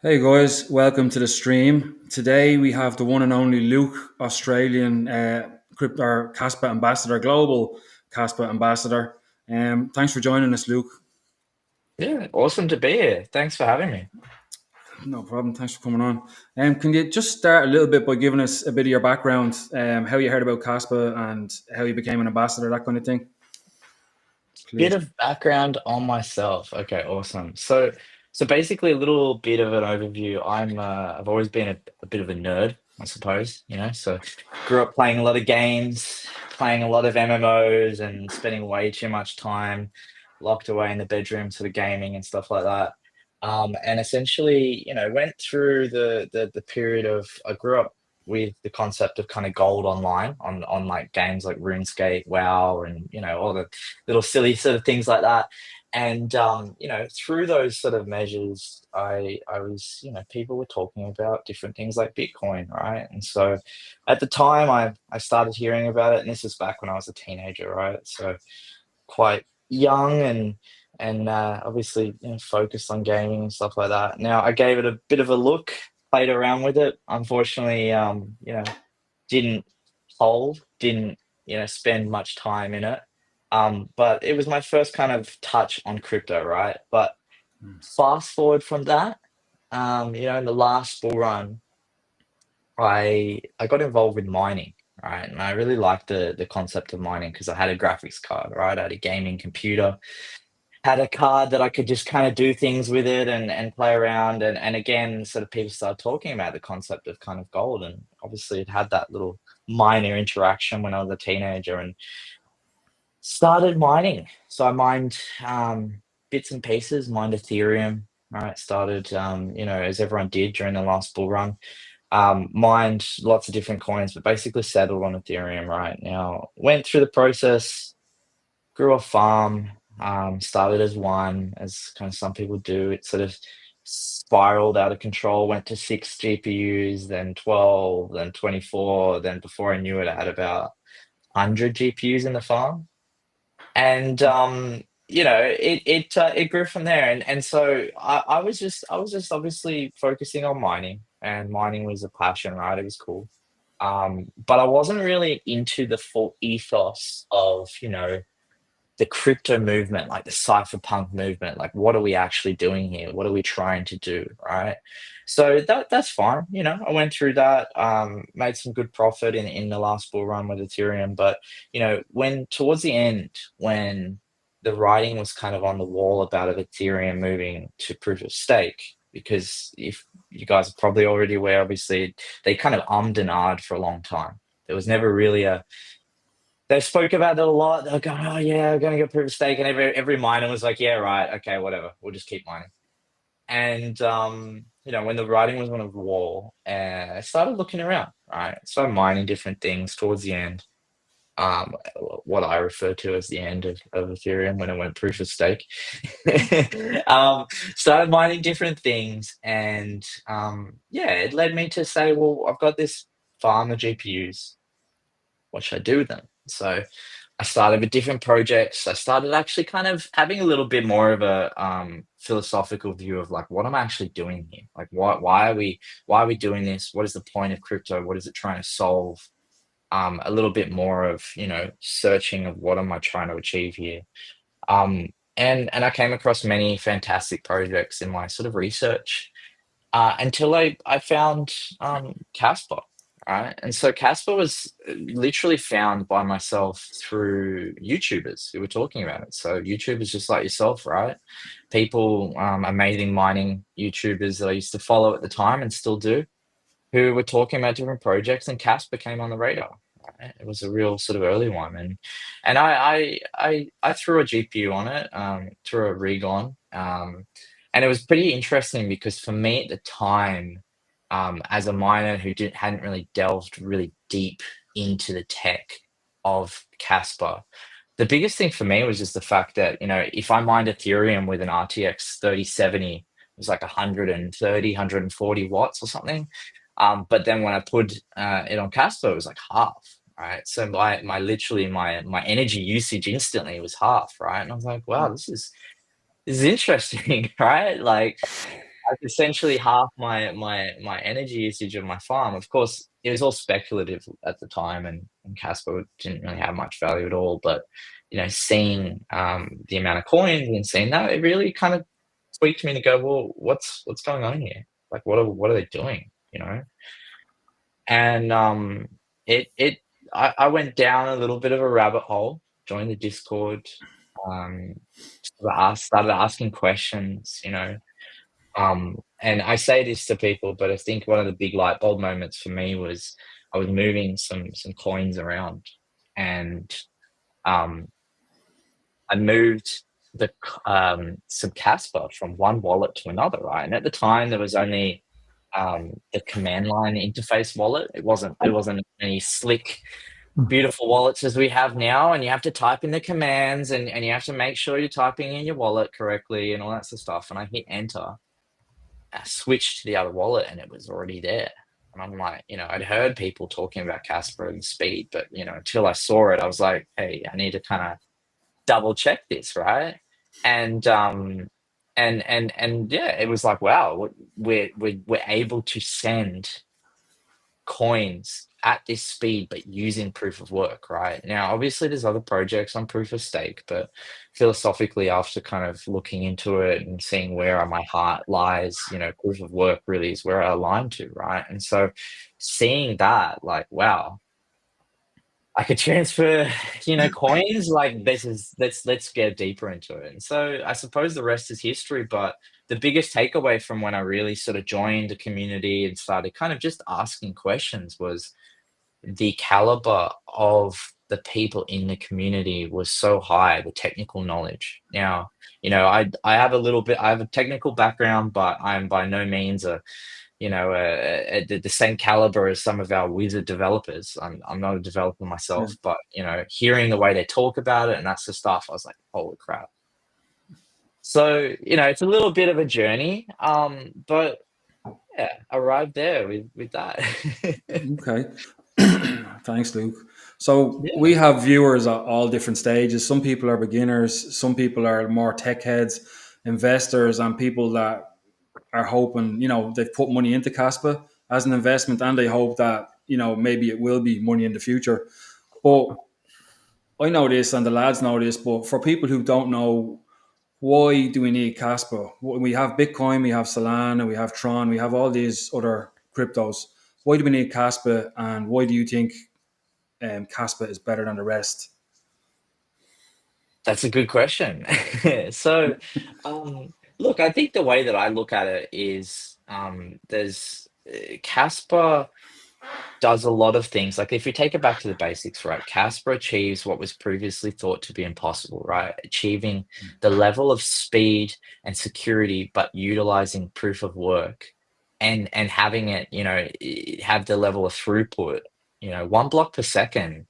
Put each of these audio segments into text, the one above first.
Hey guys, welcome to the stream. Today we have the one and only Luke, Australian crypto or Kaspa ambassador, global Kaspa ambassador. Thanks for joining us, Luke. Yeah, awesome to be here. Thanks for having me. No problem. Thanks for coming on. Can you just start a little bit by giving us a bit of your background, how you heard about Kaspa and how you became an ambassador, that kind of thing, Bit please? of background on myself. Okay, awesome. So basically a little bit of an overview. I've always been a bit of a nerd, I suppose, So grew up playing a lot of games, playing a lot of MMOs and spending way too much time locked away in the bedroom sort of gaming and stuff like that. And essentially, went through the period of I grew up with the concept of kind of gold online on like games like RuneScape, WoW, and all the little silly sort of things like that. And through those sort of measures, I was, people were talking about different things like Bitcoin, right? And so at the time I started hearing about it, and this was back when I was a teenager, right? So quite young and obviously focused on gaming and stuff like that. Now I gave it a bit of a look, played around with it. Unfortunately, didn't didn't spend much time in it. But it was my first kind of touch on crypto, right? But fast forward from that, in the last bull run, I got involved with mining, right? And I really liked the concept of mining because I had a graphics card, right? I had a gaming computer, had a card that I could just kind of do things with it and play around. And again, sort of people started talking about the concept of kind of gold. And obviously it had that little minor interaction when I was a teenager and started mining. So I mined bits and pieces, mined Ethereum, right? Started, as everyone did during the last bull run, mined lots of different coins, but basically settled on Ethereum right now. Went through the process, grew a farm, started as one, as kind of some people do. It sort of spiraled out of control, went to six GPUs, then 12, then 24. Then before I knew it, I had about 100 GPUs in the farm. And it grew from there. And so I was just obviously focusing on mining, and mining was a passion, right? It was cool. But I wasn't really into the full ethos of, the crypto movement, like the cypherpunk movement. Like, what are we actually doing here? What are we trying to do? Right. So that's fine. I went through that, made some good profit in the last bull run with Ethereum. But, when towards the end, when the writing was kind of on the wall about Ethereum moving to proof of stake, because if you guys are probably already aware, obviously they kind of ummed and ahed for a long time. There was never really they spoke about it a lot. They were going, "Oh yeah, we're going to go proof of stake," and every miner was like, "Yeah, right, okay, whatever. We'll just keep mining." And when the writing was on the wall, I started looking around. Right, started mining different things towards the end. Um, what I refer to as the end of Ethereum when it went proof of stake. um, Started mining different things, and yeah, it led me to say, "Well, I've got this farm of GPUs. What should I do with them?" So I started with different projects. I started actually kind of having a little bit more of a philosophical view of like, what am I actually doing here? Like, why are we doing this? What is the point of crypto? What is it trying to solve? A little bit more of searching of what am I trying to achieve here. And I came across many fantastic projects in my sort of research, until I found Casper, right? And so Casper was literally found by myself through YouTubers who were talking about it. So YouTubers just like yourself, right? People, amazing mining YouTubers that I used to follow at the time and still do, who were talking about different projects, and Casper came on the radar. Right? It was a real sort of early one, and I threw a GPU on it, threw a rig on, and it was pretty interesting because for me at the time, as a miner who hadn't really delved really deep into the tech of Casper, the biggest thing for me was just the fact that if I mined Ethereum with an RTX 3070, it was like 130, 140 watts or something. But then when I put it on Casper, it was like half, right? So my literally my energy usage instantly was half, right? And I was like, wow, this is interesting, right? Like, Like essentially half my energy usage of my farm. Of course, it was all speculative at the time, and Casper didn't really have much value at all. But seeing the amount of coins and seeing that, it really kind of tweaked me to go, well, what's going on here? Like, what are they doing? And it I went down a little bit of a rabbit hole, joined the Discord, um, started asking questions, and I say this to people, but I think one of the big light bulb moments for me was I was moving some coins around, and um, I moved some Casper from one wallet to another, right? And at the time, there was only the command line interface wallet. It wasn't any slick, beautiful wallets as we have now, and you have to type in the commands, and you have to make sure you're typing in your wallet correctly and all that sort of stuff. And I hit enter. I switched to the other wallet and it was already there. And I'm like, I'd heard people talking about Casper and speed, but until I saw it, I was like, hey, I need to kind of double check this, right? And yeah, it was like, wow, we're able to send coins at this speed, but using proof of work, right? Now, obviously, there's other projects on proof of stake, but philosophically, after kind of looking into it and seeing where my heart lies, proof of work really is where I align to, right? And so seeing that, like, wow, I could transfer, coins. Like this is let's get deeper into it. And so I suppose the rest is history. But the biggest takeaway from when I really sort of joined the community and started kind of just asking questions was the caliber of the people in the community was so high, the technical knowledge. Now, I have I have a technical background, but I'm by no means the same caliber as some of our wizard developers. I'm not a developer Yeah. myself, but hearing the way they talk about it and that's the stuff, I was like, holy crap. So, it's a little bit of a journey, but yeah, arrived there with that. Okay. Thanks, Luke. So Yeah, we have viewers at all different stages. Some people are beginners, some people are more tech heads, investors, and people that are hoping, they've put money into Caspa as an investment and they hope that, maybe it will be money in the future. But I know this and the lads know this, but for people who don't know, why do we need Caspa? We have Bitcoin, we have Solana, we have Tron, we have all these other cryptos. Why do we need Caspa, and why do you think Caspa is better than the rest? that's a good question. So, um, look, I think the way that I look at it is there's Casper does a lot of things. Like if you take it back to the basics, right? Casper achieves what was previously thought to be impossible, right? Achieving the level of speed and security, but utilizing proof of work and having it, have the level of throughput. 1 block per second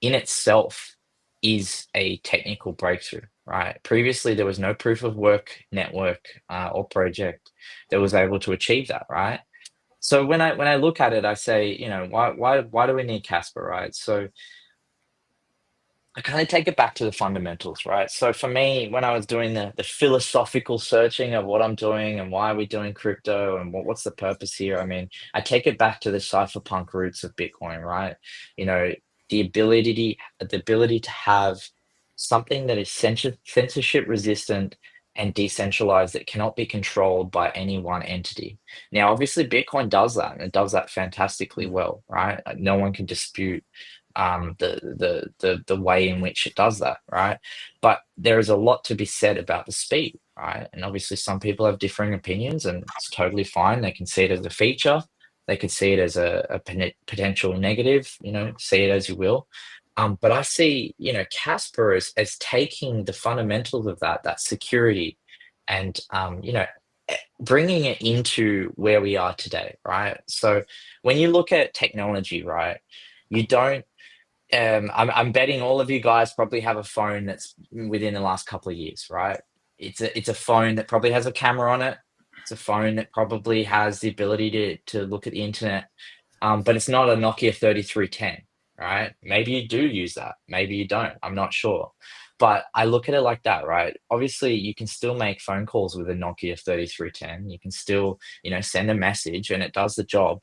in itself is a technical breakthrough, right? Previously, there was no proof of work network or project that was able to achieve that, right? So when I look at it, I say, why do we need Casper, right? So I kind of take it back to the fundamentals, right? So for me, when I was doing the philosophical searching of what I'm doing and why are we doing crypto and what's the purpose here, I mean, I take it back to the cypherpunk roots of Bitcoin, right? You know, the ability to have something that is censorship resistant and decentralized that cannot be controlled by any one entity. Now, obviously, Bitcoin does that, and it does that fantastically well, right? No one can dispute the way in which it does that, right? But there is a lot to be said about the speed, right? And obviously, some people have differing opinions, and it's totally fine. They can see it as a feature, they could see it as a potential negative, see it as you will. But I see, Casper as taking the fundamentals of that security, and bringing it into where we are today, right? So when you look at technology, right, you don't I'm betting all of you guys probably have a phone that's within the last couple of years, right? It's a phone that probably has a camera on it. It's a phone that probably has the ability to look at the internet, but it's not a Nokia 3310, right? Maybe you do use that, maybe you don't. I'm not sure. But I look at it like that, right? Obviously, you can still make phone calls with a Nokia 3310. You can still, send a message and it does the job,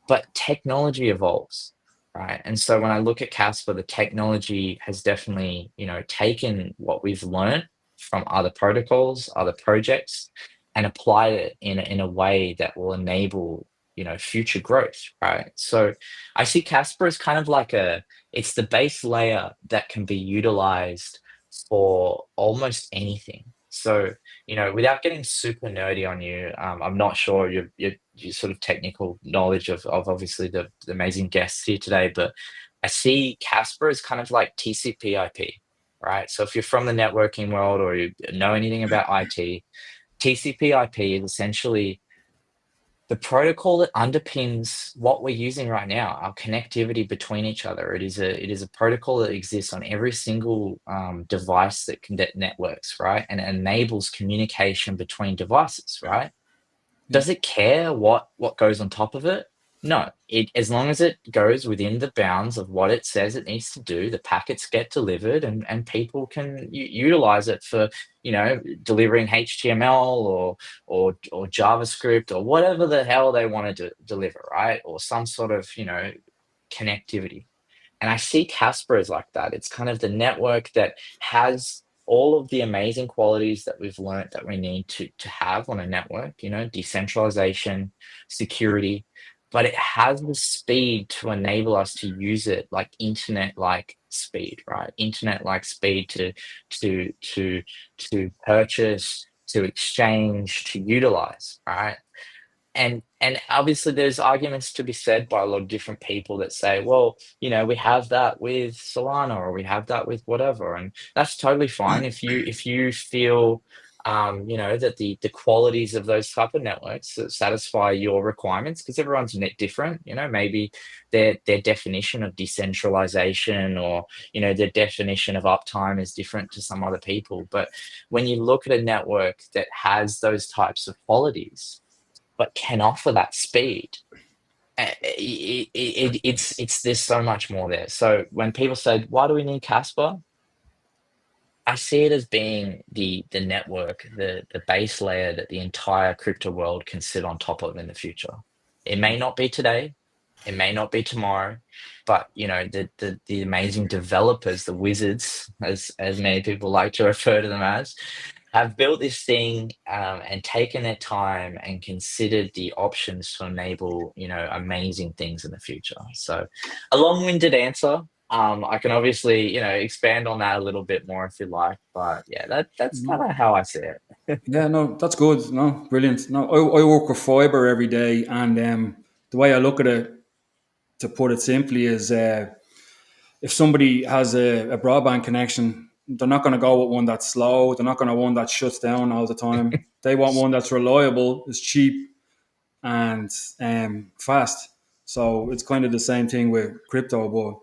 but technology evolves, right? And so when I look at Casper, the technology has definitely, taken what we've learned from other protocols, other projects, and applied it in a way that will enable, future growth, right? So I see Casper as kind of like it's the base layer that can be utilized for almost anything. So, without getting super nerdy on you, I'm not sure your sort of technical knowledge of obviously the amazing guests here today, but I see Casper as kind of like TCP/IP, right? So if you're from the networking world or you know anything about IT, TCP/IP is essentially the protocol that underpins what we're using right now, our connectivity between each other. It is a protocol that exists on every single device that networks, right? And it enables communication between devices, right? Yeah. Does it care what goes on top of it? No. As long as it goes within the bounds of what it says it needs to do, the packets get delivered and people can utilize it for, delivering HTML or JavaScript or whatever the hell they want to deliver, right? Or some sort of, connectivity. And I see Casper as like that. It's kind of the network that has all of the amazing qualities that we've learned that we need to have on a network, decentralization, security, but it has the speed to enable us to use it like internet-like speed, right? Internet-like speed to purchase, to exchange, to utilize, right? And obviously there's arguments to be said by a lot of different people that say, well, we have that with Solana or we have that with whatever, and that's totally fine if you feel that the qualities of those type of networks that satisfy your requirements, because everyone's net different. Maybe their definition of decentralization or their definition of uptime is different to some other people. But when you look at a network that has those types of qualities but can offer that speed, it's there's so much more there. So when people say, "Why do we need Casper?" I see it as being the network, the base layer that the entire crypto world can sit on top of in the future. It may not be today, it may not be tomorrow, but the amazing developers, the wizards, as many people like to refer to them as, have built this thing and taken their time and considered the options to enable amazing things in the future. So, a long-winded answer. I can obviously expand on that a little bit more if you like, but yeah, that's kind of how I see it. Yeah, no, that's good. No, brilliant. No, I work with fiber every day, and the way I look at it, to put it simply, is if somebody has a broadband connection, they're not going to go with one that's slow. They're not going to one that shuts down all the time. They want one that's reliable, is cheap, and fast. So it's kind of the same thing with crypto. But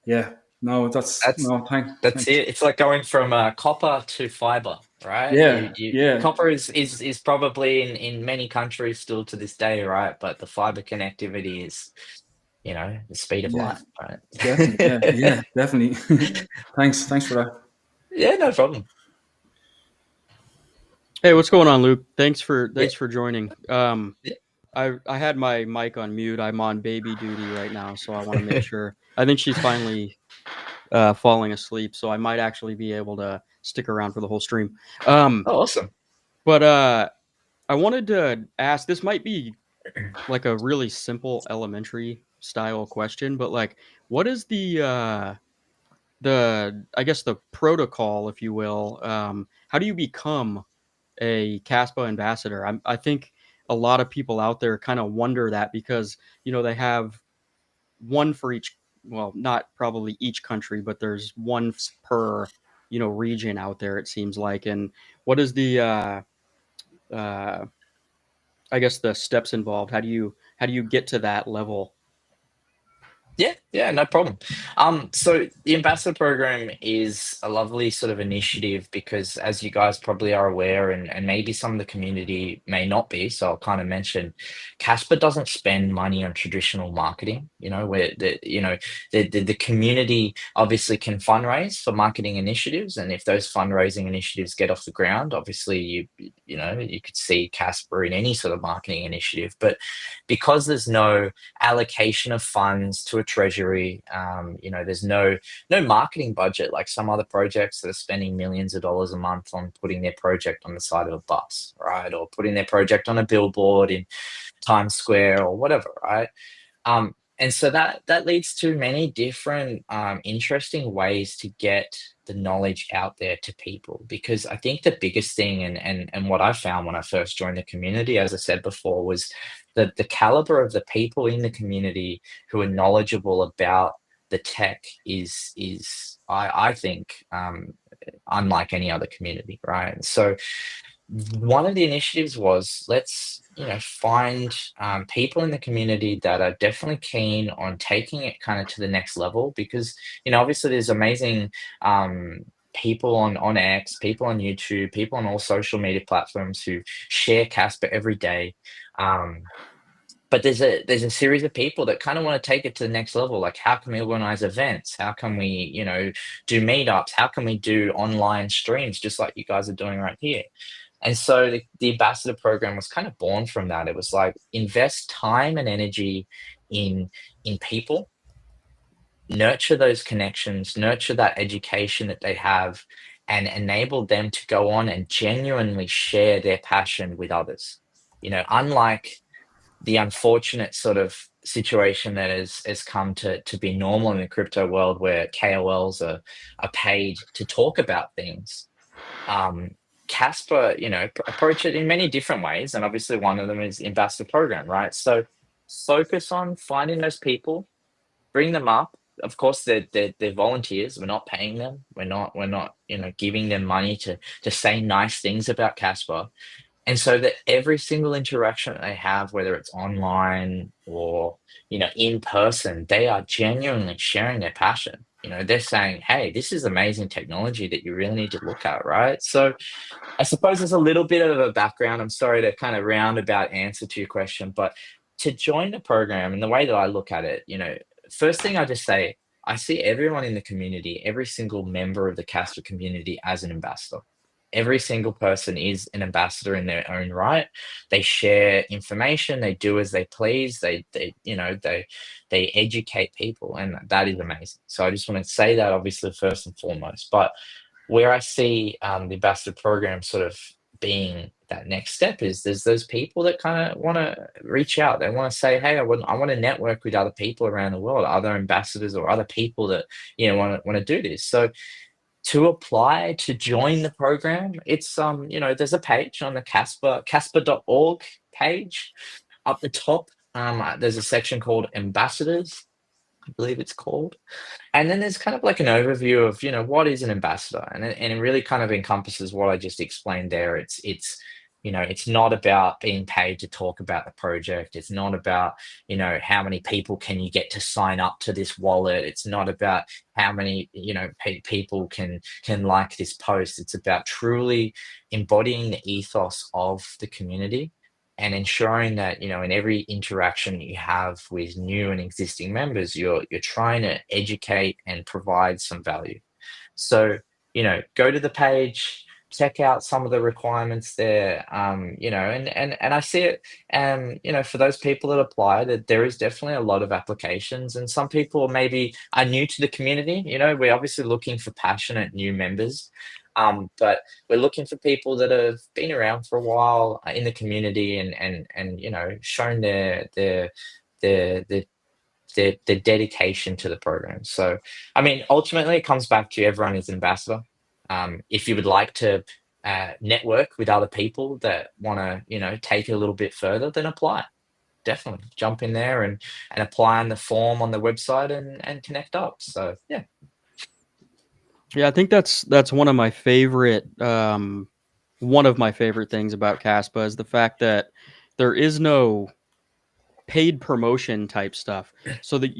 yeah, no, that's That's no, that's thanks. it. It's like going from copper to fiber, right? You Yeah, you yeah, copper is probably in many countries still to this day, right? But the fiber connectivity is, the speed of yeah, light, definitely. Yeah, right? yeah, definitely. Thanks for that. Yeah, no problem. Hey, what's going on, Luke? Thanks Yeah, for joining. yeah. I had my mic on mute. I'm on baby duty right now, so I want to make sure. I think she's finally falling asleep, so I might actually be able to stick around for the whole stream. Um, Oh, awesome. but I wanted to ask. This might be like a really simple elementary style question, but like, what is the I guess the protocol, if you will? How do you become a Caspa ambassador? I think a lot of people out there kind of wonder that because they have one for each. Well, not probably each country, but there's one per region out there. It seems like. And what is the uh, I guess the steps involved? How do you get to that level? Yeah, yeah, no problem. So the ambassador program is a lovely sort of initiative because, as you guys probably are aware, and maybe some of the community may not be, so I'll kind of mention, Casper doesn't spend money on traditional marketing. where the community obviously can fundraise for marketing initiatives, and if those fundraising initiatives get off the ground, obviously you could see Casper in any sort of marketing initiative. But because there's no allocation of funds to a treasury, there's no marketing budget like some other projects that are spending millions of dollars a month on putting their project on the side of a bus, right, or putting their project on a billboard in Times Square or whatever, right? And so that leads to many different interesting ways to get the knowledge out there to people. Because I think the biggest thing, and what I found when I first joined the community, as I said before, was that the caliber of the people in the community who are knowledgeable about the tech is I think unlike any other community, right? So one of the initiatives was, let's find people in the community that are definitely keen on taking it kind of to the next level, because obviously there's amazing people on X, people on YouTube, people on all social media platforms who share Casper every day. But there's a series of people that kind of want to take it to the next level. Like, how can we organize events? How can we, do meetups? How can we do online streams, just like you guys are doing right here? And so the ambassador program was kind of born from that. It was like, invest time and energy in people, nurture those connections, nurture that education that they have, and enable them to go on and genuinely share their passion with others. Unlike the unfortunate sort of situation that has come to be normal in the crypto world, where KOLs are paid to talk about things. Casper, approach it in many different ways, and obviously one of them is ambassador program, right? So focus on finding those people, bring them up. Of course, they're volunteers. We're not paying them. We're not giving them money to say nice things about Casper. And so that every single interaction that they have, whether it's online or, in person, they are genuinely sharing their passion. They're saying, hey, this is amazing technology that you really need to look at, right? So I suppose there's a little bit of a background. I'm sorry to kind of roundabout answer to your question, but to join the program, and the way that I look at it, first thing I just say, I see everyone in the community, every single member of the Casper community, as an ambassador. Every single person is an ambassador in their own right. They share information. They do as they please. They educate people, and that is amazing. So I just want to say that, obviously, first and foremost. But where I see the ambassador program sort of being that next step is, there's those people that kind of want to reach out. They want to say, hey, I want to network with other people around the world, other ambassadors or other people that want to do this. So to apply to join the program, it's there's a page on the casper.org page up the top. There's a section called ambassadors, I believe it's called. And then there's kind of like an overview of, what is an ambassador, and it really kind of encompasses what I just explained there. It's not about being paid to talk about the project. It's not about, how many people can you get to sign up to this wallet. It's not about how many, people can like this post. It's about truly embodying the ethos of the community, and ensuring that, in every interaction you have with new and existing members, you're trying to educate and provide some value. So, go to the page, check out some of the requirements there, and I see it, for those people that apply, that there is definitely a lot of applications, and some people maybe are new to the community. We're obviously looking for passionate new members. But we're looking for people that have been around for a while in the community, and shown their dedication to the program. So, I mean, ultimately, it comes back to everyone is an ambassador. If you would like to network with other people that want to, take it a little bit further, then apply. Definitely jump in there and apply on the form on the website and connect up. So, yeah. Yeah, I think that's one of my favorite things about Caspa is the fact that there is no paid promotion type stuff, so that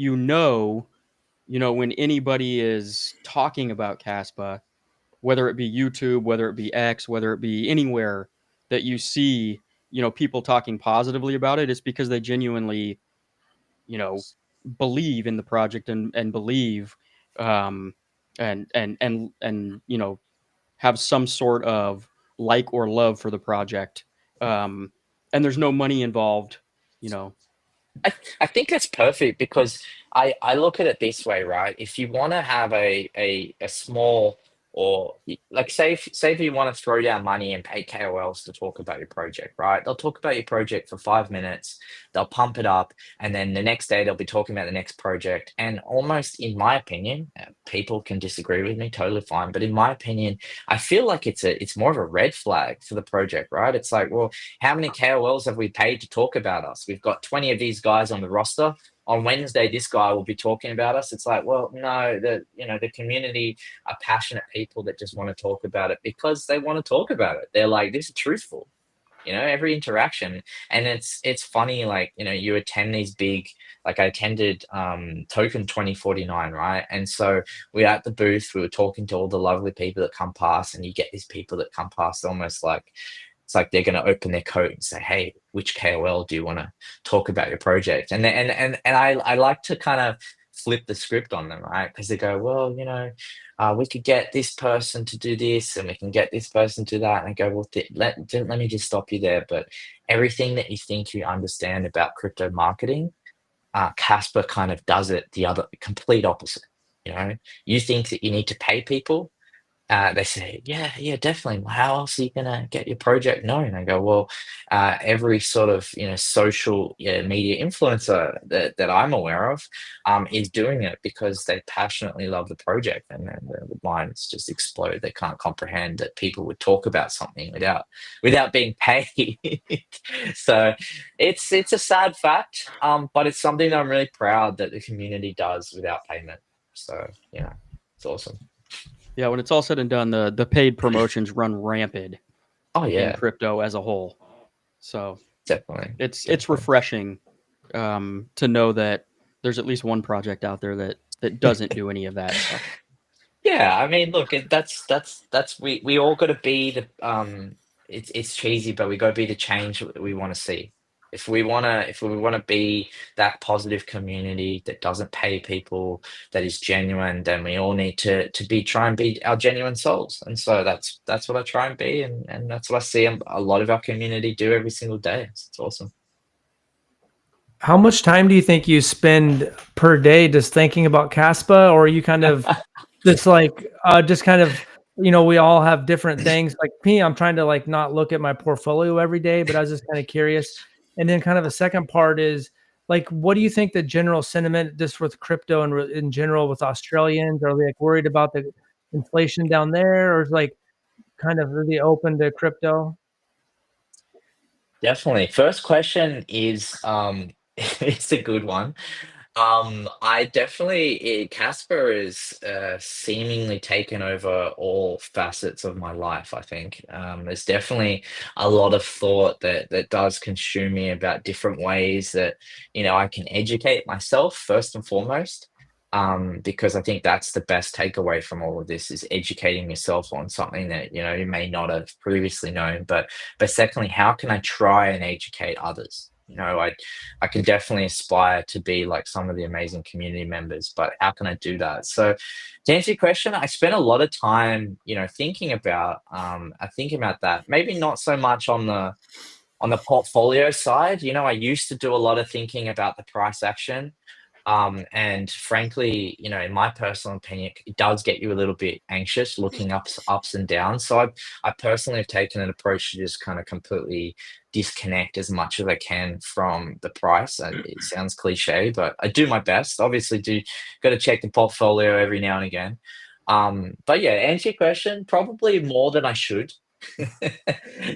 when anybody is talking about Caspa, whether it be YouTube, whether it be X, whether it be anywhere that you see, people talking positively about it, it's because they genuinely, believe in the project and believe um, and have some sort of like or love for the project, and there's no money involved, you know. I think that's perfect because I look at it this way, right? If you want to have a small or like say if you want to throw down money and pay KOLs to talk about your project, right? They'll talk about your project for 5 minutes, they'll pump it up, and then the next day they'll be talking about the next project. And almost, in my opinion, people can disagree with me, totally fine. But in my opinion, I feel like it's more of a red flag for the project, right? It's like, well, how many KOLs have we paid to talk about us? We've got 20 of these guys on the roster. On Wednesday, this guy will be talking about us. It's like, well, no, the community are passionate people that just want to talk about it because they want to talk about it. They're like, this is truthful. Every interaction. And it's funny, like, you attend these big, like I attended Token 2049, right? And so we're at the booth, we were talking to all the lovely people that come past, and you get these people that come past almost like it's like they're going to open their coat and say, hey, which KOL do you want to talk about your project? And I like to kind of flip the script on them, right? Because they go, well, we could get this person to do this and we can get this person to do that. And I go, well, let me just stop you there. But everything that you think you understand about crypto marketing, Casper kind of does it the other complete opposite. You think that you need to pay people. They say, yeah, definitely. Well, how else are you gonna get your project known? I go, well, every sort of social media influencer that I'm aware of is doing it because they passionately love the project, and then the minds just explode. They can't comprehend that people would talk about something without being paid. So it's a sad fact, but it's something that I'm really proud that the community does without payment. So it's awesome. Yeah, when it's all said and done, the paid promotions run rampant Oh in yeah, crypto as a whole. So definitely. it's refreshing to know that there's at least one project out there that doesn't do any of that stuff. Yeah, I mean, look, that's we all got to be the it's cheesy, but we got to be the change that we want to see. If we wanna be that positive community that doesn't pay people, that is genuine, then we all need to try and be our genuine souls. And so that's what I try and be, and that's what I see a lot of our community do every single day. So it's awesome. How much time do you think you spend per day just thinking about Kaspa, or are you kind of just kind of, we all have different things. Like me, I'm trying to like not look at my portfolio every day, but I was just kind of curious. And then kind of a second part is like, what do you think the general sentiment just with crypto and in general with Australians? Are they like worried about the inflation down there, or is like kind of really open to crypto? Definitely. First question is it's a good one. I definitely Casper is seemingly taken over all facets of my life, I think. There's definitely a lot of thought that does consume me about different ways that, I can educate myself first and foremost. Because I think that's the best takeaway from all of this is educating yourself on something that, you may not have previously known. But secondly, how can I try and educate others? I can definitely aspire to be like some of the amazing community members, but how can I do that? So to answer your question, I spent a lot of time, thinking about that. Maybe not so much on the portfolio side. I used to do a lot of thinking about the price action. And frankly, in my personal opinion, it does get you a little bit anxious looking ups and downs. So I personally have taken an approach to just kind of completely disconnect as much as I can from the price. It sounds cliche, but I do my best. Obviously, do got to check the portfolio every now and again. But yeah, answer your question, probably more than I should.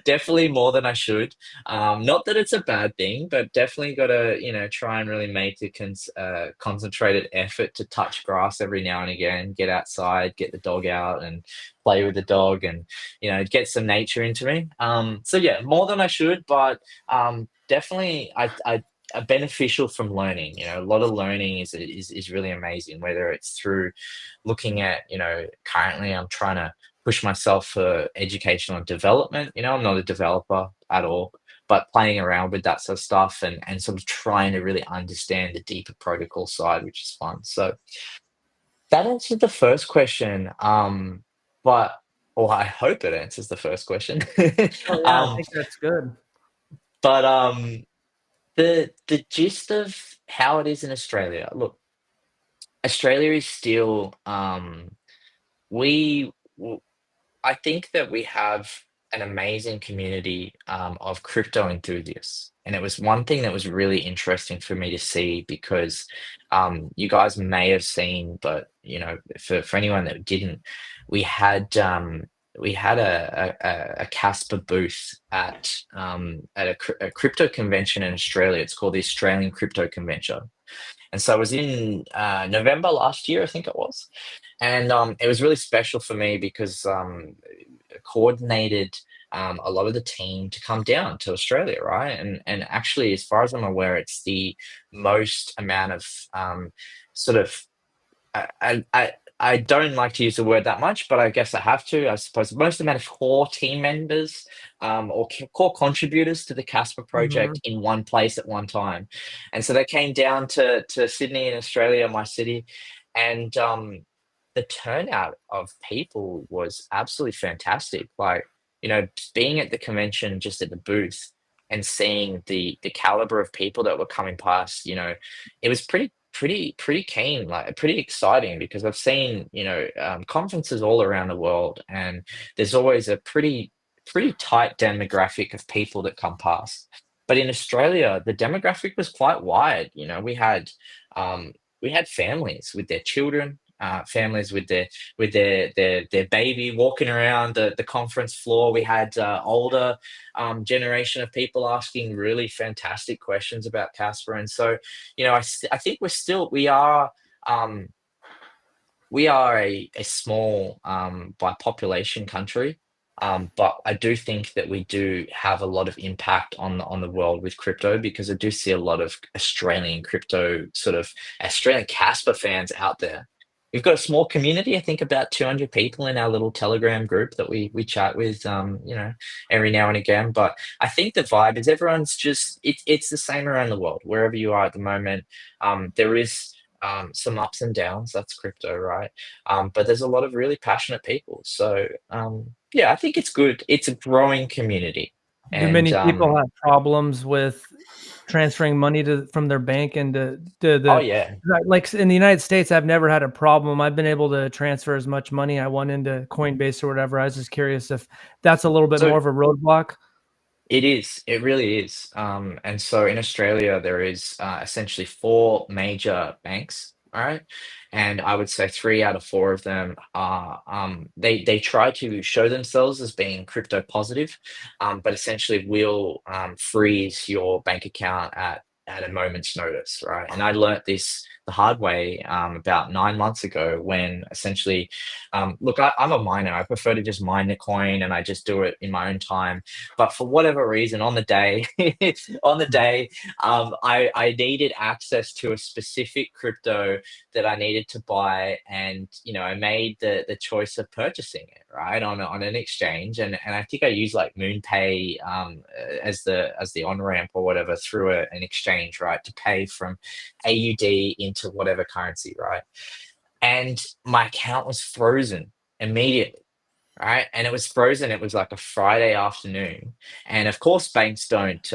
Definitely more than I should. Not that it's a bad thing, but definitely got to try and really make a concentrated effort to touch grass every now and again. Get outside, get the dog out, and play with the dog, and get some nature into me. So yeah, more than I should, but definitely I beneficial from learning. A lot of learning is really amazing. Whether it's through looking at currently I'm trying to push myself for educational development. I'm not a developer at all, but playing around with that sort of stuff and sort of trying to really understand the deeper protocol side, which is fun. So that answered the first question. But or I hope it answers the first question. Oh yeah, I um, think that's good. but the gist of how it is in Australia. Look, Australia is still we I think that we have an amazing community of crypto enthusiasts. And it was one thing that was really interesting for me to see because you guys may have seen, but for anyone that didn't, we had a Casper booth at a crypto convention in Australia. It's called the Australian Crypto Convention. And so it was in November last year, I think it was. And it was really special for me because coordinated a lot of the team to come down to Australia, right? And actually, as far as I'm aware, it's the most amount of sort of I don't like to use the word that much, but I guess I have to. I suppose most amount of core team members or core contributors to the Casper Mhm. project in one place at one time, and so they came down to Sydney in Australia, my city, and the turnout of people was absolutely fantastic. Like being at the convention, just at the booth, and seeing the caliber of people that were coming past, it was pretty keen, like pretty exciting because I've seen, conferences all around the world and there's always a pretty tight demographic of people that come past. But in Australia, the demographic was quite wide. We had families with their children, families with their baby walking around the conference floor. We had older generation of people asking really fantastic questions about Casper, and so I think um, we are a small by population country. But I do think that we do have a lot of impact on the world with crypto because I do see a lot of Australian crypto sort of Australian Casper fans out there. We've got a small community, I think about 200 people in our little Telegram group that we chat with, every now and again. But I think the vibe is everyone's just, it's the same around the world, wherever you are at the moment. There is some ups and downs, that's crypto, right? But there's a lot of really passionate people. So, yeah, I think it's good. It's a growing community. Do And many people have problems with transferring money from their bank into oh, the yeah. like in the United States? I've never had a problem. I've been able to transfer as much money I want into Coinbase or whatever. I was just curious if that's a little bit So more of a roadblock. it is. It really is. And so in Australia, there is essentially four major banks, all right? And I would say three out of four of them are they try to show themselves as being crypto positive, but essentially will freeze your bank account at a moment's notice, right? And I learnt this the hard way about 9 months ago when essentially, look, I'm a miner. I prefer to just mine the coin and I just do it in my own time, but for whatever reason, on the day, I needed access to a specific crypto that I needed to buy, and I made the choice of purchasing it right on an exchange, and I think I used like MoonPay as the on ramp or whatever through an exchange, right, to pay from AUD into whatever currency, right, and my account was frozen immediately, right? And it was frozen. It was like a Friday afternoon. And of course, banks don't,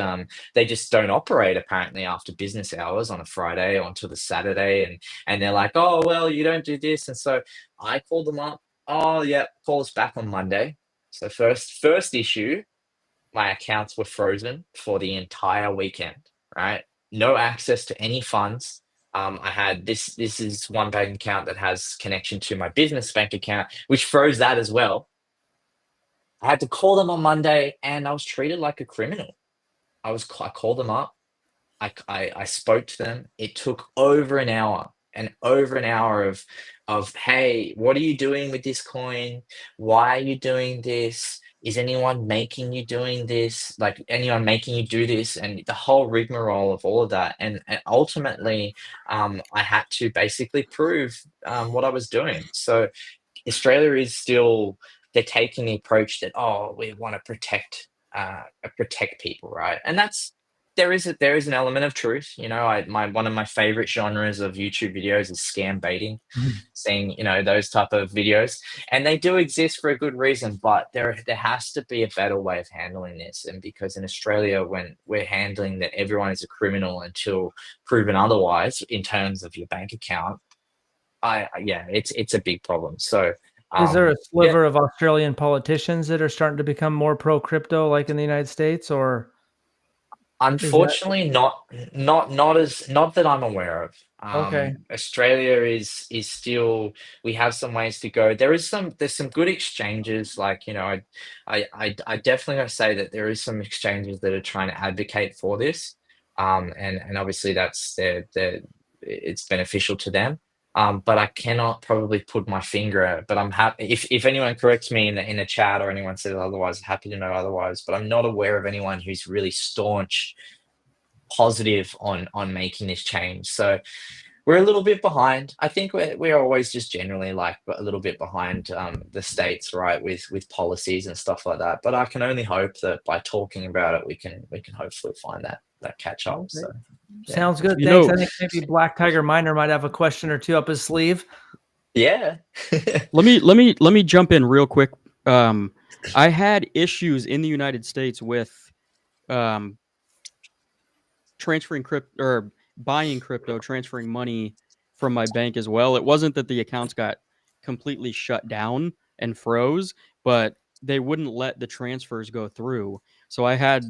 they just don't operate apparently after business hours on a Friday or until the Saturday. And they're like, oh, well, you don't do this. And so I called them up. Oh, yeah, call us back on Monday. So first issue, my accounts were frozen for the entire weekend, right? No access to any funds. I had this is one bank account that has connection to my business bank account, which froze that as well. I had to call them on Monday, and I was treated like a criminal. I called them up. I spoke to them. It took over an hour, and over an hour of hey, what are you doing with this coin? Why are you doing this? Is anyone making you doing this? Like anyone making you do this? And the whole rigmarole of all of that. And ultimately, I had to basically prove what I was doing. So Australia is still they're taking the approach that, oh, we want to protect people, right? And there is an element of truth. One of my favorite genres of YouTube videos is scam baiting, seeing those type of videos, and they do exist for a good reason. But there has to be a better way of handling this, and because in Australia, when we're handling that everyone is a criminal until proven otherwise in terms of your bank account, it's a big problem. So. Is there a Yeah. sliver of Australian politicians that are starting to become more pro crypto, like in the United States, or Unfortunately, not that I'm aware of. Okay. Australia is still, we have some ways to go. There's some good exchanges, like I definitely gotta say that there is some exchanges that are trying to advocate for this, and obviously it's beneficial to them. But I cannot probably put my finger out. But I'm happy if anyone corrects me in the chat or anyone says otherwise, happy to know otherwise. But I'm not aware of anyone who's really staunch, positive on making this change. So we're a little bit behind. I think we're always just generally like a little bit behind the states, right, with policies and stuff like that. But I can only hope that by talking about it, we can hopefully find that catch up. Okay. So. Yeah. Sounds good. You Thanks. know- I think maybe Black Tiger Miner might have a question or two up his sleeve. Yeah. Let me jump in real quick. I had issues in the United States with transferring crypto or buying crypto, transferring money from my bank as well. It wasn't that the accounts got completely shut down and froze, but they wouldn't let the transfers go through. So I had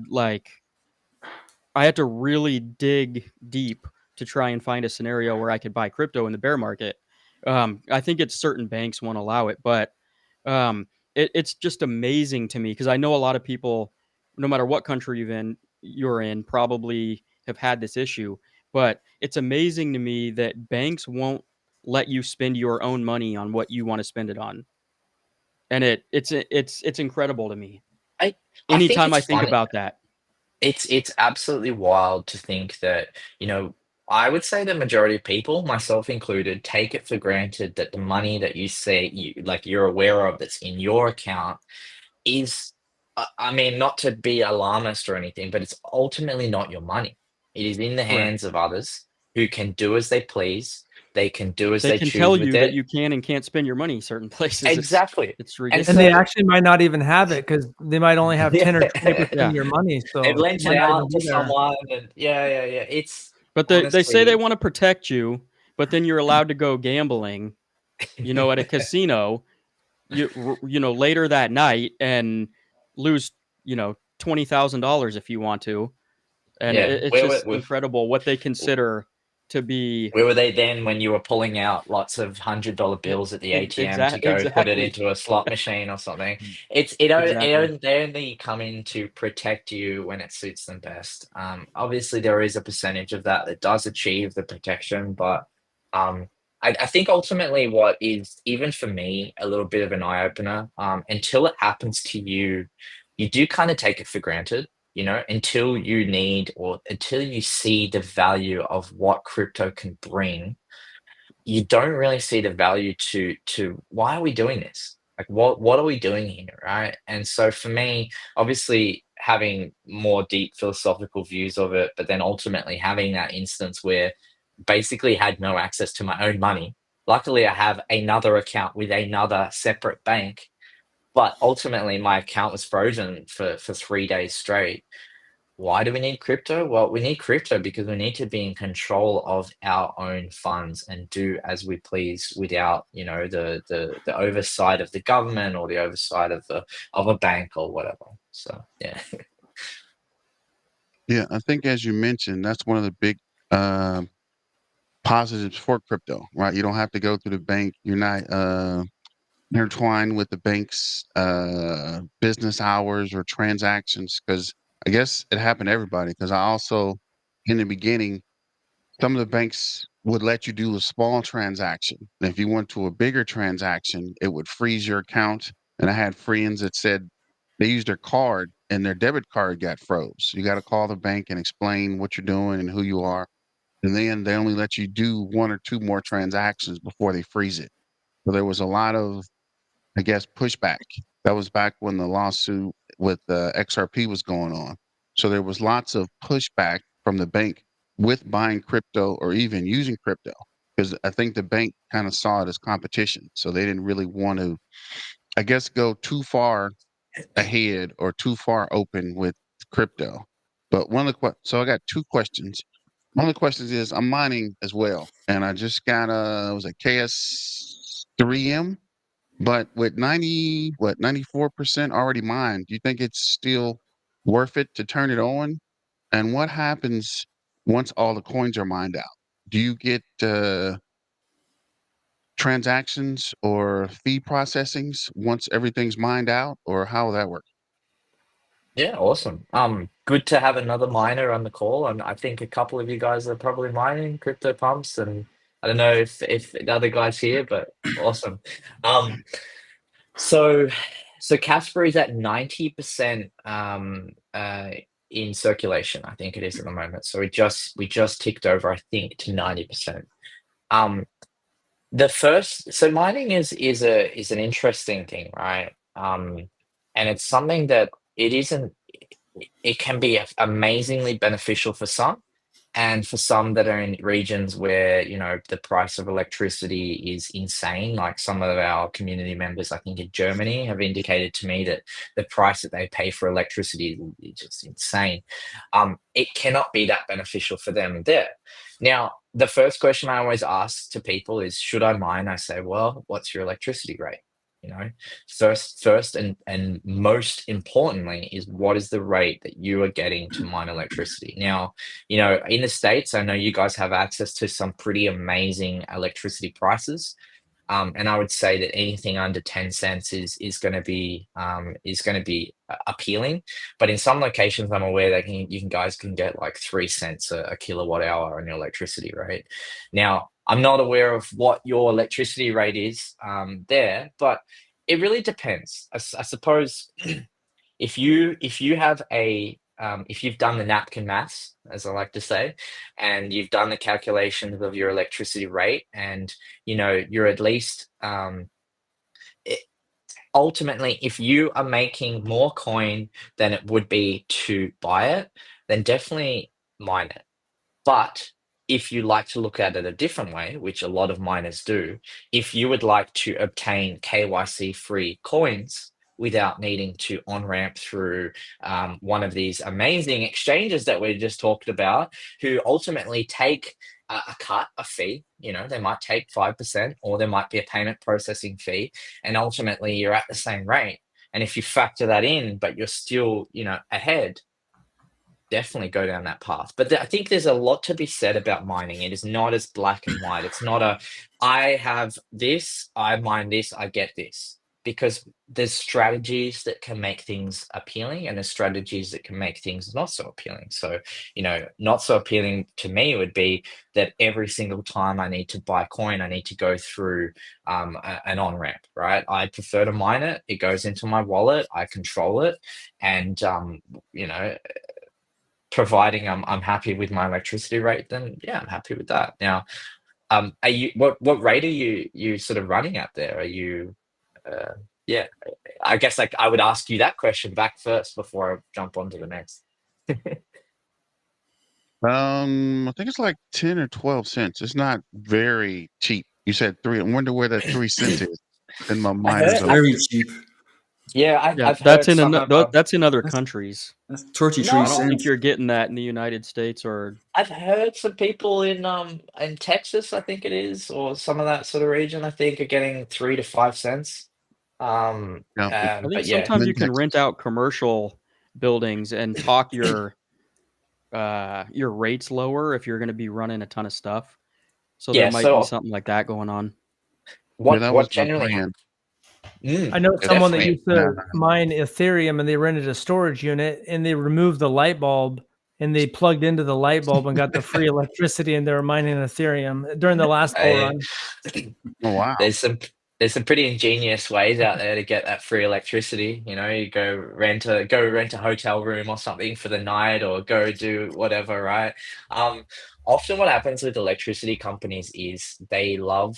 to really dig deep to try and find a scenario where I could buy crypto in the bear market. I think it's certain banks won't allow it, but it's just amazing to me because I know a lot of people, no matter what country you're in, probably have had this issue. But it's amazing to me that banks won't let you spend your own money on what you want to spend it on, and it's incredible to me. I think Anytime it's I think funny. about that. It's absolutely wild to think that, I would say the majority of people, myself included, take it for granted that the money that you say you're aware of that's in your account is, I mean, not to be alarmist or anything, but it's ultimately not your money. It is in the Correct. hands of others who can do as they please. They can do as They they can choose tell with you that it. you can and can't spend your money certain places. Exactly. It's And ridiculous. And they so- actually might not even have it because they might only have 10 or 20% Yeah. of your money. So They've lent might it not out even to be there. someone, and yeah. It's But they say they honestly- want to protect you, but then you're allowed to go gambling, at a casino, later that night and lose, $20,000 if you want to. And Yeah. it's just incredible what they consider to be. Where were they then when you were pulling out lots of $100 bills at the ATM to go put it Exactly. into a slot machine or something? Exactly. They only come in to protect you when it suits them best. Obviously, there is a percentage of that does achieve the protection, but I think ultimately what is, even for me, a little bit of an eye opener, until it happens to you, you do kind of take it for granted. Until you need or until you see the value of what crypto can bring, you don't really see the value to why are we doing this? Like what are we doing here, right? And so for me, obviously having more deep philosophical views of it, but then ultimately having that instance where basically had no access to my own money. Luckily, I have another account with another separate bank, but ultimately my account was frozen for 3 days straight. Why do we need crypto? Well, we need crypto because we need to be in control of our own funds and do as we please without, the oversight of the government or the oversight of a bank or whatever. So yeah. Yeah, I think as you mentioned, that's one of the big positives for crypto, right? You don't have to go through the bank. You're not intertwined with the bank's business hours or transactions, because I guess it happened to everybody. Because I also, in the beginning, some of the banks would let you do a small transaction. And if you went to a bigger transaction, it would freeze your account. And I had friends that said they used their card and their debit card got froze. You got to call the bank and explain what you're doing and who you are. And then they only let you do one or two more transactions before they freeze it. So there was a lot of, I guess, pushback That was back when the lawsuit with XRP was going on. So there was lots of pushback from the bank with buying crypto or even using crypto, because I think the bank kind of saw it as competition. So they didn't really want to, I guess, go too far ahead or too far open with crypto. But so I got two questions. One of the questions is I'm mining as well, and I just got was a KS3M, but with 94% already mined. Do you think it's still worth it to turn it on? And what happens once all the coins are mined out? Do you get transactions or fee processings once everything's mined out, or how will that work? Yeah, awesome. Good to have another miner on the call, and I think a couple of you guys are probably mining crypto pumps, and I don't know if the other guys here, but awesome. Um, so Casper is at 90% in circulation. I think it is at the moment. So we just ticked over, I think, to 90%. So mining is an interesting thing, right? And it's something that it can be amazingly beneficial for some, and for some that are in regions where, the price of electricity is insane. Like some of our community members, I think in Germany, have indicated to me that the price that they pay for electricity is just insane. It cannot be that beneficial for them there. Now, the first question I always ask to people is, should I mine? I say, well, what's your electricity rate? First and most importantly is, what is the rate that you are getting to mine electricity? Now, in the States, I know you guys have access to some pretty amazing electricity prices. And I would say that anything under 10 cents is going to be appealing. But in some locations, I'm aware that you guys can get like 3 cents a kilowatt hour on your electricity, right? Now, I'm not aware of what your electricity rate is there, but it really depends. I suppose if you have if you've done the napkin maths, as I like to say, and you've done the calculations of your electricity rate, and you're at least ultimately, if you are making more coin than it would be to buy it, then definitely mine it. But if you like to look at it a different way, which a lot of miners do, if you would like to obtain KYC-free coins without needing to on-ramp through one of these amazing exchanges that we just talked about, who ultimately take a fee, they might take 5%, or there might be a payment processing fee, and ultimately you're at the same rate. And if you factor that in, but you're still, ahead, definitely go down that path. But I think there's a lot to be said about mining. It is not as black and white. It's not I have this, I mine this, I get this. Because there's strategies that can make things appealing, and there's strategies that can make things not so appealing. So, not so appealing to me would be that every single time I need to buy coin, I need to go through an on-ramp, right? I prefer to mine it. It goes into my wallet. I control it. And, providing I'm happy with my electricity rate, then yeah, I'm happy with that. Now, what rate are you sort of running at there? Are you, yeah, I guess I would ask you that question back first before I jump on to the next. I think it's like 10 or 12 cents. It's not very cheap. You said 3. I wonder where that 3 cents is in my mind. It's very cheap. Yeah, I've that's heard that's in other countries. That's 33 No, I I don't don't think cents. you're getting that in the United States or. I've heard some people in Texas, I think it is, or some of that sort of region, I think, are getting 3 to 5 cents. Yeah, I think But yeah, sometimes in you can rent Texas. out commercial buildings and talk your rates lower if you're going to be running a ton of stuff. So there yeah. might be So something like that going on. Yeah, that was what my generally plan. I know If, someone that definitely. used to mine Ethereum, and they rented a storage unit, and they removed the light bulb, and they plugged into the light bulb and got the free electricity, and they were mining Ethereum during the last bull I run. oh wow. There's some there's some pretty ingenious ways out there to get that free electricity. You know, you go rent a hotel room or something for the night, or go do whatever, right? Um, Often what happens with electricity companies is they love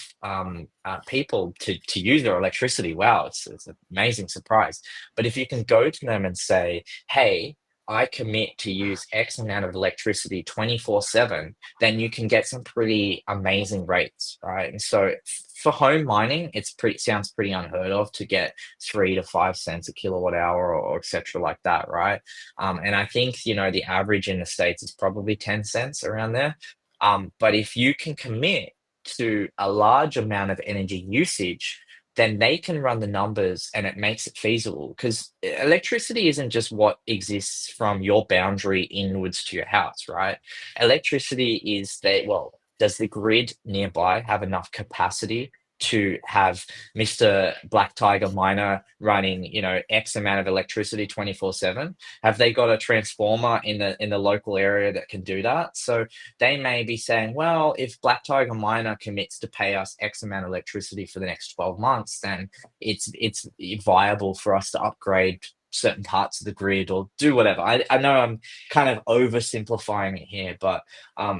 people to use their electricity. Wow, it's an amazing surprise. But if you can go to them and say, "Hey, I commit to use X amount of electricity 24/7," then you can get some pretty amazing rates, right? And so for home mining, it's pretty sounds pretty unheard of to get 3 to 5 cents a kilowatt hour, or etc. like that, right? And I think the average in the States is probably 10 cents around there. But if you can commit to a large amount of energy usage, then they can run the numbers and it makes it feasible, because electricity isn't just what exists from your boundary inwards to your house, right? Electricity is well, does the grid nearby have enough capacity to have Mr. Black Tiger Miner running, X amount of electricity 24/7? Have they got a transformer in the local area that can do that? So they may be saying, well, if Black Tiger Miner commits to pay us X amount of electricity for the next 12 months, then it's viable for us to upgrade certain parts of the grid or do whatever. I know I'm kind of oversimplifying it here, but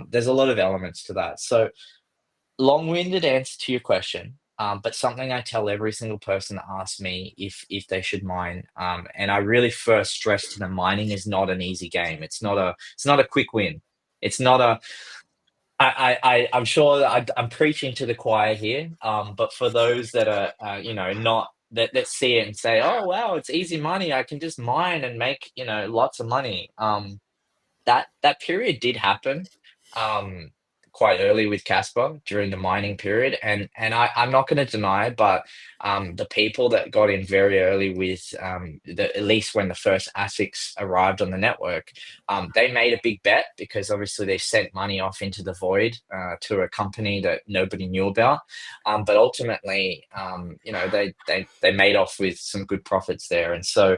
there's a lot of elements to that. So long-winded answer to your question, but something I tell every single person that asks me if they should mine. And I really first stress to them, mining is not an easy game. It's not a quick win. It's not a. I'm sure that I'm preaching to the choir here. But for those that are not that see it and say, oh wow, it's easy money. I can just mine and make lots of money. That period did happen um, quite early with Casper during the mining period, and I'm not going to deny, but the people that got in very early with at least when the first ASICs arrived on the network, they made a big bet, because obviously they sent money off into the void to a company that nobody knew about, but ultimately, they made off with some good profits there, and so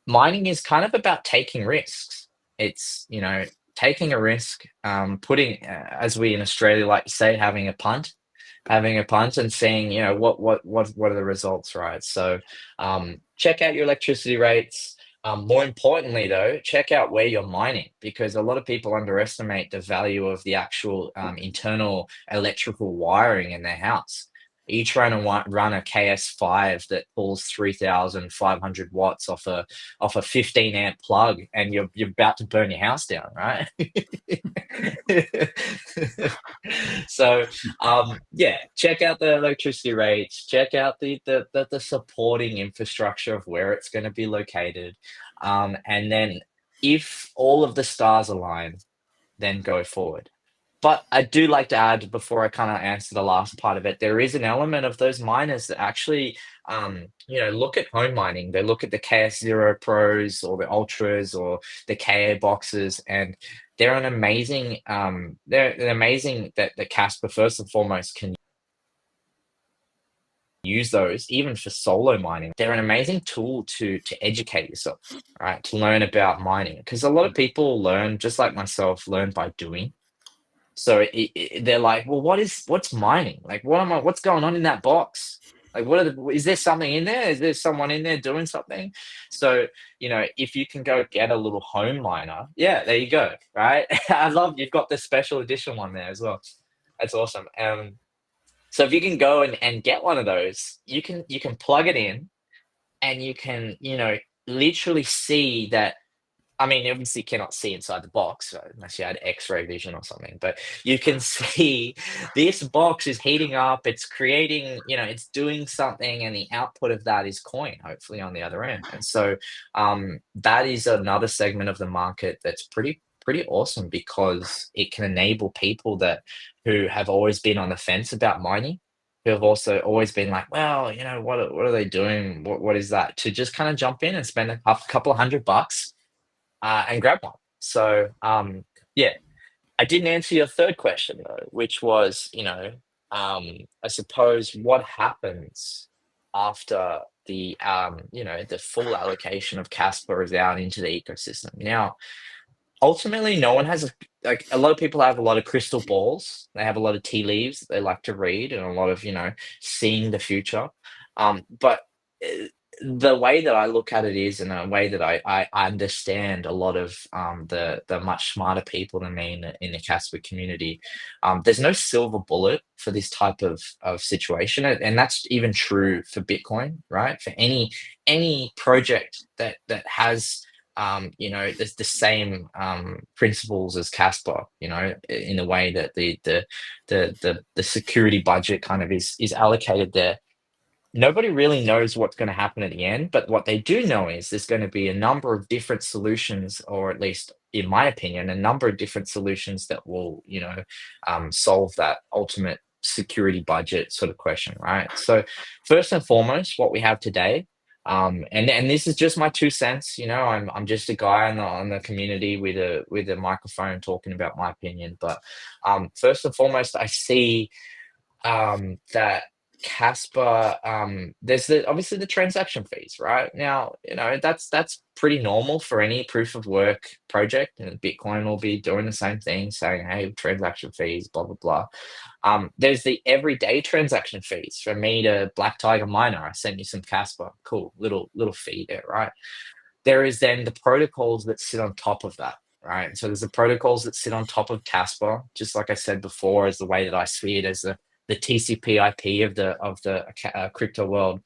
mining is kind of about taking risks. It's taking a risk, putting, as we in Australia like to say, having a punt, and seeing what are the results, right? So check out your electricity rates. More importantly, though, check out where you're mining, because a lot of people underestimate the value of the actual internal electrical wiring in their house. Are you trying to run a KS5 that pulls 3,500 watts off a 15 amp plug, and you're about to burn your house down, right? So yeah, check out the electricity rates, check out the supporting infrastructure of where it's going to be located, and then if all of the stars align, then go forward. But I do like to add, before I kind of answer the last part of it, there is an element of those miners that actually, look at home mining. They look at the KS0 Pros or the Ultras or the KA boxes, and they're they're amazing that the Casper, first and foremost, can use those even for solo mining. They're an amazing tool to educate yourself, right? To learn about mining, because a lot of people learn, just like myself, learn by doing. So they're like, well, what's mining? Like, what's going on in that box? Like, is there something in there? Is there someone in there doing something? So, if you can go get a little home miner, yeah, there you go, right? I love you've got the special edition one there as well. That's awesome. So if you can go and get one of those, you can plug it in, and you can, literally see that. I mean, obviously you cannot see inside the box, unless you had X-ray vision or something, but you can see this box is heating up, it's creating, it's doing something, and the output of that is coin, hopefully on the other end. And so that is another segment of the market that's pretty awesome, because it can enable people who have always been on the fence about mining, who have also always been like, well, what are they doing? What is that? To just kind of jump in and spend a couple of $100 and grab one. So yeah, I didn't answer your third question though, which was, I suppose what happens after the full allocation of Casper is out into the ecosystem. Now, ultimately no one has like a lot of people have a lot of crystal balls. They have a lot of tea leaves that they like to read and a lot of, seeing the future. But uh, the way that I look at it is, and a way that I understand a lot of the much smarter people than me in the Casper community. There's no silver bullet for this type of situation, and that's even true for Bitcoin, right? For any project that has the same principles as Casper, in the way that the security budget kind of is allocated there. Nobody really knows what's going to happen at the end, but what they do know is there's going to be a number of different solutions, or at least in my opinion, a number of different solutions that will, solve that ultimate security budget sort of question, right? So first and foremost, what we have today, and this is just my 2 cents, I'm just a guy on the community with a microphone talking about my opinion, but first and foremost, I see that Casper, there's obviously the transaction fees, right? Now, that's pretty normal for any proof of work project, and Bitcoin will be doing the same thing, saying, hey, transaction fees, blah blah blah. There's the everyday transaction fees. For me to Black Tiger Miner, I sent you some Casper, cool little fee there, right? There is then the protocols that sit on top of that. Right. So there's the protocols that sit on top of Casper, just like I said before, as the way that I see it as the TCP/IP of the crypto world.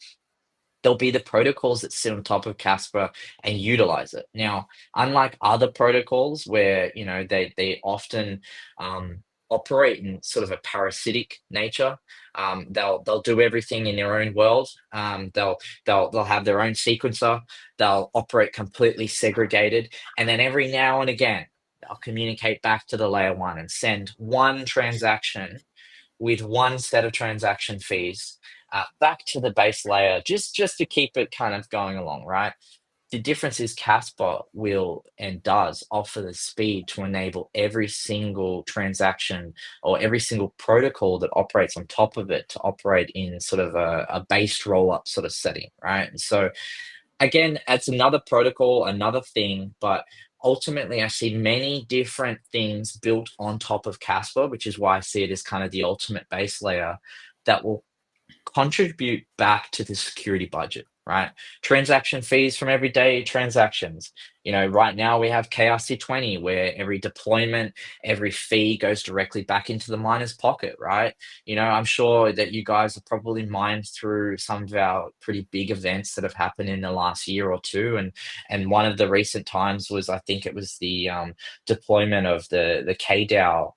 There'll be the protocols that sit on top of Casper and utilize it. Now, unlike other protocols where they often operate in sort of a parasitic nature, they'll do everything in their own world. They'll have their own sequencer. They'll operate completely segregated, and then every now and again they'll communicate back to the layer one and send one transaction with one set of transaction fees back to the base layer, just to keep it kind of going along, right? The difference is Casper will and does offer the speed to enable every single transaction or every single protocol that operates on top of it to operate in sort of a based roll-up sort of setting, right? And so again, it's another protocol, another thing, but ultimately I see many different things built on top of Casper, which is why I see it as kind of the ultimate base layer that will contribute back to the security budget, right? Transaction fees from everyday transactions. Right now we have KRC20 where every deployment, every fee goes directly back into the miner's pocket, right? I'm sure that you guys have probably mined through some of our pretty big events that have happened in the last year or two. And one of the recent times was, I think it was the deployment of the KDAO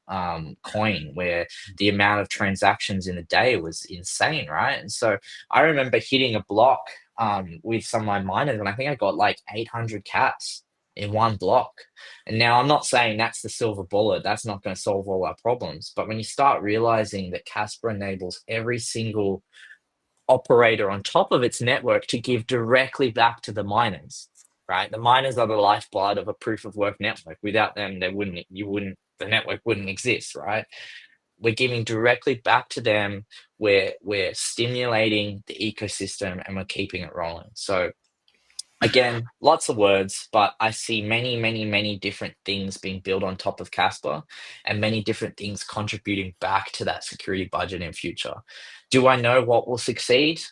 coin, where the amount of transactions in a day was insane, right? And so I remember hitting a block with some of my miners, and I think I got like 800 cats in one block. And now I'm not saying that's the silver bullet, that's not going to solve all our problems. But when you start realizing that Casper enables every single operator on top of its network to give directly back to the miners, right? The miners are the lifeblood of a proof of work network. Without them, the network wouldn't exist, right? We're giving directly back to them. We're stimulating the ecosystem and we're keeping it rolling. So again, lots of words, but I see many, many, many different things being built on top of Casper and many different things contributing back to that security budget in future. Do I know what will succeed?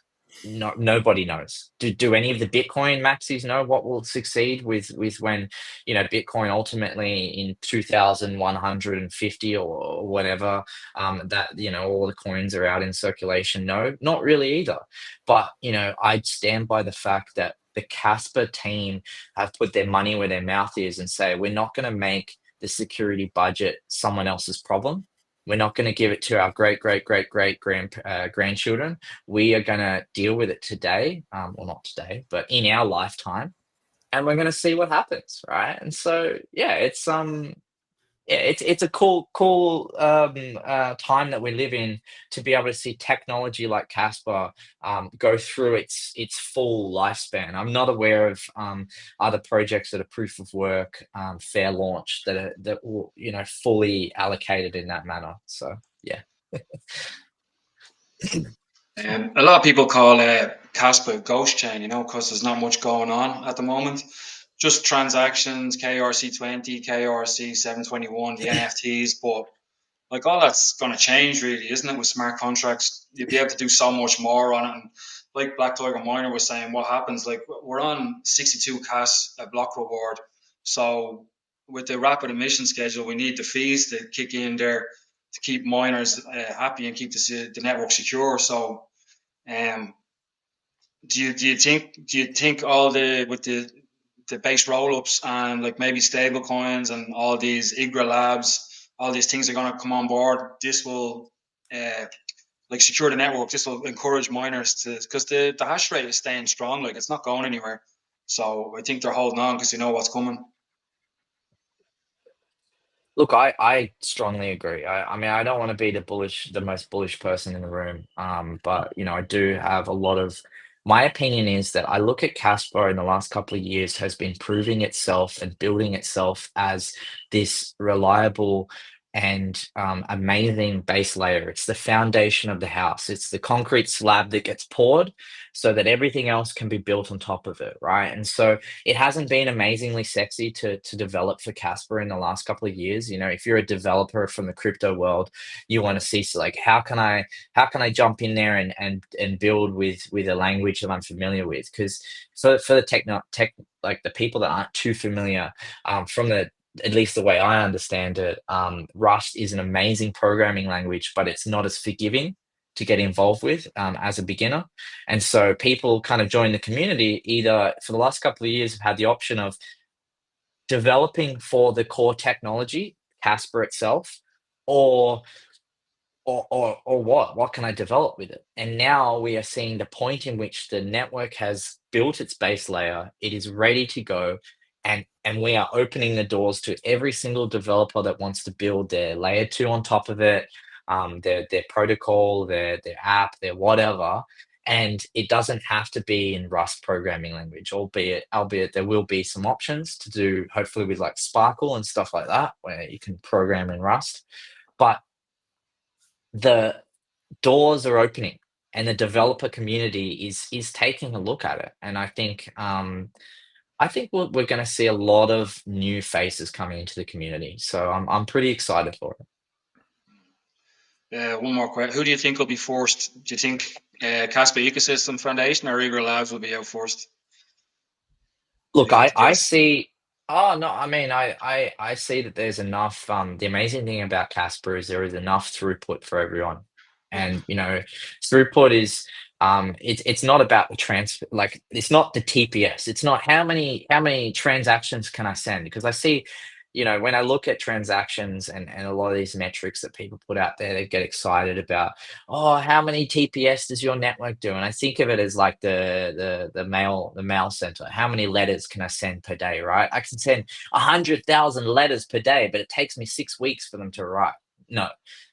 No, nobody knows. Do any of the Bitcoin maxis know what will succeed with when Bitcoin ultimately in 2150 or whatever, that all the coins are out in circulation? No, not really either. But I'd stand by the fact that the Casper team have put their money where their mouth is and say, we're not going to make the security budget someone else's problem. We're not going to give it to our great grandchildren. We are going to deal with it today. Well, not today, but in our lifetime, and we're going to see what happens, right? And so, it's a cool time that we live in to be able to see technology like Casper go through its full lifespan. I'm not aware of other projects that are proof of work, fair launch that will fully allocated in that manner. So yeah. A lot of people call Casper ghost chain, because there's not much going on at the moment. just transactions, KRC20, KRC721, the NFTs, but like all that's going to change, really, isn't it? With smart contracts, you'll be able to do so much more on it. And like Black Tiger Miner was saying, what happens? Like we're on 62 CAS block reward, so with the rapid emission schedule, we need the fees to kick in there to keep miners happy and keep the network secure. So, um, do you think all the with the base rollups and like maybe stable coins and all these IGRA labs, all these things are going to come on board? This will uh, like secure the network. This will encourage miners to, because the hash rate is staying strong, like it's not going anywhere. So I think they're holding on because they know what's coming. Look, I strongly agree. I mean, I don't want to be the most bullish person in the room. But I do have a lot of. My opinion is that I look at Casper in the last couple of years has been proving itself and building itself as this reliable and amazing base layer. It's the foundation of the house. It's the concrete slab that gets poured so that everything else can be built on top of it, right? And so it hasn't been amazingly sexy to develop for Casper in the last couple of years. If you're a developer from the crypto world, you want to see like how can I jump in there and build with a language that I'm familiar with? Because for the tech like the people that aren't too familiar, from the at least the way I understand it, Rust is an amazing programming language, but it's not as forgiving to get involved with as a beginner. And so people kind of join the community either for the last couple of years have had the option of developing for the core technology, Casper itself, or or what can I develop with it? And now we are seeing the point in which the network has built its base layer, it is ready to go, and we are opening the doors to every single developer that wants to build their layer two on top of it, their protocol, their app, their whatever. And it doesn't have to be in Rust programming language, albeit there will be some options to do, hopefully with like Sparkle and stuff like that, where you can program in Rust. But the doors are opening and the developer community is taking a look at it. And I think we're going to see a lot of new faces coming into the community. So I'm pretty excited for it. One more question: who do you think will be first? Do you think Casper Ecosystem Foundation or Eager Labs will be out first? Look, If you had to I guess. see. Oh no, I mean, I see that there's enough. The amazing thing about Casper is there is enough throughput for everyone, and throughput is it's not about the transfer, like it's not the TPS. It's not how many transactions can I send, because I see. When I look at transactions and a lot of these metrics that people put out there, they get excited about, oh, how many TPS does your network do? And I think of it as like the mail center. How many letters can I send per day, right? I can send 100,000 letters per day, but it takes me 6 weeks for them to arrive. No,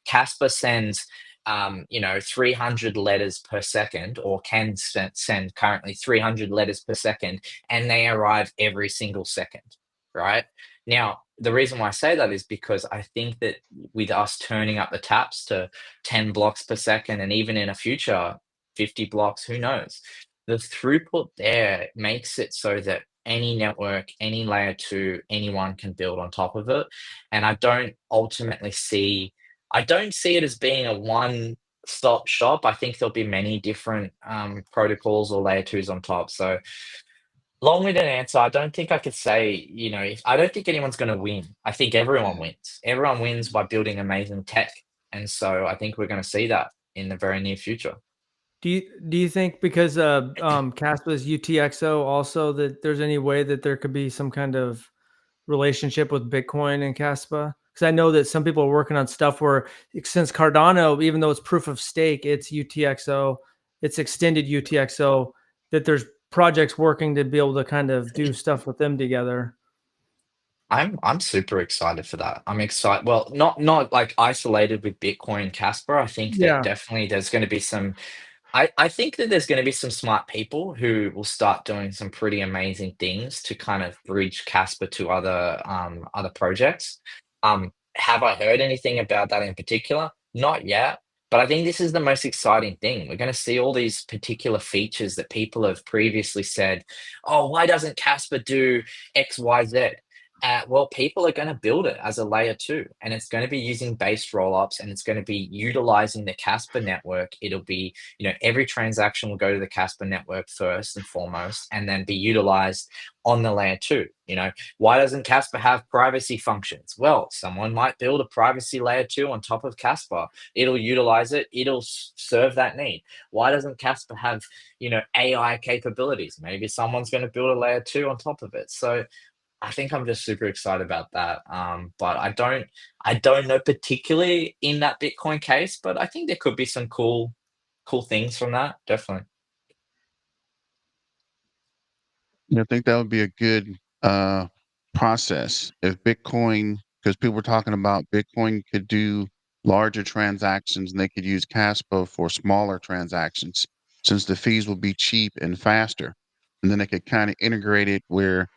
Casper sends 300 letters per second, or can send currently 300 letters per second, and they arrive every single second, right? Now, the reason why I say that is because I think that with us turning up the taps to 10 blocks per second, and even in a future 50 blocks, who knows? The throughput there makes it so that any network, any layer two, anyone can build on top of it. And I don't see it as being a one stop shop. I think there'll be many different protocols or layer twos on top. So long-winded answer. I don't think I could say, I don't think anyone's going to win. I think everyone Yeah. wins. Everyone wins by building amazing tech. And so I think we're going to see that in the very near future. Do you think because Caspa's UTXO also that there's any way that there could be some kind of relationship with Bitcoin and Caspa? Because I know that some people are working on stuff where since Cardano, even though it's proof of stake, it's UTXO, it's extended UTXO, that there's projects working to be able to kind of do stuff with them together. I'm super excited for that. I'm excited. Well, not like isolated with Bitcoin and Casper. I think that Yeah. definitely there's going to be some. I think that there's going to be some smart people who will start doing some pretty amazing things to kind of bridge Casper to other projects. Have I heard anything about that in particular? Not yet, But I think this is the most exciting thing. We're going to see all these particular features that people have previously said, oh, why doesn't Casper do X, Y, Z? Well, people are going to build it as a layer two, and it's going to be using base rollups, and it's going to be utilizing the Casper network. It'll be, every transaction will go to the Casper network first and foremost, and then be utilized on the layer two. Why doesn't Casper have privacy functions? Well, someone might build a privacy layer two on top of Casper. It'll utilize it. It'll serve that need. Why doesn't Casper have, AI capabilities? Maybe someone's going to build a layer two on top of it. So I think I'm just super excited about that. But I don't know particularly in that Bitcoin case, but I think there could be some cool things from that. Definitely. I think that would be a good process if Bitcoin, because people were talking about Bitcoin could do larger transactions and they could use Caspa for smaller transactions since the fees will be cheap and faster. And then they could kind of integrate it where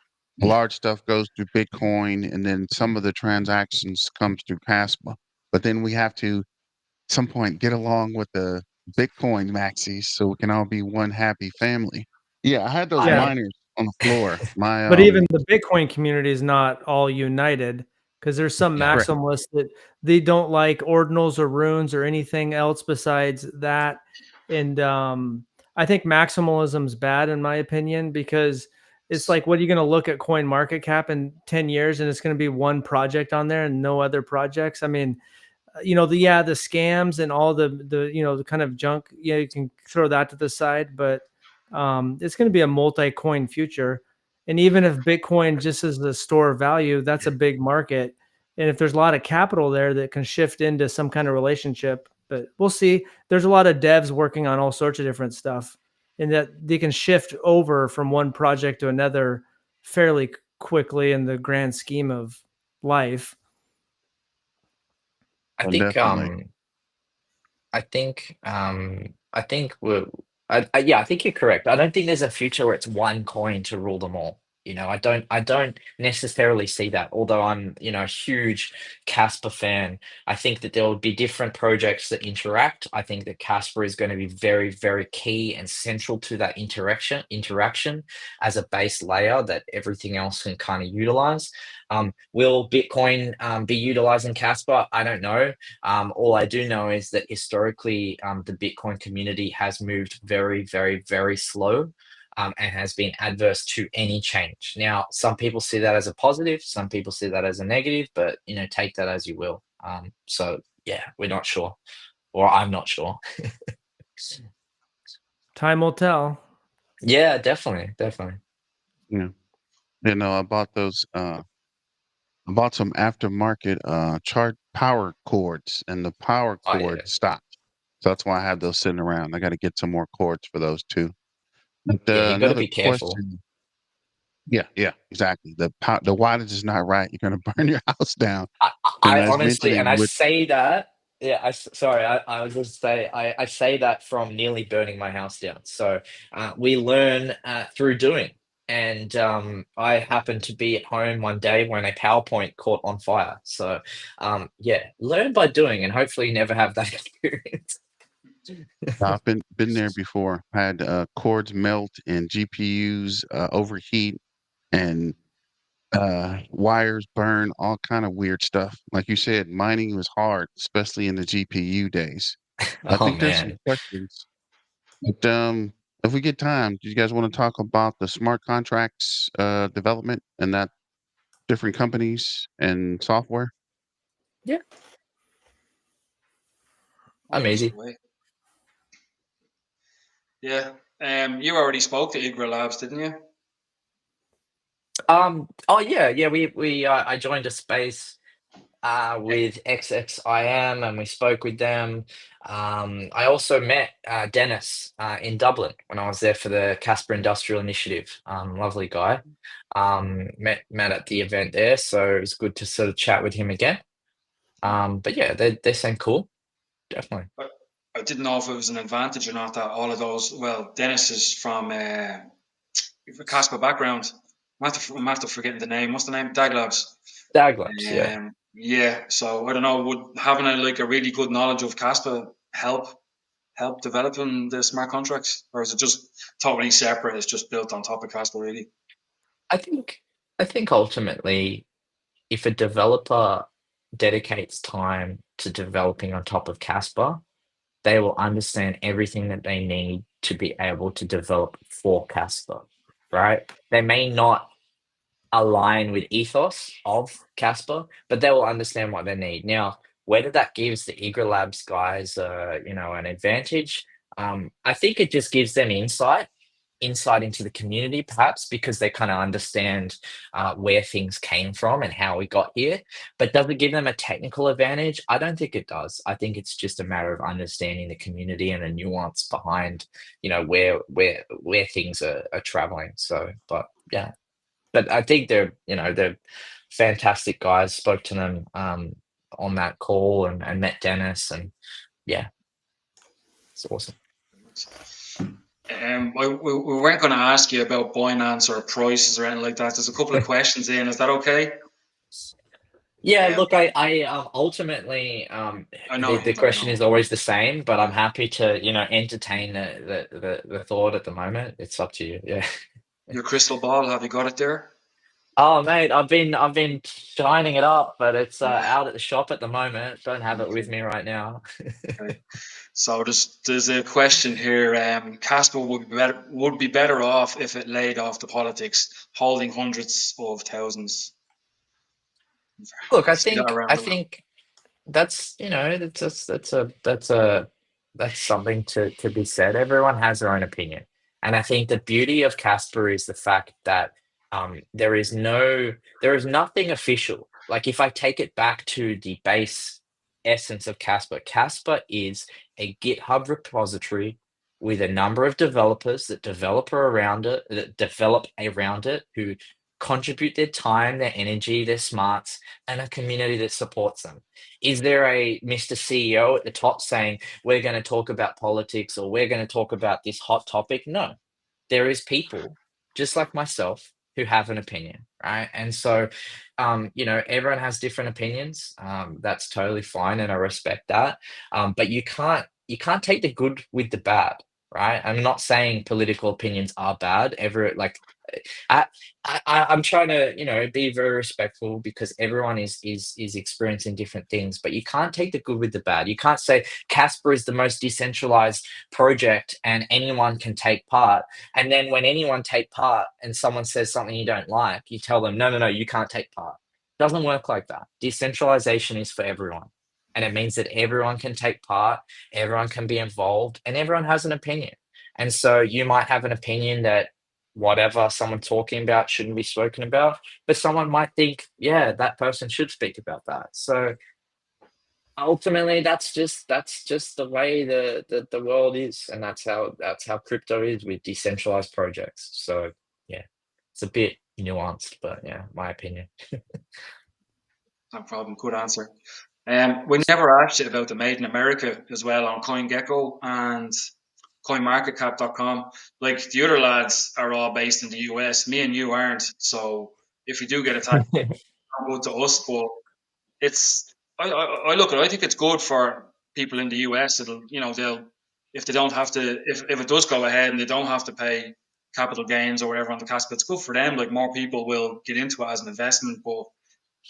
large stuff goes through Bitcoin and then some of the transactions comes through Caspa. But then we have to some point get along with the Bitcoin maxis so we can all be one happy family. Yeah, I had those Yeah. miners on the floor. My But even the Bitcoin community is not all united because there's some Yeah. Correct. maximalists that they don't like ordinals or runes or anything else besides that. And I think maximalism's bad in my opinion because it's like, what are you going to look at coin market cap in 10 years and it's going to be one project on there and no other projects? I mean, the scams and all the kind of junk, you can throw that to the side, but it's going to be a multi-coin future. And even if Bitcoin just is the store of value, that's a big market. And if there's a lot of capital there that can shift into some kind of relationship, but we'll see. There's a lot of devs working on all sorts of different stuff and that they can shift over from one project to another fairly quickly in the grand scheme of life. I Oh, think definitely. I think yeah, I think you're correct. I don't think there's a future where it's one coin to rule them all. I don't necessarily see that. Although I'm, a huge Casper fan, I think that there will be different projects that interact. I think that Casper is going to be very, very key and central to that interaction as a base layer that everything else can kind of utilize. Will Bitcoin be utilizing Casper? I don't know. All I do know is that historically, the Bitcoin community has moved very, very, very slow, and has been adverse to any change. Now, some people see that as a positive, some people see that as a negative, but take that as you will. So yeah, we're not sure, or I'm not sure. Time will tell. Yeah, definitely, definitely. Yeah. I bought those I bought some aftermarket chart power cords and the power Oh yeah, cord stopped. So that's why I have those sitting around. I got to get some more cords for those too. But yeah. You got to another be careful. question. Yeah, exactly. The wattage is not right. You're gonna burn your house down. And I I was honestly, and mentioning I with say that, yeah, sorry, I was just say, I say that from nearly burning my house down. So we learn through doing. And I happened to be at home one day when a PowerPoint caught on fire. So yeah, learn by doing and hopefully never have that experience. I've been there before. Had cords melt and GPUs overheat and wires burn, all kind of weird stuff. Like you said, mining was hard, especially in the GPU days. I Oh think there's some man. questions. But if we get time, do you guys want to talk about the smart contracts development and that different companies and software? Yeah, I'm Yeah, so easy. way. Yeah. You already spoke to Igra Labs, didn't you? Oh yeah, we I joined a space Eh, with XXIM and we spoke with them. I also met Dennis in Dublin when I was there for the Casper Industrial Initiative. Lovely guy. Met at the event there, so it was good to sort of chat with him again. But yeah, they seem cool, definitely. But I didn't know if it was an advantage or not that all of those. Well, Dennis is from a Kaspa background. I'm after forgetting the name. What's the name? Dag Labs. Daglabs, yeah. Yeah. So I don't know. Would having a really good knowledge of Kaspa help developing the smart contracts, or is it just totally separate? It's just built on top of Casper, really. I think I think ultimately, if a developer dedicates time to developing on top of Casper, they will understand everything that they need to be able to develop for Casper, right? They may not align with ethos of Casper, but they will understand what they need. Now, whether that gives the Eager Labs guys, an advantage, I think it just gives them insight into the community, perhaps because they kind of understand where things came from and how we got here. But does it give them a technical advantage? I don't think it does. I think it's just a matter of understanding the community and the nuance behind, where things are traveling. So, but yeah. But I think they're fantastic guys. Spoke to them on that call and met Dennis, and yeah, it's awesome. We weren't going to ask you about Binance or prices or anything like that. There's a couple of questions in. Is that okay? Yeah, Um, look, I ultimately I know. the question is always the same, but I'm happy to entertain the thought at the moment. It's up to you. Yeah. Your crystal ball, have you got it there? Oh mate, I've been shining it up, but it's out at the shop at the moment. Don't have it with me right now. Okay. So there's a question here. Casper would be better off if it laid off the politics, holding hundreds of thousands. Look, I See that think around I the world. think that's something to be said. Everyone has their own opinion, and I think the beauty of Casper is the fact that there is nothing official. Like if I take it back to the base essence of Casper, Casper is a GitHub repository with a number of developers that develop around it, who contribute their time, their energy, their smarts, and a community that supports them. Is there a Mr. CEO at the top saying, we're going to talk about politics or we're going to talk about this hot topic? No, there is people just like myself who have an opinion, right? And so, everyone has different opinions. That's totally fine, and I respect that. But you can't take the good with the bad, right? I'm not saying political opinions are bad. I, I'm trying to, be very respectful because everyone is experiencing different things, but you can't take the good with the bad. You can't say Casper is the most decentralized project and anyone can take part. And then when anyone take part and someone says something you don't like, you tell them, no, no, no, you can't take part. Doesn't work like that. Decentralization is for everyone. And it means that everyone can take part, everyone can be involved, and everyone has an opinion. And so you might have an opinion that whatever someone talking about shouldn't be spoken about, but someone might think, yeah, that person should speak about that. So ultimately, that's just the way the world is, and that's how crypto is with decentralized projects. So yeah, it's a bit nuanced, but yeah, my opinion. No problem. Good answer. We never asked you about the Made in America as well on CoinGecko and CoinMarketCap.com. Like the other lads are all based in the US. Me and you aren't. So if you do get attacked, not good to us. But it's I look at it, I think it's good for people in the US. They'll if they don't have to if it does go ahead and they don't have to pay capital gains or whatever on the cash, but it's good for them. Like more people will get into it as an investment. But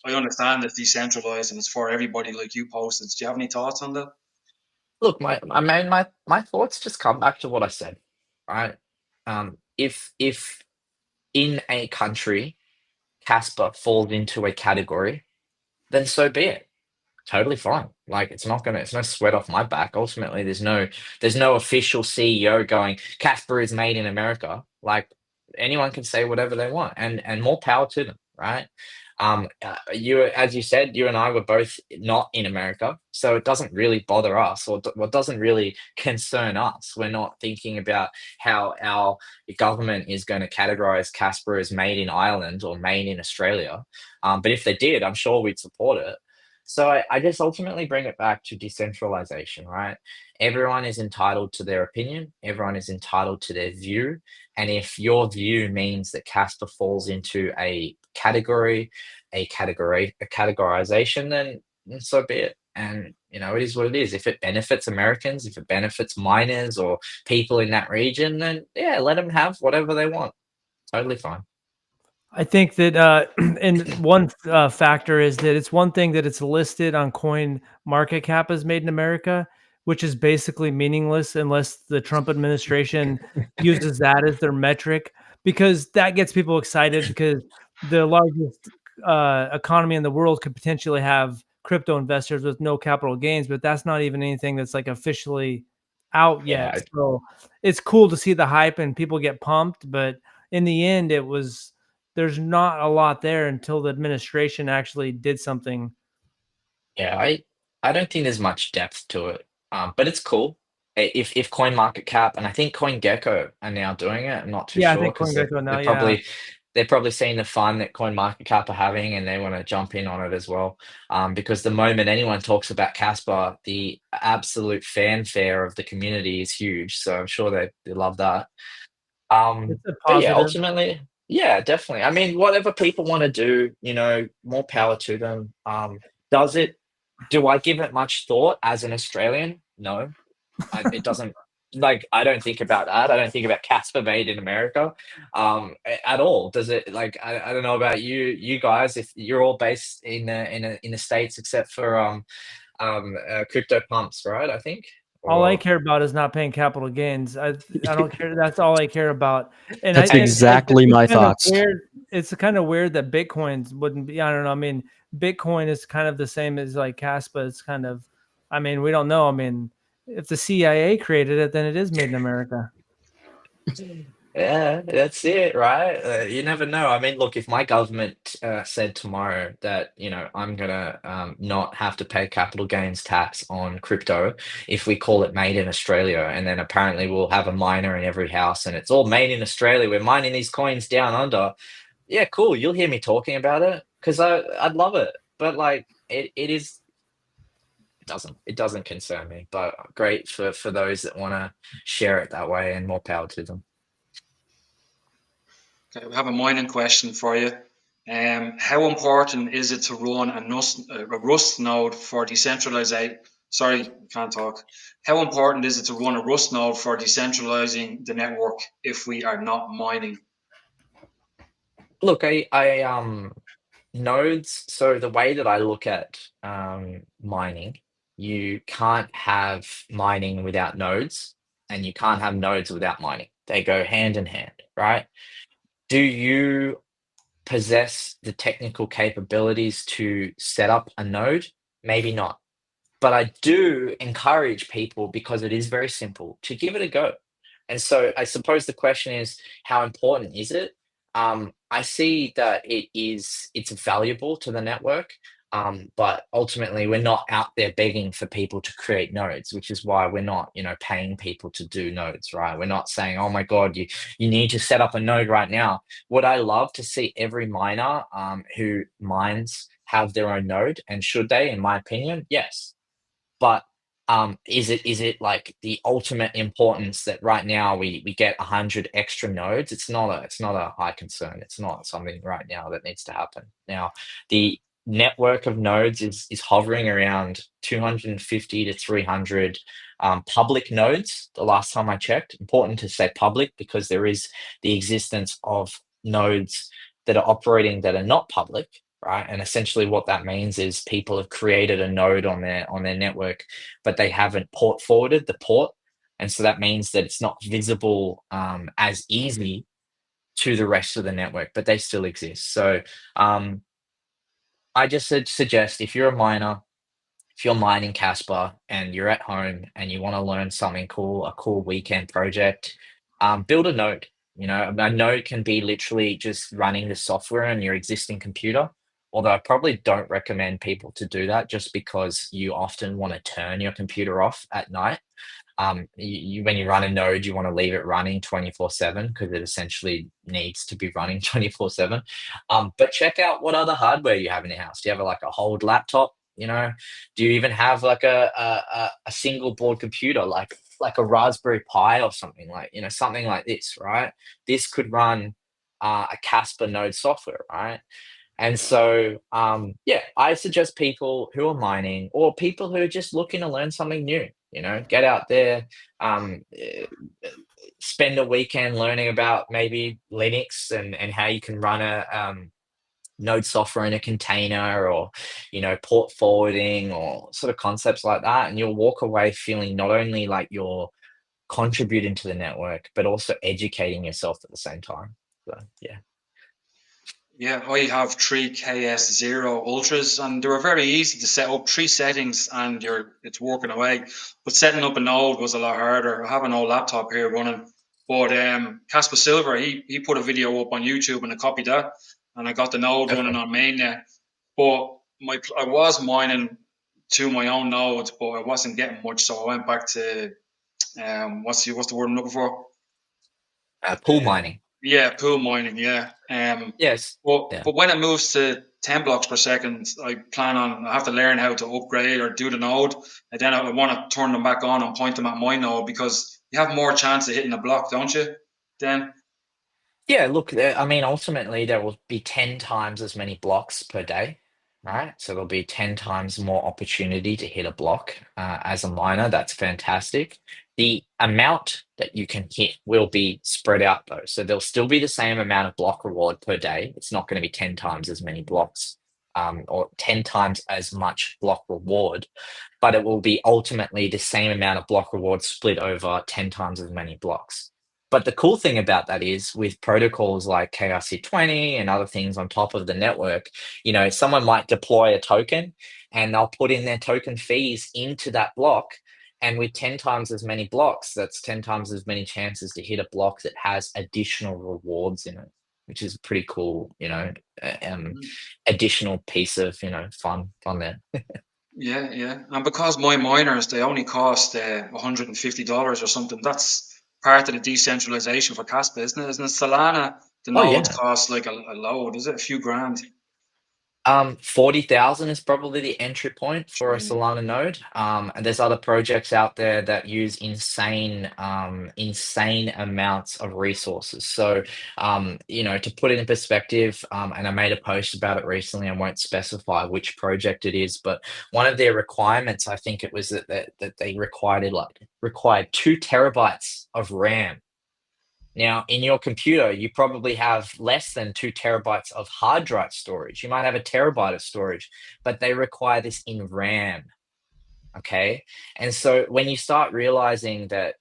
I understand it's decentralized and it's for everybody, like you posted. Do you have any thoughts on that? Look, my thoughts just come back to what I said, right? If in a country Casper falls into a category, then so be it. Totally fine. Like it's no sweat off my back. Ultimately, there's no official CEO going, Casper is made in America. Like anyone can say whatever they want, and more power to them, right? As you said, you and I were both not in America, so it doesn't really bother us, or what doesn't really concern us. We're not thinking about how our government is going to categorize Casper as made in Ireland or made in Australia. But if they did, I'm sure we'd support it. So I just ultimately bring it back to decentralization, right? Everyone is entitled to their opinion. Everyone is entitled to their view. And if your view means that Casper falls into a categorization, then so be it. And it is what it is. If it benefits Americans, if it benefits miners or people in that region, then yeah, let them have whatever they want. Totally fine. I think that, and one factor is that it's one thing that it's listed on Coin Market Cap as made in America, which is basically meaningless unless the Trump administration uses that as their metric, because that gets people excited because the largest economy in the world could potentially have crypto investors with no capital gains, but that's not even anything that's like officially out yet. Yeah, So it's cool to see the hype and people get pumped, but in the end, there's not a lot there until the administration actually did something. yeah. I don't think there's much depth to it, but it's cool. If CoinMarketCap and I think CoinGecko are now doing it, I'm not too Yeah, I sure think because they're CoinGecko now, they're yeah. probably seeing the fun that CoinMarketCap are having, and they want to jump in on it as well. Because the moment anyone talks about Casper, the absolute fanfare of the community is huge. So I'm sure they love that. It's a But yeah, positive. ultimately, yeah, definitely. I mean, whatever people want to do, more power to them. Does it? Do I give it much thought as an Australian? No, it doesn't. Like, I don't think about that. I don't think about Casper made in America, at all. Does it? Like, I don't know about you guys. If you're all based in the States, except for crypto pumps, right? I think. All I Or care about is not paying capital gains. I don't care. That's all I care about. And That's exactly my thoughts. It's kind of weird that Bitcoins wouldn't be. I don't know. I mean, Bitcoin is kind of the same as like Caspa. It's kind of. I mean, we don't know. I mean, if the CIA created it, then it is made in America. Yeah, that's it, right? You never know. I mean, look, if my government said tomorrow that, I'm gonna not have to pay capital gains tax on crypto if we call it made in Australia, and then apparently we'll have a miner in every house and it's all made in Australia. We're mining these coins down under. Yeah, cool. You'll hear me talking about it because I'd love it. But like it doesn't concern me. But great for those that want to share it that way, and more power to them. Okay, we have a mining question for you. How important is it to run a Rust node for decentralization? Sorry, can't talk. How important is it to run a Rust node for decentralizing the network if we are not mining? Look, nodes. So the way that I look at mining, you can't have mining without nodes, and you can't have nodes without mining. They go hand in hand, right? Do you possess the technical capabilities to set up a node? Maybe not. But I do encourage people, because it is very simple, to give it a go. And so I suppose the question is, how important is it? I see that it's valuable to the network, but ultimately we're not out there begging for people to create nodes, which is why we're not, paying people to do nodes, right? We're not saying, oh my God, you need to set up a node right now. Would I love to see every miner who mines have their own node, and should they? In my opinion, yes. But is it like the ultimate importance that right now we get 100 extra nodes? It's not a high concern. It's not something right now that needs to happen. Now, the network of nodes is hovering around 250 to 300 public nodes. The last time I checked, important to say public because there is the existence of nodes that are operating that are not public, right? And essentially what that means is people have created a node on their network, but they haven't port forwarded the port. And so that means that it's not visible as easy to the rest of the network, but they still exist. So I just suggest, if you're a miner, if you're mining Casper and you're at home and you want to learn something cool, a cool weekend project, build a node. A node can be literally just running the software on your existing computer. Although I probably don't recommend people to do that, just because you often want to turn your computer off at night. When you run a node, you want to leave it running 24/7 because it essentially needs to be running 24/7. But check out what other hardware you have in your house. Do you have like a whole laptop? Do you even have like a single board computer, like a Raspberry Pi or something, like something like this, right? This could run a Casper node software, right? And so, yeah, I suggest people who are mining or people who are just looking to learn something new, get out there, spend a weekend learning about maybe Linux and how you can run a node software in a container, or port forwarding, or sort of concepts like that, and you'll walk away feeling not only like you're contributing to the network but also educating yourself at the same time. So yeah. Yeah, I have three KS0 Ultras, and they were very easy to set up. Three settings, and it's working away. But setting up a node was a lot harder. I have an old laptop here running, but Kaspa Silver, he put a video up on YouTube, and I copied that, and I got the node running Okay. on mainnet. But I was mining to my own nodes, but I wasn't getting much, so I went back to what's the word I'm looking for? Pool mining. Yeah, pool mining. Yeah. Yes. But Yeah. but when it moves to 10 blocks per second, I have to learn how to upgrade or do the node, and then I want to turn them back on and point them at my node, because you have more chance of hitting a block, don't you? Then Yeah, look, I mean, ultimately, there will be 10 times as many blocks per day, right? So there'll be 10 times more opportunity to hit a block as a miner. That's fantastic. The amount that you can hit will be spread out, though. So there'll still be the same amount of block reward per day. It's not going to be 10 times as many blocks, or 10 times as much block reward, but it will be ultimately the same amount of block reward split over 10 times as many blocks. But the cool thing about that is, with protocols like KRC20 and other things on top of the network, someone might deploy a token and they'll put in their token fees into that block. And with 10 times as many blocks, that's 10 times as many chances to hit a block that has additional rewards in it, which is pretty cool, additional piece of, fun there. yeah. And because my miners, they only cost $150 or something. That's part of the decentralization for Caspa, isn't it? Isn't it? Solana, the Oh, nodes yeah. cost like a load. Is it a few grand? 40,000 is probably the entry point for a True. Solana node. And there's other projects out there that use insane amounts of resources. So, to put it in perspective, and I made a post about it recently. I won't specify which project it is, but one of their requirements, I think it was that they required 2 terabytes of RAM. Now, in your computer, you probably have less than 2 terabytes of hard drive storage. You might have a terabyte of storage, but they require this in RAM. Okay. And so when you start realizing that,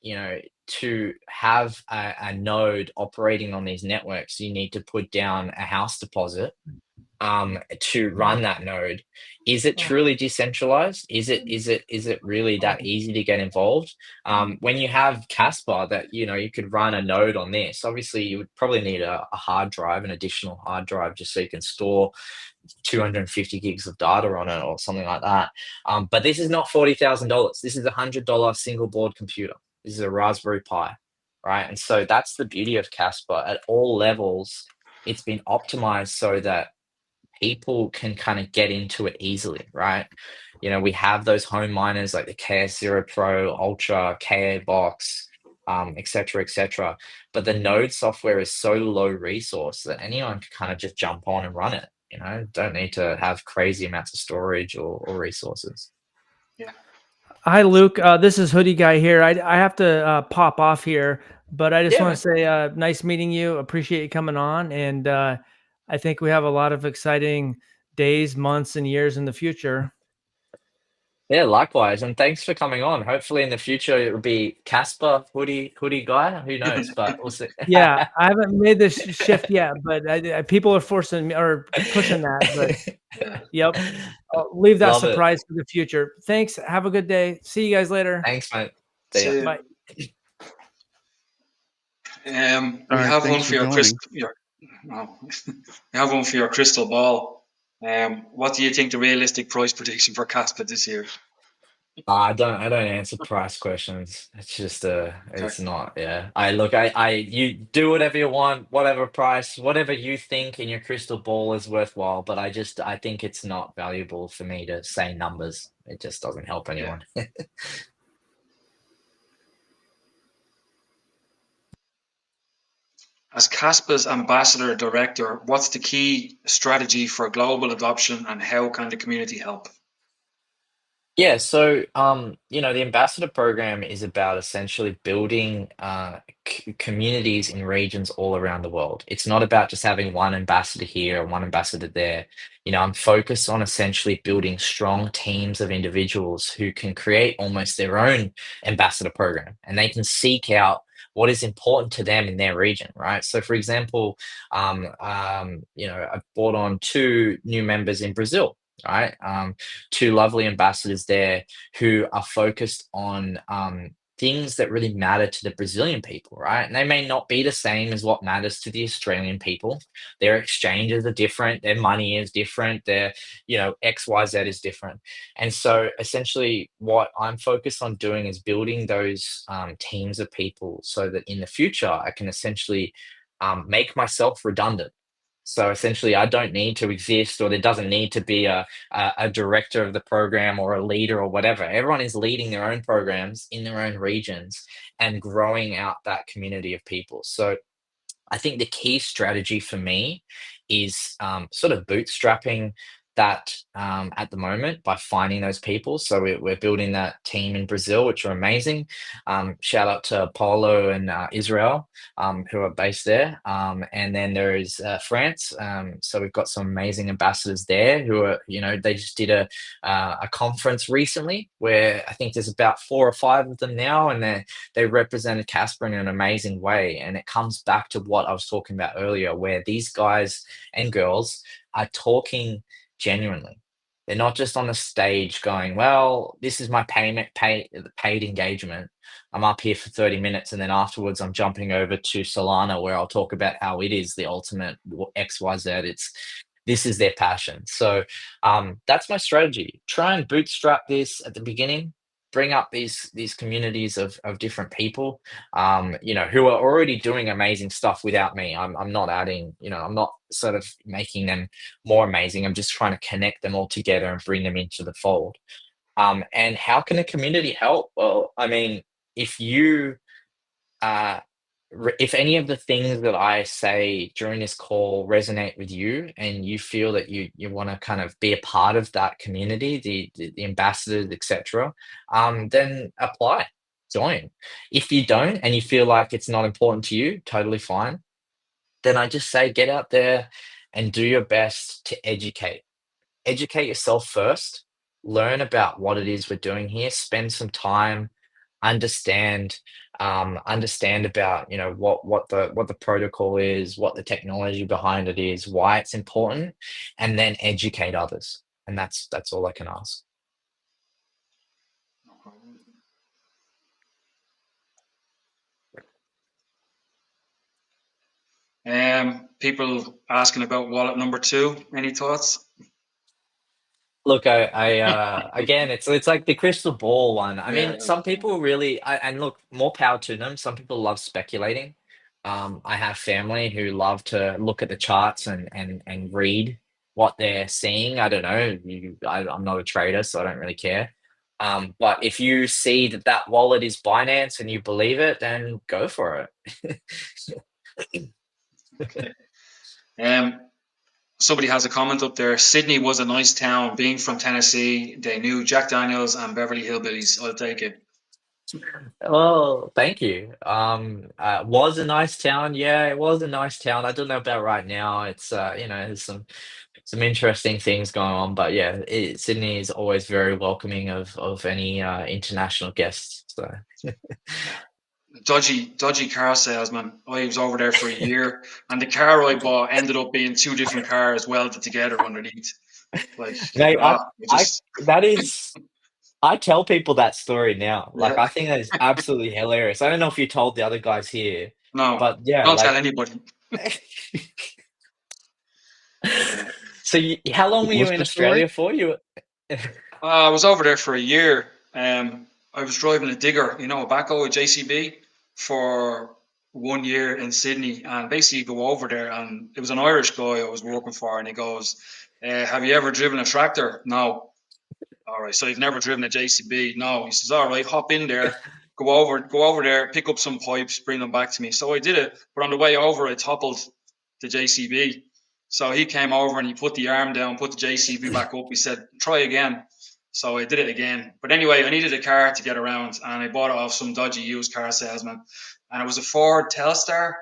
to have a node operating on these networks, you need to put down a house deposit to run that node. Is it truly decentralized? Is it really that easy to get involved? When you have Caspar, that you could run a node on this, obviously you would probably need a hard drive, an additional hard drive, just so you can store 250 gigs of data on it or something like that. But this is not $40,000. This is $100 single board computer. This is a Raspberry Pi, right? And so that's the beauty of Caspar. At all levels, it's been optimized so that people can kind of get into it easily, right? We have those home miners like the KS0 Pro, Ultra, KA Box, et cetera, et cetera. But the node software is so low resource that anyone can kind of just jump on and run it. Don't need to have crazy amounts of storage or resources. Yeah. Hi, Luke. This is Hoodie Guy here. I have to pop off here, but I just Yeah, want to say nice meeting you. Appreciate you coming on. And I think we have a lot of exciting days, months, and years in the future. Yeah, likewise. And thanks for coming on. Hopefully in the future it will be Casper, hoodie guy. Who knows? But we'll see. Yeah, I haven't made this shift yet, but people are forcing me or pushing that. But Yeah. yep, I'll leave that Love it. surprise for the future. Thanks. Have a good day. See you guys later. Thanks, mate. See ya. See Bye. We All right, have one thanks for for your joining. no, we have one for your crystal ball. What do you think the realistic price prediction for Caspa this year? I don't answer price questions. It's just Okay. it's not, yeah. You do whatever you want, whatever price, whatever you think in your crystal ball is worthwhile, but I think it's not valuable for me to say numbers. It just doesn't help Yeah. anyone. As Kaspa's ambassador director, what's the key strategy for global adoption and how can the community help? Yeah, so the ambassador program is about essentially building communities in regions all around the world. It's not about just having one ambassador here and one ambassador there. I'm focused on essentially building strong teams of individuals who can create almost their own ambassador program, and they can seek out what is important to them in their region, right? So, for example, I've brought on two new members in Brazil, right? Two lovely ambassadors there who are focused on things that really matter to the Brazilian people, right? And they may not be the same as what matters to the Australian people. Their exchanges are different, their money is different, their, XYZ is different. And so essentially, what I'm focused on doing is building those teams of people so that in the future, I can essentially make myself redundant. So essentially, I don't need to exist, or there doesn't need to be a director of the program or a leader or whatever. Everyone is leading their own programs in their own regions and growing out that community of people. So I think the key strategy for me is sort of bootstrapping that at the moment by finding those people. So we're building that team in Brazil, which are amazing. Shout out to Paulo and Israel, who are based there. And then there is France. So we've got some amazing ambassadors there who are, they just did a conference recently where I think there's about 4 or 5 of them now, and they represented Kaspa in an amazing way. And it comes back to what I was talking about earlier, where these guys and girls are talking genuinely. They're not just on the stage going, well, this is my paid engagement. I'm up here for 30 minutes and then afterwards I'm jumping over to Solana where I'll talk about how it is the ultimate XYZ. This is their passion. So that's my strategy. Try and bootstrap this at the beginning, bring up these communities of different people, who are already doing amazing stuff without me. I'm not adding, I'm not sort of making them more amazing. I'm just trying to connect them all together and bring them into the fold. And how can the community help? Well, I mean, if you uh, if any of the things that I say during this call resonate with you and you feel that you want to kind of be a part of that community, the ambassadors, etc., then apply, join. If you don't and you feel like it's not important to you, totally fine. Then I just say get out there and do your best to educate yourself first, learn about what it is we're doing here, spend some time, understand understand about what the protocol is, what the technology behind it is, why it's important, and then educate others. And that's all I can ask. People asking about wallet number 2. Any thoughts? Look, again, it's like the crystal ball one. I Yeah. mean, some people really, and look, more power to them. Some people love speculating. I have family who love to look at the charts and read what they're seeing. I don't know. I'm not a trader, so I don't really care. But if you see that wallet is Binance and you believe it, then go for it. Okay. Um, Somebody has a comment up there. Sydney was a nice town. Being from Tennessee, they knew Jack Daniels and Beverly Hillbillies. I'll take it. Well, thank you. Was a nice town. Yeah, it was a nice town. I don't know about right now. It's there's some interesting things going on, but yeah, Sydney is always very welcoming of any international guests. So Dodgy car salesman. I was over there for a year, and the car I bought ended up being 2 different cars welded together underneath. Like, mate, it I just that is I tell people that story now. Like yeah. I think that is absolutely hilarious. I don't know if you told the other guys here, No, but yeah, don't tell like anybody. Yeah. so how long were you What's in the story? Australia for? You I was over there for a year. I was driving a digger, a backhoe, a JCB, for 1 year in Sydney, and basically you go over there, and it was an Irish guy I was working for, and he goes, "Have you ever driven a tractor?" No. All right. So you've never driven a JCB? No. He says, "All right, hop in there." go over there, pick up some pipes, bring them back to me. So I did it, but on the way over, I toppled the JCB. So he came over and he put the arm down, put the JCB back up. He said, "Try again." So I did it again. But anyway, I needed a car to get around, and I bought it off some dodgy used car salesman, and it was a Ford Telstar.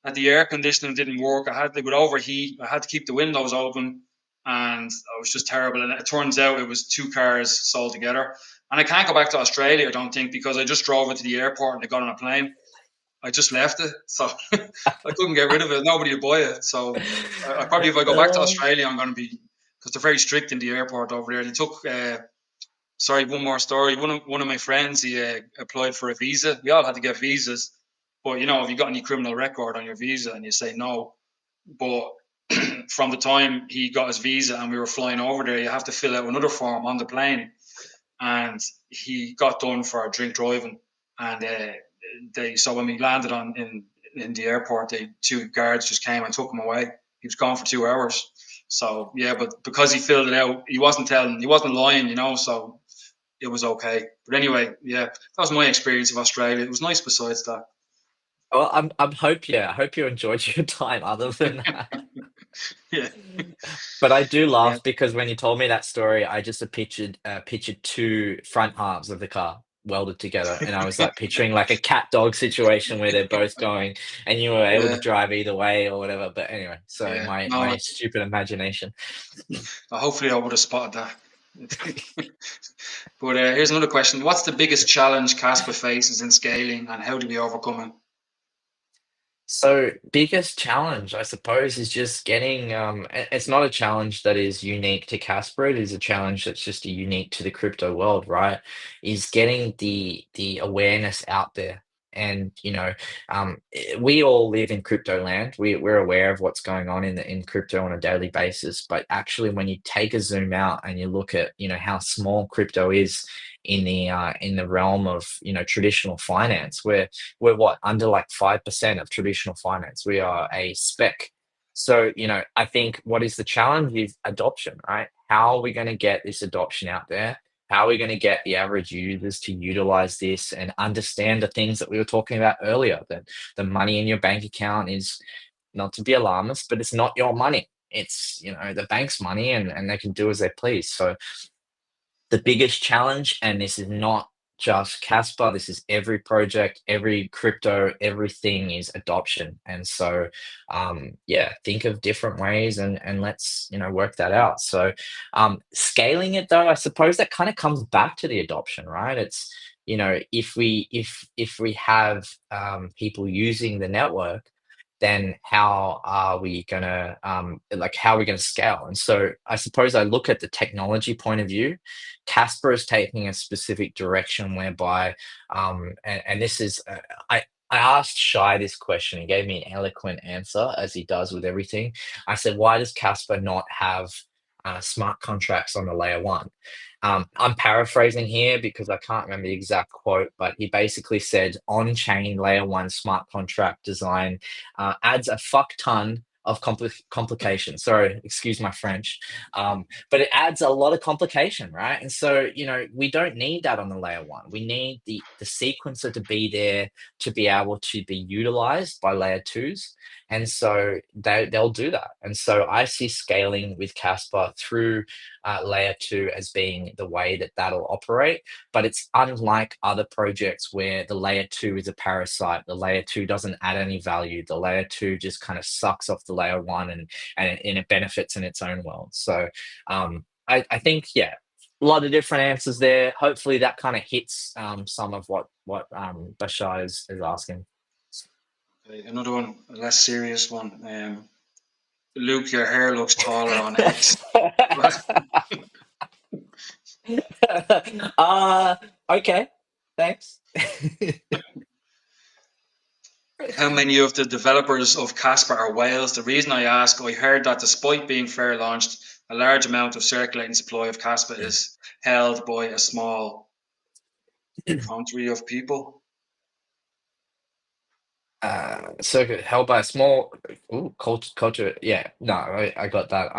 And the air conditioning didn't work. It would overheat. I had to keep the windows open, and it was just terrible. And it turns out it was two cars sold together. And I can't go back to Australia, I don't think, because I just drove it to the airport and I got on a plane. I just left it, so I couldn't get rid of it. Nobody would buy it. So I probably, if I go back to Australia, I'm going to be, because they're very strict in the airport over there. They took. Sorry, one more story. One of my friends, he applied for a visa. We all had to get visas, but if you got any criminal record on your visa and you say no, but from the time he got his visa and we were flying over there, you have to fill out another form on the plane, and he got done for drink driving, and so when we landed in the airport, two guards just came and took him away. He was gone for 2 hours. So yeah, but because he filled it out, he wasn't lying, so it was okay. But anyway, yeah, that was my experience of Australia. It was nice besides that. Well, I hope you enjoyed your time other than that. Yeah. But I do Yeah. laugh because when you told me that story, I just pictured two front halves of the car welded together, and I was like picturing like a cat dog situation where they're both going, and you were able to Yeah. drive either way or whatever. But anyway, so Yeah. my No, stupid imagination. hopefully I would have spotted that. But here's another question. What's the biggest challenge Caspa faces in scaling, and how do we overcome it? So biggest challenge, I suppose, is just getting. It's not a challenge that is unique to Casper. It is a challenge that's just unique to the crypto world, right? Is getting the awareness out there, and we all live in crypto land. We're aware of what's going on in crypto on a daily basis. But actually, when you take a zoom out and you look at how small crypto is in the realm of traditional finance, we're what, under like 5% of traditional finance. We are a spec. So, I think what is the challenge is adoption, right? How are we going to get this adoption out there? How are we going to get the average users to utilize this and understand the things that we were talking about earlier? That the money in your bank account is, not to be alarmist, but it's not your money. It's, the bank's money, and they can do as they please. So the biggest challenge, and this is not just Casper, this is every project, every crypto, everything, is adoption. And so, yeah, think of different ways, and let's work that out. So, scaling it though, I suppose that kind of comes back to the adoption, right? It's if we have people using the network, then how are we gonna scale? And so I suppose I look at the technology point of view. Casper is taking a specific direction whereby, and this is, I asked Shy this question. He gave me an eloquent answer, as he does with everything. I said, why does Casper not have smart contracts on the layer one? I'm paraphrasing here because I can't remember the exact quote, but he basically said on-chain layer one smart contract design adds a fuck ton of complication. Sorry, excuse my French. But it adds a lot of complication, right? And so, we don't need that on the layer one. We need the sequencer to be there to be able to be utilized by layer twos. And so they'll do that. And so I see scaling with Casper through layer two as being the way that that'll operate. But it's unlike other projects where the layer two is a parasite. The layer two doesn't add any value. The layer two just kind of sucks off the layer one, and it benefits in its own world. So I think, yeah, a lot of different answers there. Hopefully that kind of hits some of what Bashar is asking. Okay, another one, a less serious one. Luke, your hair looks taller on X. Okay, thanks. How many of the developers of Casper are whales? The reason I ask, I heard that despite being fair launched, a large amount of circulating supply of Casper is held by a small country of people. Circuit held by a small culture. Yeah, no, I got that.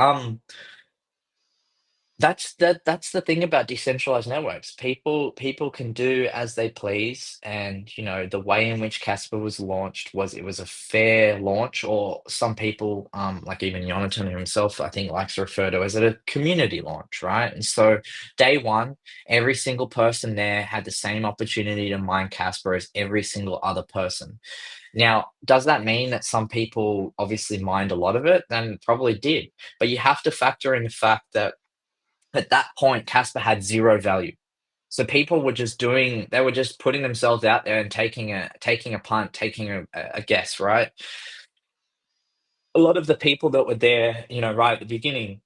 That's the thing about decentralized networks. People can do as they please, and the way in which Casper was launched was it was a fair launch, or some people, like even Jonathan himself, I think likes to refer to as a community launch, right? And so day one, every single person there had the same opportunity to mine Casper as every single other person. Now, does that mean that some people obviously mined a lot of it? Then probably did, but you have to factor in the fact that at that point, Casper had zero value. So people were just they were just putting themselves out there and taking a punt, taking a guess, right? A lot of the people that were there, right at the beginning,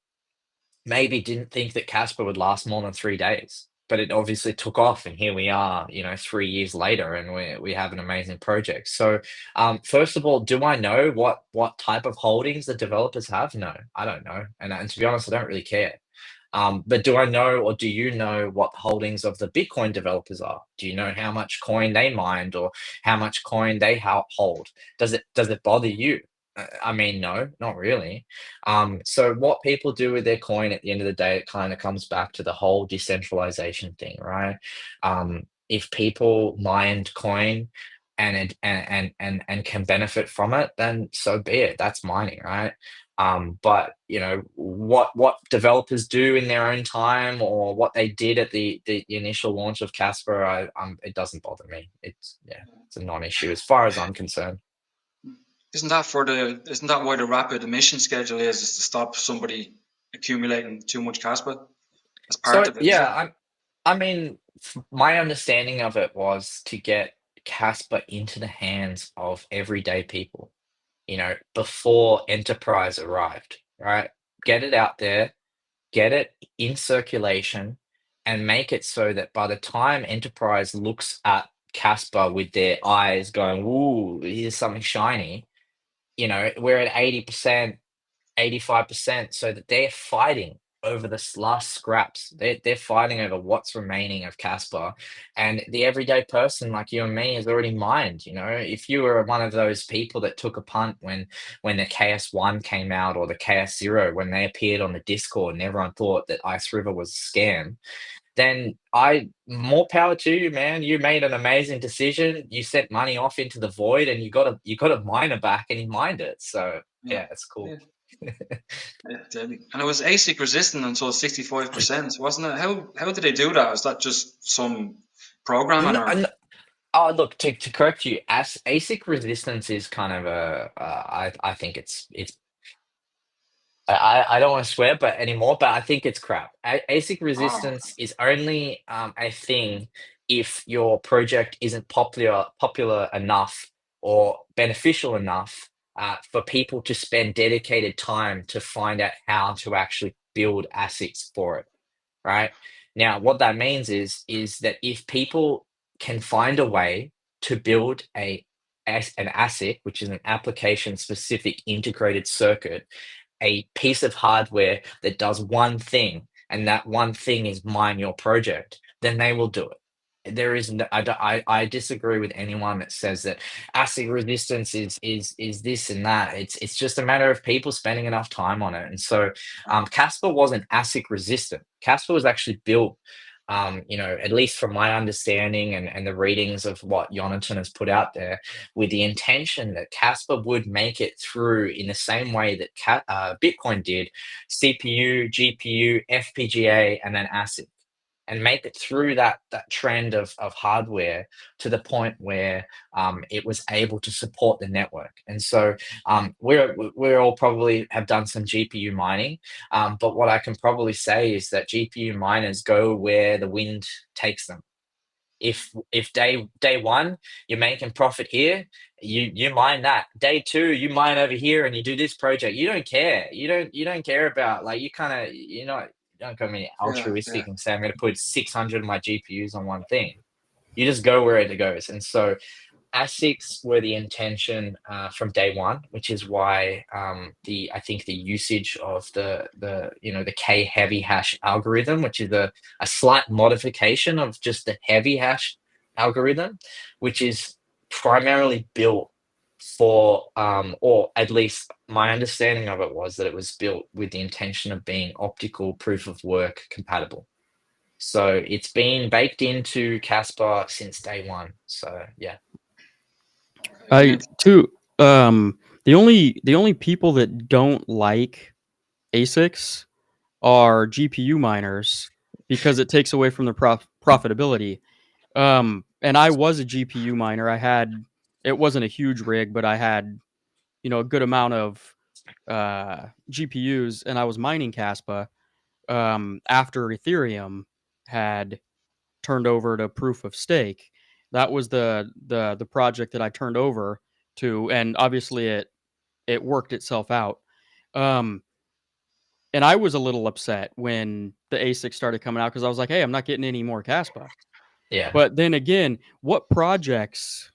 maybe didn't think that Casper would last more than 3 days. But it obviously took off, and here we are, 3 years later, and we have an amazing project. So, first of all, do I know what type of holdings the developers have? No, I don't know, and to be honest, I don't really care. But do I know, or do you know what the holdings of the Bitcoin developers are? Do you know how much coin they mined, or how much coin they hold? Does it bother you? I mean, no, not really. So what people do with their coin at the end of the day, it kind of comes back to the whole decentralization thing, right? If people mined coin and can benefit from it, then so be it. That's mining, right? But what developers do in their own time, or what they did at the initial launch of Casper, it doesn't bother me. It's a non-issue as far as I'm concerned. Isn't that why the rapid emission schedule is to stop somebody accumulating too much Caspa? As part So of it, is it? yeah, I mean, my understanding of it was to get Casper into the hands of everyday people, before enterprise arrived, right? Get it out there, get it in circulation, and make it so that by the time enterprise looks at Casper with their eyes going, "Ooh, here's something shiny," we're at 80%, 85%, so that they're fighting over the last scraps. They're fighting over what's remaining of Casper, and the everyday person like you and me has already mined. If you were one of those people that took a punt when the KS1 came out, or the KS0 when they appeared on the Discord, and everyone thought that Ice River was a scam, then more power to you, man. You made an amazing decision. You sent money off into the void, and you got a miner back, and he mined it. So Yeah. yeah, it's cool. Yeah. Yeah, deadly. And it was ASIC resistant until 65%, wasn't it? How did they do that? Is that just some programming, or? Oh, look, to correct you, as ASIC resistance is kind of I think it's I don't want to swear but anymore, but I think it's crap. ASIC Oh, resistance is only a thing if your project isn't popular enough or beneficial enough for people to spend dedicated time to find out how to actually build ASICs for it, right? Now, what that means is that if people can find a way to build an ASIC, which is an application specific integrated circuit, a piece of hardware that does one thing, and that one thing is mine your project, then they will do it. There is no, I disagree with anyone that says that ASIC resistance is this and that. It's just a matter of people spending enough time on it. And so Casper wasn't ASIC resistant. Casper was actually built, at least from my understanding and the readings of what Jonathan has put out there, with the intention that Casper would make it through in the same way that Bitcoin did: CPU, GPU, FPGA, and then ASIC, and make it through that trend of hardware to the point where it was able to support the network. And so we're all probably have done some GPU mining, but what I can probably say is that GPU miners go where the wind takes them. If day one you're making profit here, you mine that. Day two you mine over here and you do this project. You don't care. You don't care about, like, you kind of, don't come in yeah, altruistic yeah. and say I'm going to put 600 of my GPUs on one thing. You just go where it goes. And so ASICs were the intention from day one, which is why I think the usage of the K heavy hash algorithm, which is a slight modification of just the heavy hash algorithm, which is primarily built for, or at least my understanding of it was that it was built with the intention of being optical proof of work compatible. So it's been baked into Kaspa since day one. So yeah. I too. The only people that don't like ASICs are GPU miners because it takes away from the profitability. And I was a GPU miner. It wasn't a huge rig, but I had a good amount of GPUs, and I was mining Kaspa after Ethereum had turned over to proof of stake. That was the project that I turned over to, and obviously it worked itself out. Um, and I was a little upset when the ASIC started coming out because I was like, "Hey, I'm not getting any more Kaspa." Yeah. But then again, what projects?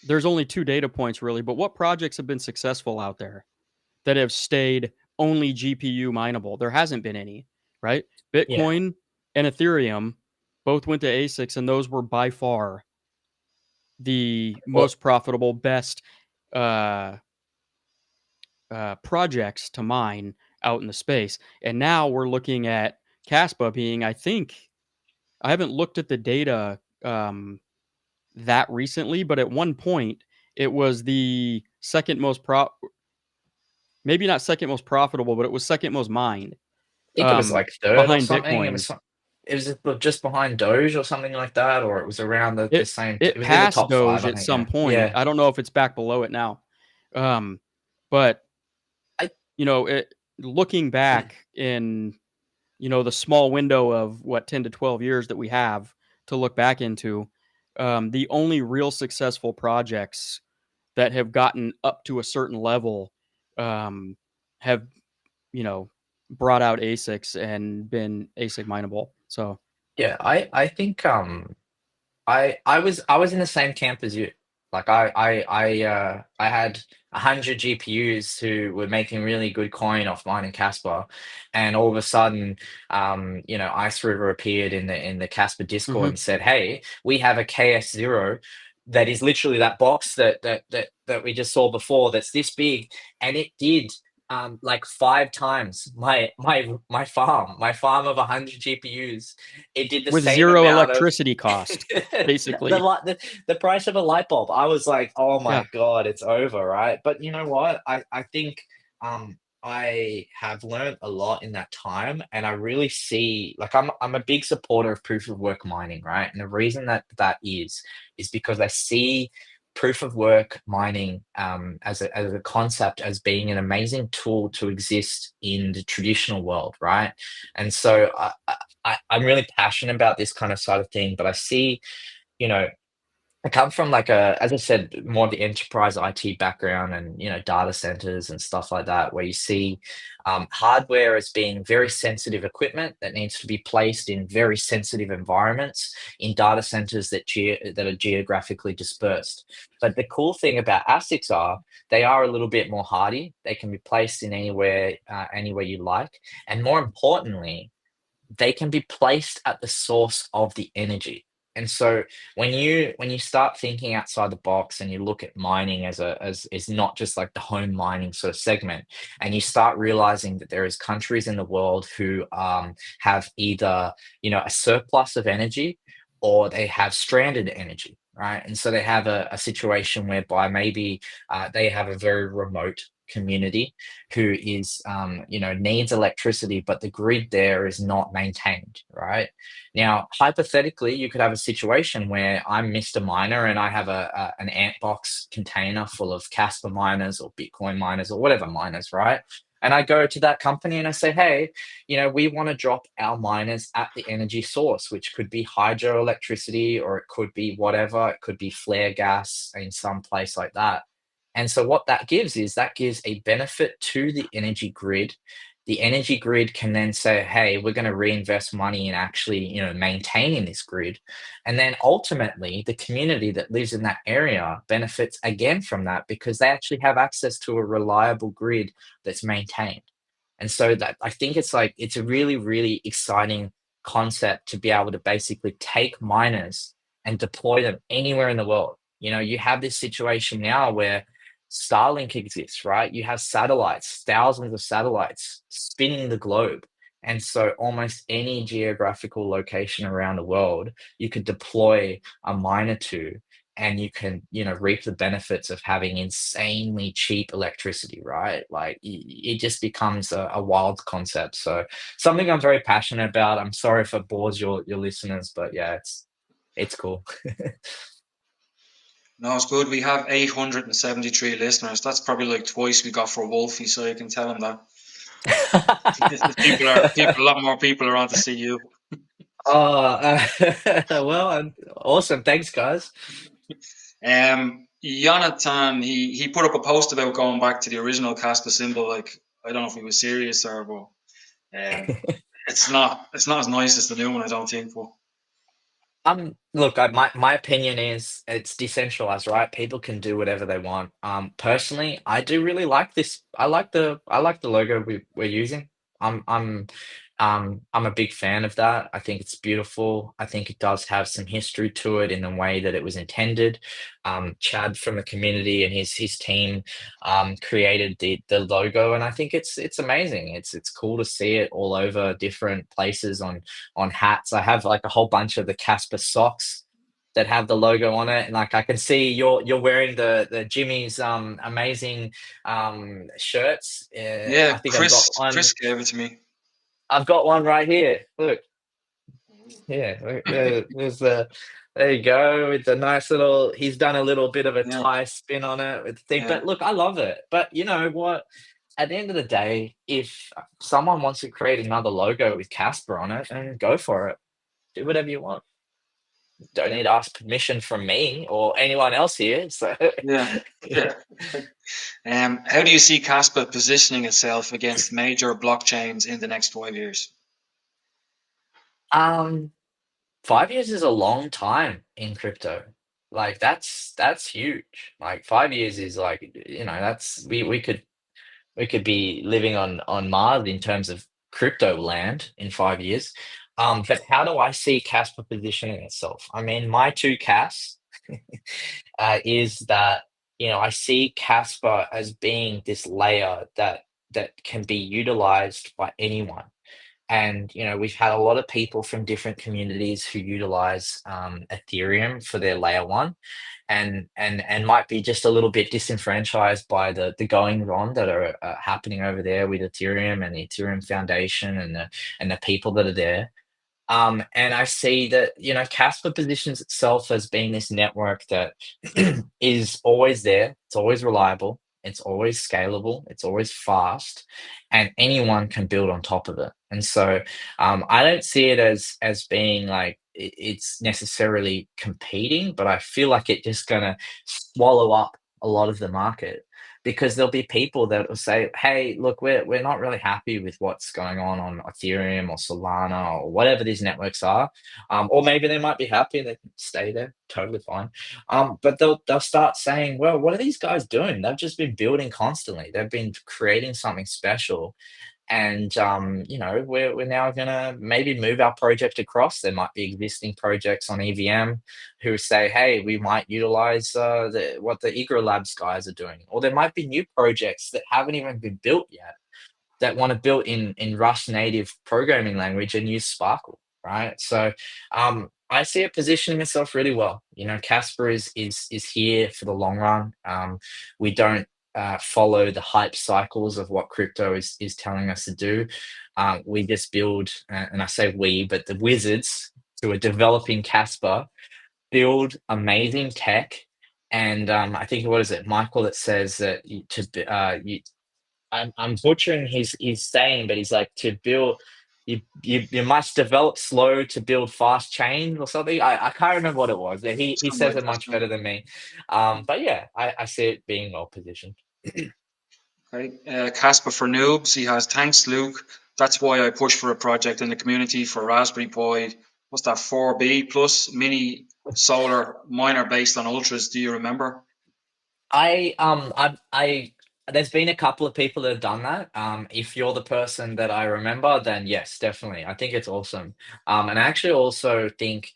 There's only 2 data points really, but what projects have been successful out there that have stayed only GPU mineable? There hasn't been any, right? Yeah. Bitcoin and Ethereum both went to ASICs, and those were by far the Well, most profitable, best uh, projects to mine out in the space. And now we're looking at Kaspa being, I think, I haven't looked at the data that recently, but at one point it was the second most maybe not second most profitable, but it was second most mined I think it was like third or behind something. Bitcoin. It was just behind Doge or something like that, or it was around the It same. It it was in the passed top five, Doge I at think. some Yeah. point. Yeah. I don't know if it's back below it now. Um, but I looking back in the small window of what 10 to 12 years that we have to look back into, the only real successful projects that have gotten up to a certain level have brought out ASICs and been ASIC mineable. So yeah. I think I was in the same camp as you. Like I had 100 GPUs who were making really good coin off mining Casper, and all of a sudden, Ice River appeared in the Casper Discord mhm. and said, "Hey, we have a KS0 that is literally that box that we just saw before. That's this big, and it did." Like 5 times my farm of 100 GPUs, it did the With same zero amount of electricity cost, the, basically. the price of a light bulb. I was like, oh Yeah. my god, it's over, right? But you know what? I think I have learned a lot in that time, and I really see, like, I'm a big supporter of proof of work mining, right? And the reason that is because I see proof of work mining as a concept as being an amazing tool to exist in the traditional world, right? And so I'm really passionate about this kind of side of thing, but I see, you know, I come from like as I said, more of the enterprise IT background and, data centers and stuff like that, where you see hardware as being very sensitive equipment that needs to be placed in very sensitive environments in data centers that are geographically dispersed. But the cool thing about ASICs are they are a little bit more hardy. They can be placed in anywhere you like. And more importantly, they can be placed at the source of the energy. And so when you start thinking outside the box and you look at mining as not just like the home mining sort of segment, and you start realizing that there is countries in the world who have either a surplus of energy or they have stranded energy, right? And so they have a situation whereby maybe they have a very remote community who is needs electricity, but the grid there is not maintained, right? Now hypothetically you could have a situation where I'm Mr. Miner and I have an ant box container full of Casper miners or Bitcoin miners or whatever miners, right? And I go to that company and I say, hey, we want to drop our miners at the energy source, which could be hydroelectricity or it could be whatever, it could be flare gas in some place like that. And so what that gives is that gives a benefit to the energy grid. The energy grid can then say, hey, we're going to reinvest money in actually, maintaining this grid. And then ultimately the community that lives in that area benefits again from that because they actually have access to a reliable grid that's maintained. And so that I think it's a really, really exciting concept to be able to basically take miners and deploy them anywhere in the world. You have this situation now where Starlink exists, right? You have satellites, thousands of satellites spinning the globe. And so almost any geographical location around the world, you could deploy a miner to, and you can, reap the benefits of having insanely cheap electricity, right? Like it just becomes a wild concept. So something I'm very passionate about. I'm sorry if it bores your listeners, but yeah, it's cool. No, it's good. We have 873 listeners. That's probably like twice we got for Wolfie, so you can tell him that. A lot more people are on to see you. Oh, well, awesome. Thanks, guys. Jonathan, he put up a post about going back to the original Caspa symbol. Like, I don't know if he was serious or, but it's not as nice as the new one, I don't think. But Look, my opinion is it's decentralized, right? People can do whatever they want. Personally, I do really like this. I like the logo we're using. I'm I'm a big fan of that. I think it's beautiful. I think it does have some history to it in the way that it was intended. Chad from the community and his team created the logo, and I think it's amazing. It's cool to see it all over different places on hats. I have like a whole bunch of the Casper socks that have the logo on it, and like I can see you're wearing the Jimmy's amazing shirts. yeah, I think I've got Chris gave it to me. right here. Look, yeah, there's the. There you go with the nice little. He's done a little bit of a Yeah, tie spin on it with the thing, yeah, but look, I love it. But you know what? At the end of the day, if someone wants to create another logo with Casper on it, and go for it. Do whatever you want. Don't need to ask permission from me or anyone else here. So, yeah, yeah. How do you see Caspa positioning itself against major blockchains in the next 5 years? um, 5 years is a long time in crypto. Like that's huge. Like 5 years is like that's we could be living on Mars in terms of crypto land in 5 years. But how do I see Casper positioning itself? I mean, my two Cas is that I see Casper as being this layer that can be utilized by anyone. And we've had a lot of people from different communities who utilize Ethereum for their layer one, and might be just a little bit disenfranchised by the goings on that are happening over there with Ethereum and the Ethereum Foundation and the people that are there. And I see that, Casper positions itself as being this network that is always there, it's always reliable, it's always scalable, it's always fast, and anyone can build on top of it. And so I don't see it as being like it's necessarily competing, but I feel like it's just gonna swallow up a lot of the market because there'll be people that will say, "Hey, look, we're not really happy with what's going on Ethereum or Solana or whatever these networks are," or maybe they might be happy and they can stay there, totally fine. But they'll start saying, "Well, what are these guys doing? They've just been building constantly. They've been creating something special." And we're now gonna maybe move our project across. There might be existing projects on EVM who say, hey, we might utilize what the Igra Labs guys are doing, or there might be new projects that haven't even been built yet that want to build in Rust native programming language and use Sparkle, right? So I see it positioning itself really well. Casper is here for the long run. We don't follow the hype cycles of what crypto is telling us to do. We just build, and I say we, but the wizards who are developing Casper build amazing tech. And I think what is it, Michael, that says that I'm butchering his saying, but he's like to build. You must develop slow to build fast chains or something. I can't remember what it was. He Something says like it that. much better than me. But yeah, I see it being well positioned. Okay. Casper for noobs. He has thanks, Luke. That's why I push for a project in the community for Raspberry Pi. What's that? 4B plus mini solar miner based on ultras. Do you remember? I there's been a couple of people that have done that. If you're the person that I remember, then yes, definitely. I think it's awesome. And I actually also think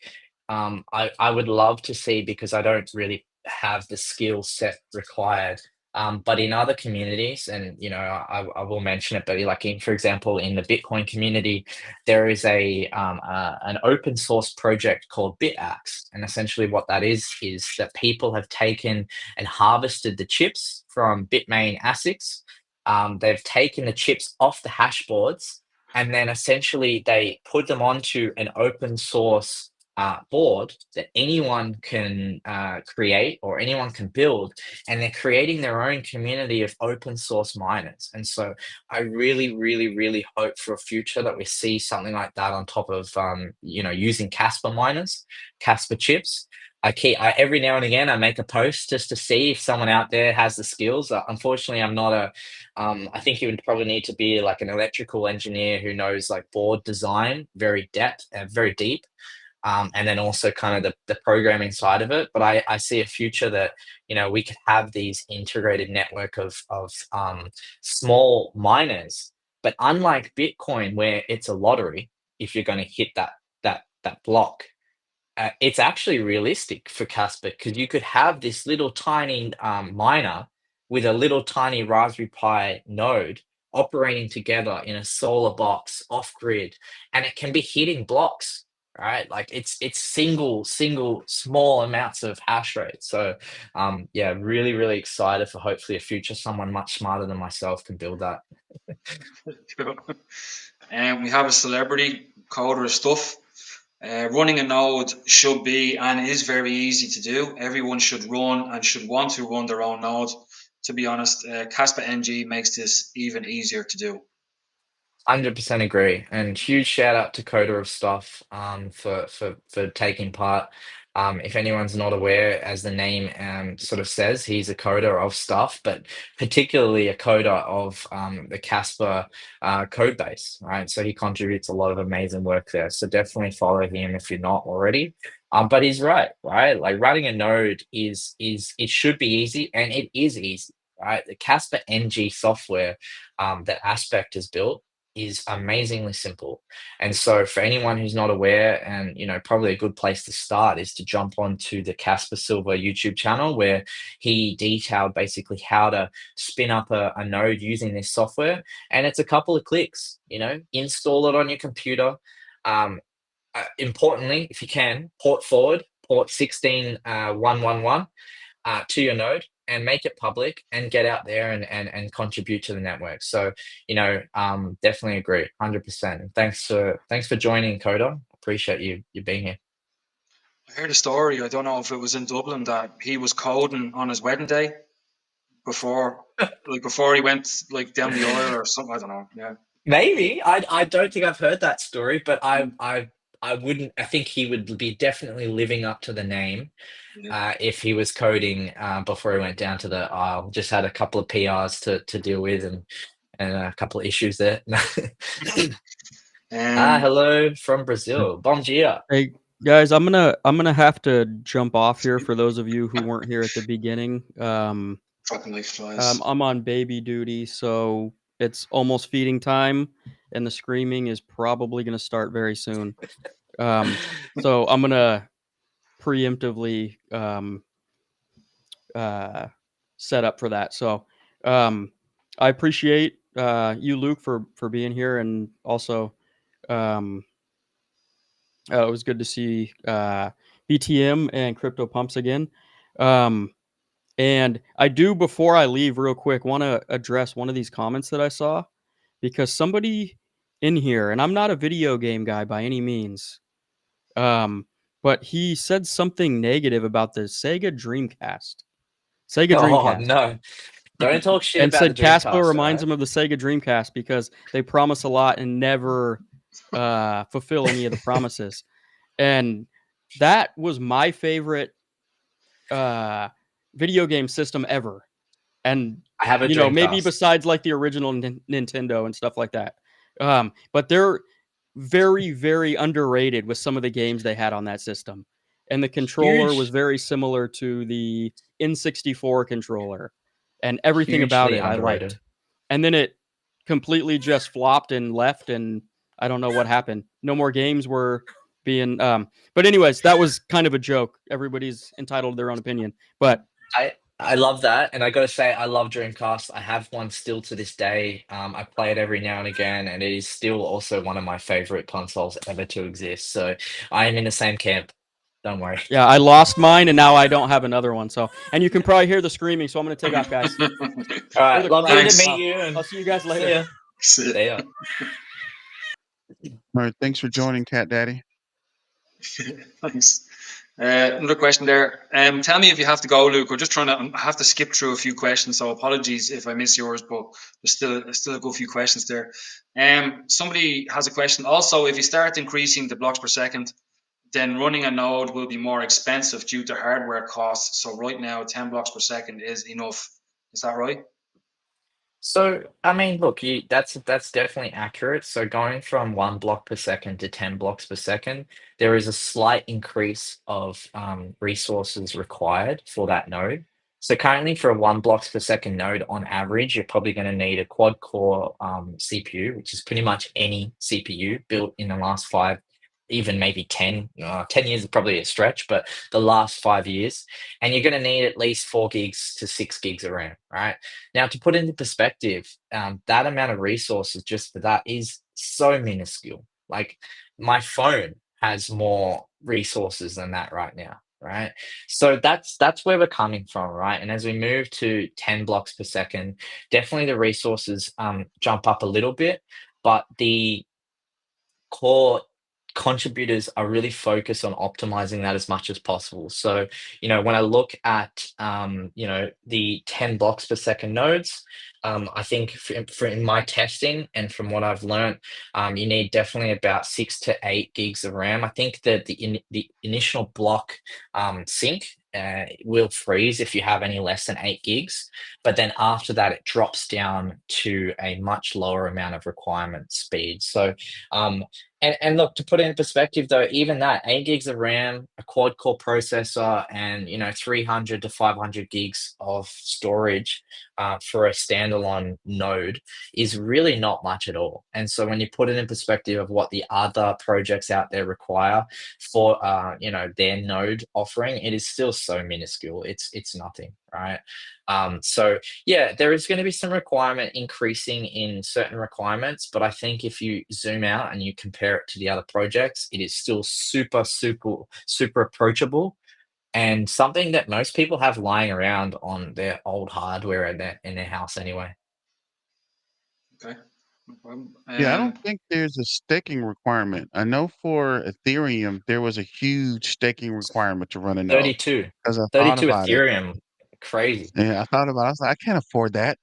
I would love to see, because I don't really have the skill set required. But in other communities, and I will mention it, but like for example, in the Bitcoin community, there is an open source project called BitAxe, and essentially what that is that people have taken and harvested the chips from Bitmain ASICs. They've taken the chips off the hash boards, and then essentially they put them onto an open source board that anyone can create or anyone can build, and they're creating their own community of open source miners. And so I really, really, really hope for a future that we see something like that on top of using Kaspa miners, Kaspa chips. Every now and again I make a post just to see if someone out there has the skills. Unfortunately, I'm not I think you would probably need to be like an electrical engineer who knows like board design very deep, and then also kind of the programming side of it. But I see a future that we could have these integrated network of small miners. But unlike Bitcoin, where it's a lottery, if you're going to hit that block, it's actually realistic for Casper, because you could have this little tiny miner with a little tiny Raspberry Pi node operating together in a solar box off grid, and it can be hitting blocks, right? Like it's single small amounts of hash rate. So yeah, really, really excited for hopefully a future someone much smarter than myself can build that. And we have a celebrity coder of stuff. Running a node should be and is very easy to do. Everyone should run and should want to run their own node. To be honest, Kaspa NG makes this even easier to do. 100% agree, and huge shout out to Coder of Stuff for taking part. If anyone's not aware, as the name sort of says, he's a coder of stuff, but particularly a coder of the Casper code base, right? So he contributes a lot of amazing work there. So definitely follow him if you're not already. But he's right? Like running a node is it should be easy, and it is easy, right? The Casper NG software that Aspect has built is amazingly simple. And so for anyone who's not aware, and probably a good place to start is to jump onto the Casper Silver YouTube channel, where he detailed basically how to spin up a node using this software. And it's a couple of clicks, install it on your computer. Importantly, if you can, port forward port 16111 to your node, and make it public, and get out there and contribute to the network. So, definitely agree, 100%. Thanks for joining, Coda. Appreciate you being here. I heard a story. I don't know if it was in Dublin, that he was coding on his wedding day before he went down the aisle or something. I don't know. Yeah. Maybe. I don't think I've heard that story, but I wouldn't. I think he would be definitely living up to the name. Yeah. If he was coding before he went down to the aisle. Just had a couple of PRs to deal with, and a couple of issues there. Hello from Brazil. Bom dia. Hey guys, I'm gonna have to jump off here for those of you who weren't here at the beginning. Fucking life flies. I'm on baby duty, so it's almost feeding time, and the screaming is probably gonna start very soon. So I'm gonna preemptively set up for that. So I appreciate you, Luke, for being here, and also it was good to see BTM and Crypto Pumps again. And I do, before I leave real quick, want to address one of these comments that I saw, because somebody in here, and I'm not a video game guy by any means, but he said something negative about the Sega Dreamcast. Oh no! Don't talk shit and about said the Dreamcast. Kaspa reminds him of the Sega Dreamcast because they promise a lot and never fulfill any of the promises. And that was my favorite video game system ever. And I have a Dreamcast. Maybe besides like the original Nintendo and stuff like that. But they're very, very underrated with some of the games they had on that system. And the controller was very similar to the N64 controller, and everything about it I liked. And then it completely just flopped and left, and I don't know what happened. No more games were being but anyways, that was kind of a joke. Everybody's entitled to their own opinion. But I love that, and I got to say, I love Dreamcast. I have one still to this day. I play it every now and again, and it is still also one of my favorite consoles ever to exist. So I am in the same camp. Don't worry. Yeah, I lost mine, and now I don't have another one. So, and you can probably hear the screaming. So I'm going to take off, guys. All Hear right, the lovely crowd. to Thanks. meet you, and I'll see you guys see later. ya. See See ya. All right, thanks for joining, Cat Daddy. Thanks. Another question there. Tell me if you have to go, Luke. We're just trying to. I have to skip through a few questions, so apologies if I miss yours. But there's still a good few questions there. Somebody has a question. Also, if you start increasing the blocks per second, then running a node will be more expensive due to hardware costs. So right now, 10 blocks per second is enough. Is that right? So, I mean, look, that's definitely accurate. So going from 1 block per second to 10 blocks per second, there is a slight increase of resources required for that node. So currently for a 1 blocks per second node, on average, you're probably going to need a quad core CPU, which is pretty much any CPU built in the last five, even maybe 10, 10 years is probably a stretch, but the last 5 years. And you're going to need at least 4 gigs to 6 gigs of RAM, right? Now, to put into perspective, that amount of resources just for that is so minuscule. Like my phone has more resources than that right now, right? So that's where we're coming from, right? And as we move to 10 blocks per second, definitely the resources jump up a little bit, but the core contributors are really focused on optimizing that as much as possible. So, when I look at, the 10 blocks per second nodes, I think for in my testing and from what I've learned, you need definitely about 6 to 8 gigs of RAM. I think that the initial block sync will freeze if you have any less than 8 gigs, but then after that, it drops down to a much lower amount of requirement speed. So, and look, to put it in perspective though, even that 8 gigs of RAM, a quad core processor, and 300 to 500 gigs of storage for a standalone node is really not much at all. And so when you put it in perspective of what the other projects out there require for their node offering, it is still so minuscule. It's nothing, right? So yeah, there is going to be some requirement increasing in certain requirements, but I think if you zoom out and you compare it to the other projects, it is still super, super, super approachable and something that most people have lying around on their old hardware in their house anyway. Okay. No problem. Yeah, I don't think there's a staking requirement. I know for Ethereum, there was a huge staking requirement to run a node 32, because I thought 32 about it. Ethereum, crazy. Yeah, I thought about it. I was like, I can't afford that.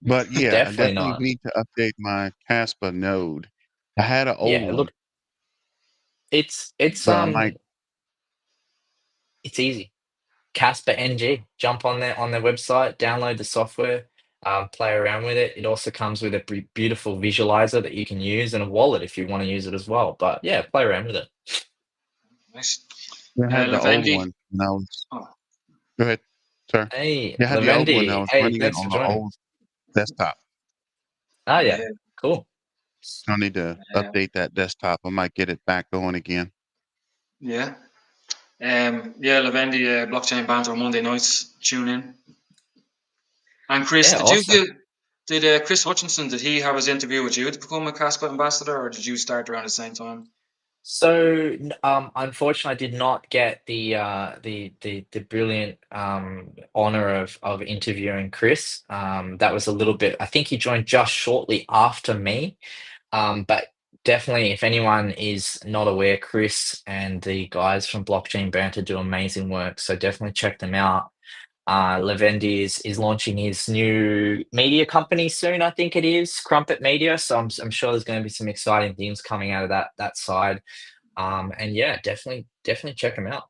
But yeah, I Definitely definitely not. need to update my Caspa node. I had an old Yeah, one, look, it's it's but I um might. it's easy. Kaspa NG. Jump on their website, download the software, play around with it. It also comes with a beautiful visualizer that you can use and a wallet if you want to use it as well. But yeah, play around with it. Nice. I had the old Lavendi. one, and I was. Oh, Go ahead, sir. Hey, Yeah, I had the old one. I Lavendi. was Hey, running it thanks for on an joining. old desktop. Oh yeah, yeah. cool. I need to update that desktop. I might get it back going again. Yeah. Yeah, Lavendi blockchain banter Monday nights. Tune in. And Chris, Yeah, awesome. did Chris Hutchinson, did he have his interview with you to become a Caspa ambassador, or did you start around the same time? So, unfortunately, I did not get the brilliant honor of interviewing Chris. That was a little bit. I think he joined just shortly after me. But definitely, if anyone is not aware, Chris and the guys from Blockchain Banter do amazing work. So definitely check them out. Lavendi is launching his new media company soon. I think it is Crumpet Media. So I'm sure there's going to be some exciting things coming out of that side. And yeah, definitely check them out.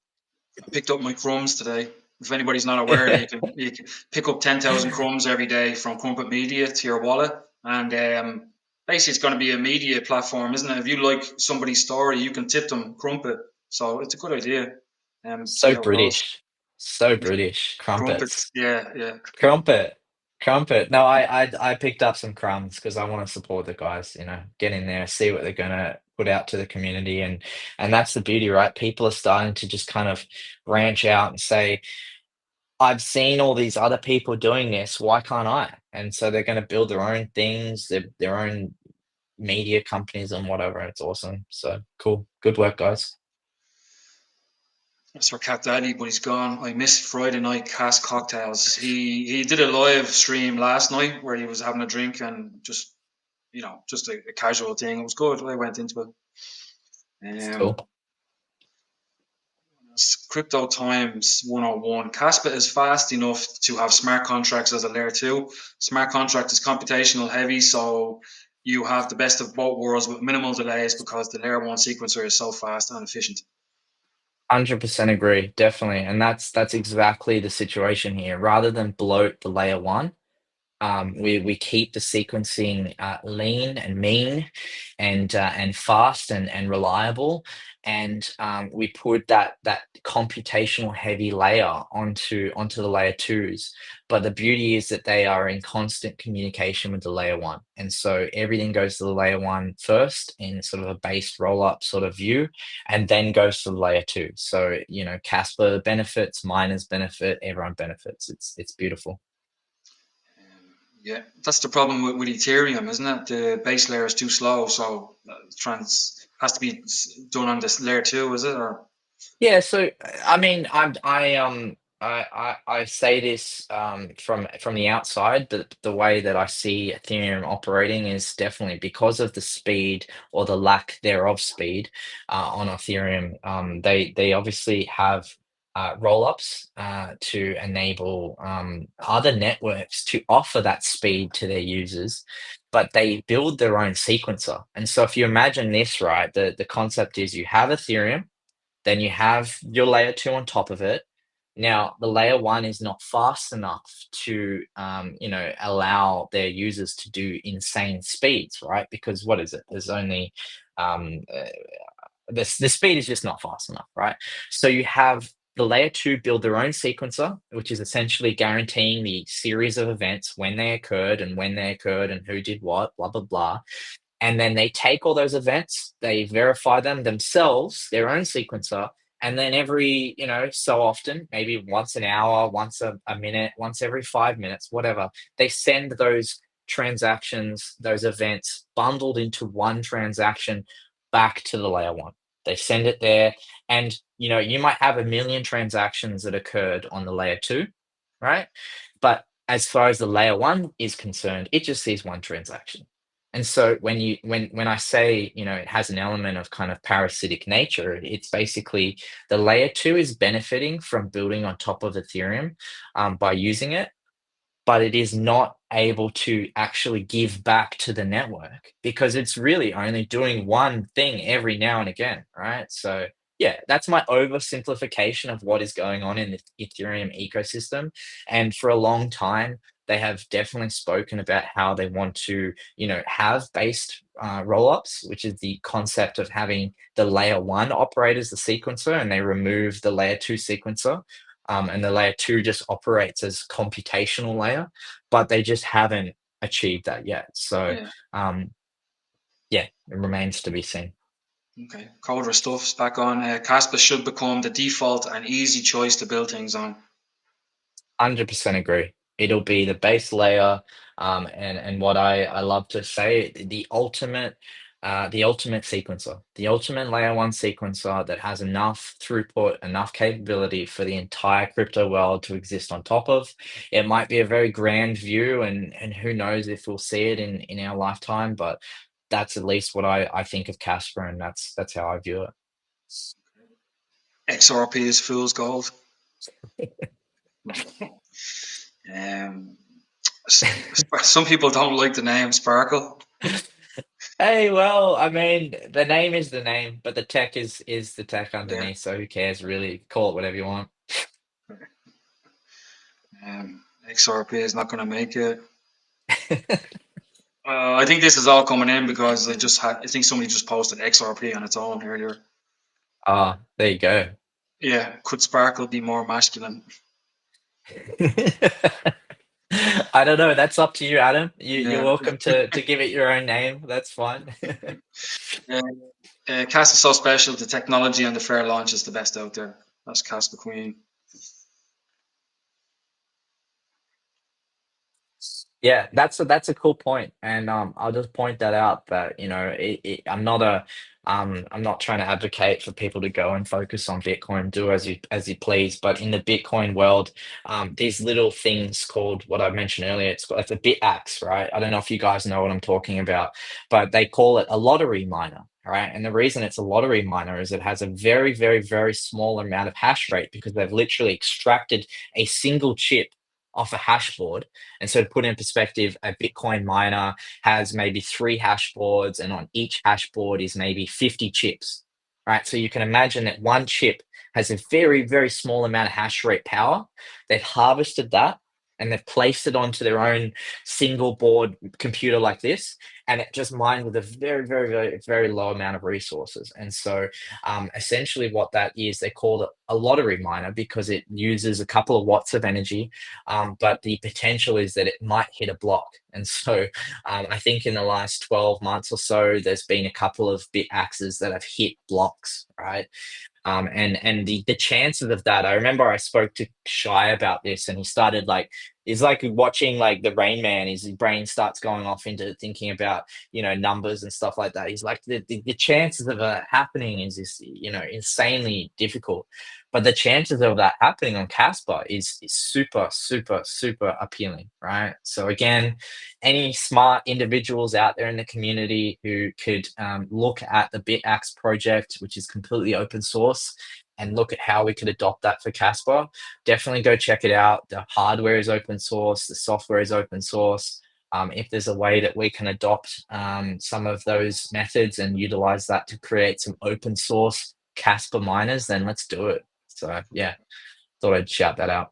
I picked up my crumbs today. If anybody's not aware, you can pick up 10,000 crumbs every day from Crumpet Media to your wallet, and basically it's going to be a media platform, isn't it? If you like somebody's story, you can tip them Crumpet. So it's a good idea. See So how it goes. British, so British. Crumpets. Crumpets, yeah, yeah. Crumpet. Crumpet. No, I picked up some crumbs because I want to support the guys, get in there, see what they're gonna put out to the community, and that's the beauty, right? People are starting to just kind of branch out and say, I've seen all these other people doing this. Why can't I? And so they're going to build their own things, their own media companies and whatever. It's awesome. So cool. Good work, guys. That's for Cat Daddy, but he's gone. I missed Friday night Cask Cocktails. He did a live stream last night where he was having a drink and just just a casual thing. It was good. I went into it. It's Um, cool. Crypto Times 101. Kaspa is fast enough to have smart contracts as a layer 2. Smart contract is computational heavy, so you have the best of both worlds with minimal delays because the layer 1 sequencer is so fast and efficient. 100% agree, definitely. And that's exactly the situation here. Rather than bloat the layer 1, we keep the sequencing lean and mean and fast and reliable, and we put that computational heavy layer onto the layer 2s. But the beauty is that they are in constant communication with the layer 1, and so everything goes to the layer 1 first in sort of a base roll up sort of view, and then goes to the layer 2. So Casper benefits, miners benefit, everyone benefits. It's beautiful. Yeah, that's the problem with Ethereum, isn't it? The base layer is too slow, so trans has to be done on this layer 2, is it? Or Yeah, so I mean, I say this from the outside, but the way that I see Ethereum operating is definitely because of the speed or the lack thereof speed on Ethereum. They obviously have roll-ups to enable other networks to offer that speed to their users, but they build their own sequencer. And so if you imagine this, right, the concept is you have Ethereum, then you have your layer 2 on top of it. Now, the layer 1 is not fast enough to, allow their users to do insane speeds, right? Because what is it? There's only um, uh, the speed is just not fast enough, right? So you have the layer 2 build their own sequencer, which is essentially guaranteeing the series of events when they occurred and who did what, blah blah blah. And then they take all those events, they verify them themselves, their own sequencer, and then every so often, maybe once an hour, once a minute, once every 5 minutes, whatever, they send those transactions, those events bundled into one transaction back to the layer 1. They send it there, and you might have a million transactions that occurred on the layer 2, right? But as far as the layer 1 is concerned, it just sees one transaction. And so when I say, it has an element of kind of parasitic nature, it's basically the layer 2 is benefiting from building on top of Ethereum by using it, but it is not able to actually give back to the network because it's really only doing one thing every now and again, right? So yeah, that's my oversimplification of what is going on in the Ethereum ecosystem. And for a long time, they have definitely spoken about how they want to, have based rollups, which is the concept of having the layer 1 operate as the sequencer, and they remove the layer 2 sequencer, and the layer 2 just operates as computational layer, but they just haven't achieved that yet. So yeah, yeah, it remains to be seen. okay. Coder stuff's back on. Kaspa should become the default and easy choice to build things on. 100% agree. It'll be the base layer, and what I love to say, the ultimate sequencer, the ultimate layer 1 sequencer that has enough throughput, enough capability for the entire crypto world to exist on top of. It might be a very grand view, and who knows if we'll see it in our lifetime, but that's at least what I think of Casper, and that's how I view it. XRP is fool's gold. Um, some people don't like the name Sparkle. Hey, well, I mean, the name is the name, but the tech is the tech Yeah. underneath. So who cares, really? Call it whatever you want. XRP is not going to make it. I think this is all coming in because I think somebody just posted XRP on its own earlier. Ah, there you go. Yeah, could Sparkle be more masculine? I don't know. That's up to you, Adam. You're Yeah. welcome to give it your own name. That's fine. Cass is so special. The technology and the fair launch is the best out there. That's Caspa Queen. Yeah, that's a cool point, and I'll just point that out that I'm not trying to advocate for people to go and focus on Bitcoin, do as you please, but in the Bitcoin world, these little things called what I mentioned earlier, it's a bit axe, right? I don't know if you guys know what I'm talking about, but they call it a lottery miner. Right. And the reason it's a lottery miner is it has a very, very, very small amount of hash rate because they've literally extracted a single chip off a hash board. And so to put in perspective, a Bitcoin miner has maybe 3 hash boards, and on each hash board is maybe 50 chips, right? So you can imagine that one chip has a very, very small amount of hash rate power. They've harvested that and they've placed it onto their own single board computer like this, and it just mined with a very, very, very, very low amount of resources. And so essentially what that is, they call it a lottery miner because it uses a couple of watts of energy, but the potential is that it might hit a block. And so I think in the last 12 months or so, there's been a couple of bit axes that have hit blocks, right? And the chances of that, I remember I spoke to Shy about this, and he started like, it's like watching like the Rain Man. His brain starts going off into thinking about numbers and stuff like that. He's like, the chances of it happening is this insanely difficult, but the chances of that happening on Casper is super, super, super appealing, right? So again, any smart individuals out there in the community who could look at the BitAxe project, which is completely open source, and look at how we could adopt that for Casper, definitely go check it out. The hardware is open source, the software is open source. If there's a way that we can adopt some of those methods and utilize that to create some open source Casper miners, then let's do it. So yeah, thought I'd shout that out.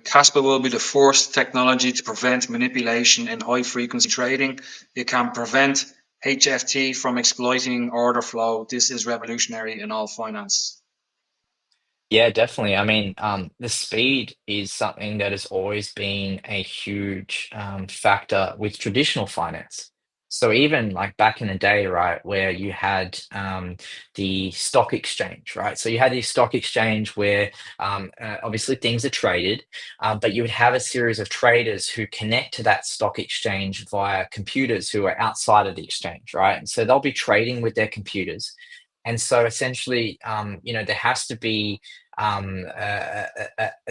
Kaspa will be the first technology to prevent manipulation in high frequency trading. It can prevent HFT from exploiting order flow. This is revolutionary in all finance. Yeah, definitely. I mean, the speed is something that has always been a huge factor with traditional finance. So even like back in the day, right, where you had the stock exchange, right? So you had the stock exchange where obviously things are traded, but you would have a series of traders who connect to that stock exchange via computers who are outside of the exchange, right? And so they'll be trading with their computers. And so essentially, there has to be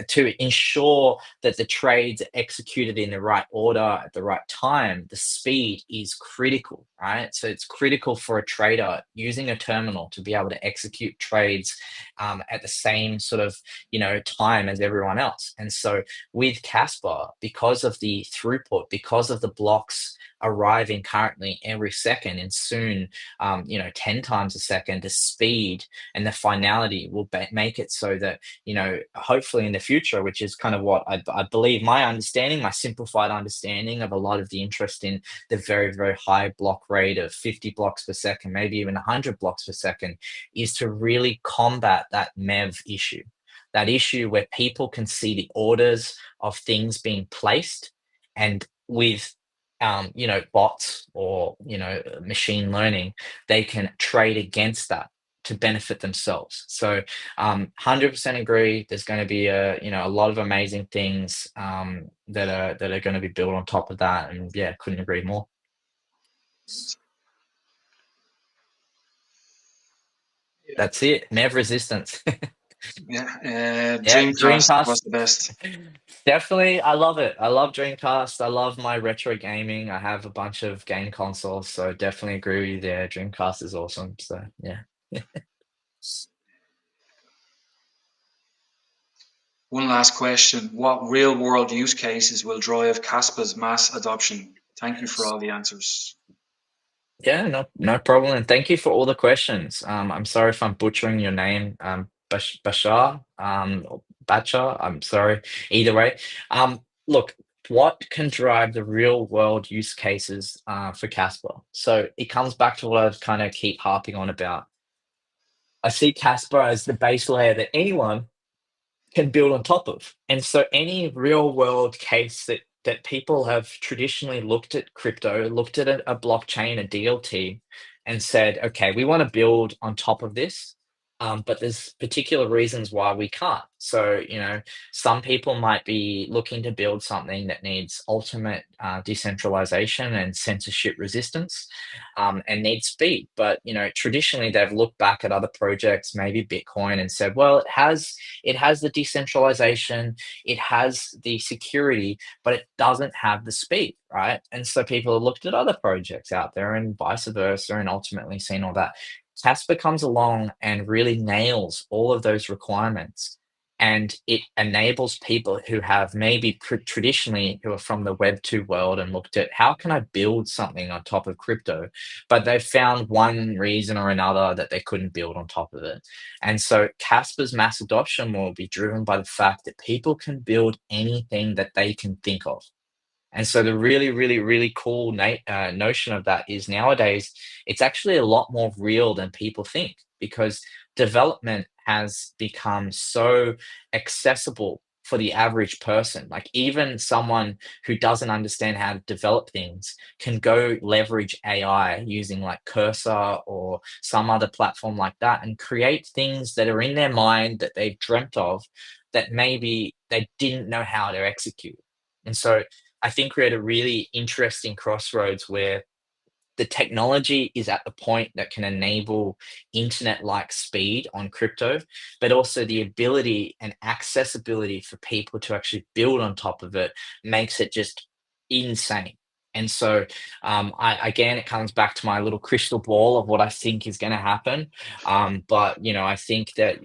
to ensure that the trades are executed in the right order at the right time. The speed is critical, right? So it's critical for a trader using a terminal to be able to execute trades at the same sort of time as everyone else. And so with Casper, because of the throughput, because of the blocks arriving currently every second and soon 10 times a second, the speed and the finality will make it so that hopefully in the future, which is kind of what I believe my understanding, my simplified understanding of a lot of the interest in the very, very high block rate of 50 blocks per second, maybe even 100 blocks per second, is to really combat that MEV issue, that issue where people can see the orders of things being placed, and with bots or machine learning, they can trade against that to benefit themselves. So 100% agree. There's going to be a lot of amazing things that are going to be built on top of that, and yeah, couldn't agree more. That's it. MEV resistance. Yeah, Yeah, Dreamcast was the best. Definitely, I love it. I love Dreamcast. I love my retro gaming. I have a bunch of game consoles, so definitely agree with you there. Dreamcast is awesome. So yeah. One last question. What real world use cases will drive Caspa's mass adoption? Thank you for all the answers. Yeah, no problem. And thank you for all the questions. I'm sorry if I'm butchering your name, Bashar, or Bachar. I'm sorry. Either way. Look, what can drive the real world use cases for Casper? So it comes back to what I kind of keep harping on about. I see Casper as the base layer that anyone can build on top of. And so any real world case that people have traditionally looked at crypto, looked at a blockchain, a DLT, and said, okay, we want to build on top of this. But there's particular reasons why we can't. So, some people might be looking to build something that needs ultimate decentralization and censorship resistance, and needs speed. But, traditionally they've looked back at other projects, maybe Bitcoin, and said, well, it has the decentralization, it has the security, but it doesn't have the speed, right? And so people have looked at other projects out there and vice versa, and ultimately seen all that. Casper comes along and really nails all of those requirements. And it enables people who have maybe traditionally who are from the Web 2 world and looked at how can I build something on top of crypto, but they've found one reason or another that they couldn't build on top of it. And so Casper's mass adoption will be driven by the fact that people can build anything that they can think of. And so the really, really, really cool notion of that is nowadays it's actually a lot more real than people think, because development has become so accessible for the average person. Like even someone who doesn't understand how to develop things can go leverage AI using like Cursor or some other platform like that and create things that are in their mind that they've dreamt of that maybe they didn't know how to execute. And so I think we're at a really interesting crossroads where the technology is at the point that can enable internet-like speed on crypto, but also the ability and accessibility for people to actually build on top of it makes it just insane. And so, again, it comes back to my little crystal ball of what I think is going to happen. But I think that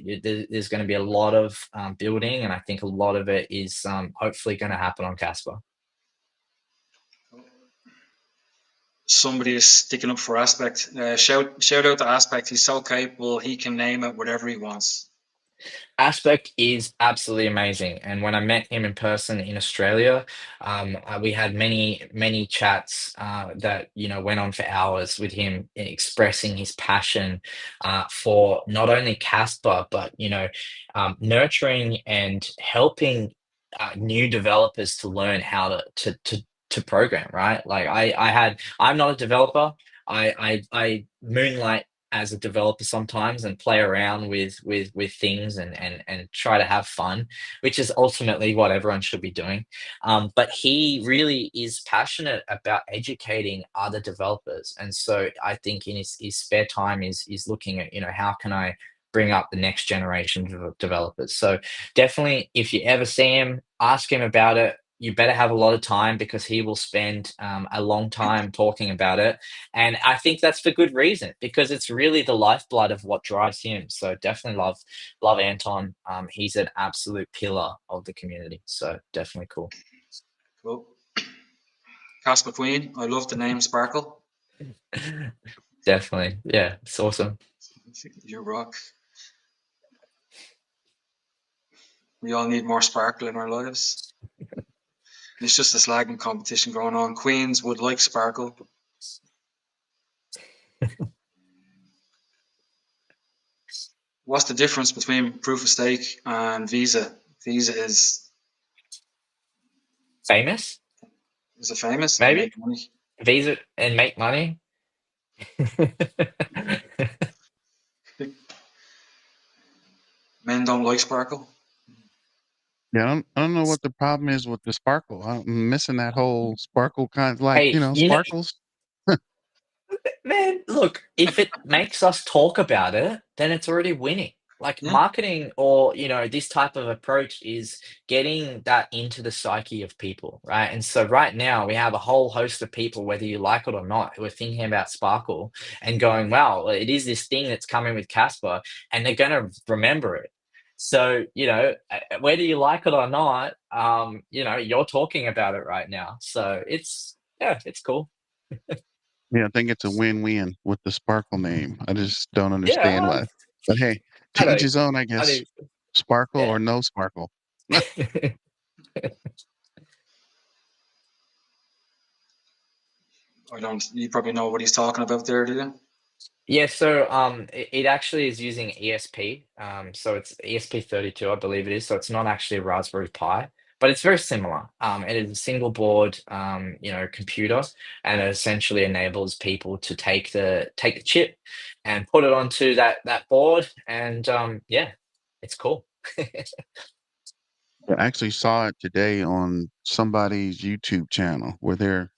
there's going to be a lot of building, and I think a lot of it is hopefully going to happen on Casper. Somebody is sticking up for Aspect. Shout out to Aspect. He's so capable. He can name it whatever he wants. Aspect is absolutely amazing, and when I met him in person in Australia, we had many chats that went on for hours with him, expressing his passion for not only Casper but nurturing and helping new developers to learn how to program. Right, like I'm not a developer. I moonlight as a developer sometimes and play around with things and try to have fun, which is ultimately what everyone should be doing. But he really is passionate about educating other developers, and so I think in his spare time is looking at how can I bring up the next generation of developers. So definitely, if you ever see him, ask him about it. You better have a lot of time, because he will spend a long time talking about it. And I think that's for good reason, because it's really the lifeblood of what drives him. So definitely love Anton. He's an absolute pillar of the community. So definitely cool. Cool. Casper Queen. I love the name Sparkle. Definitely. Yeah, it's awesome. You rock. We all need more sparkle in our lives. It's just a slagging competition going on. Queens would like sparkle. What's the difference between proof of stake and Visa? Visa is Famous, it famous and maybe? make money? Visa and make money? Men don't like sparkle. Yeah, I don't know what the problem is with the sparkle. I'm missing that whole sparkle kind, like Hey, sparkles. man, look, if it makes us talk about it, then it's already winning. Like Yeah. marketing or, this type of approach is getting that into the psyche of people, right? And so right now we have a whole host of people, whether you like it or not, who are thinking about Sparkle and going, wow, it is this thing that's coming with Casper, and they're going to remember it. So, whether you like it or not, you're talking about it right now. So yeah, it's cool. Yeah, I think it's a win-win with the sparkle name. I just don't understand Yeah, why. But hey, I to each don't his own, I I guess. think Sparkle yeah. or no sparkle. I don't. You probably know what he's talking about there, do you? Yeah, so it actually is using ESP. So it's ESP32, I believe it is. So it's not actually a Raspberry Pi. but it's very similar. It is a single board, computer, and it essentially enables people to take the chip and put it onto that board, and yeah, it's cool. I actually saw it today on somebody's YouTube channel where they're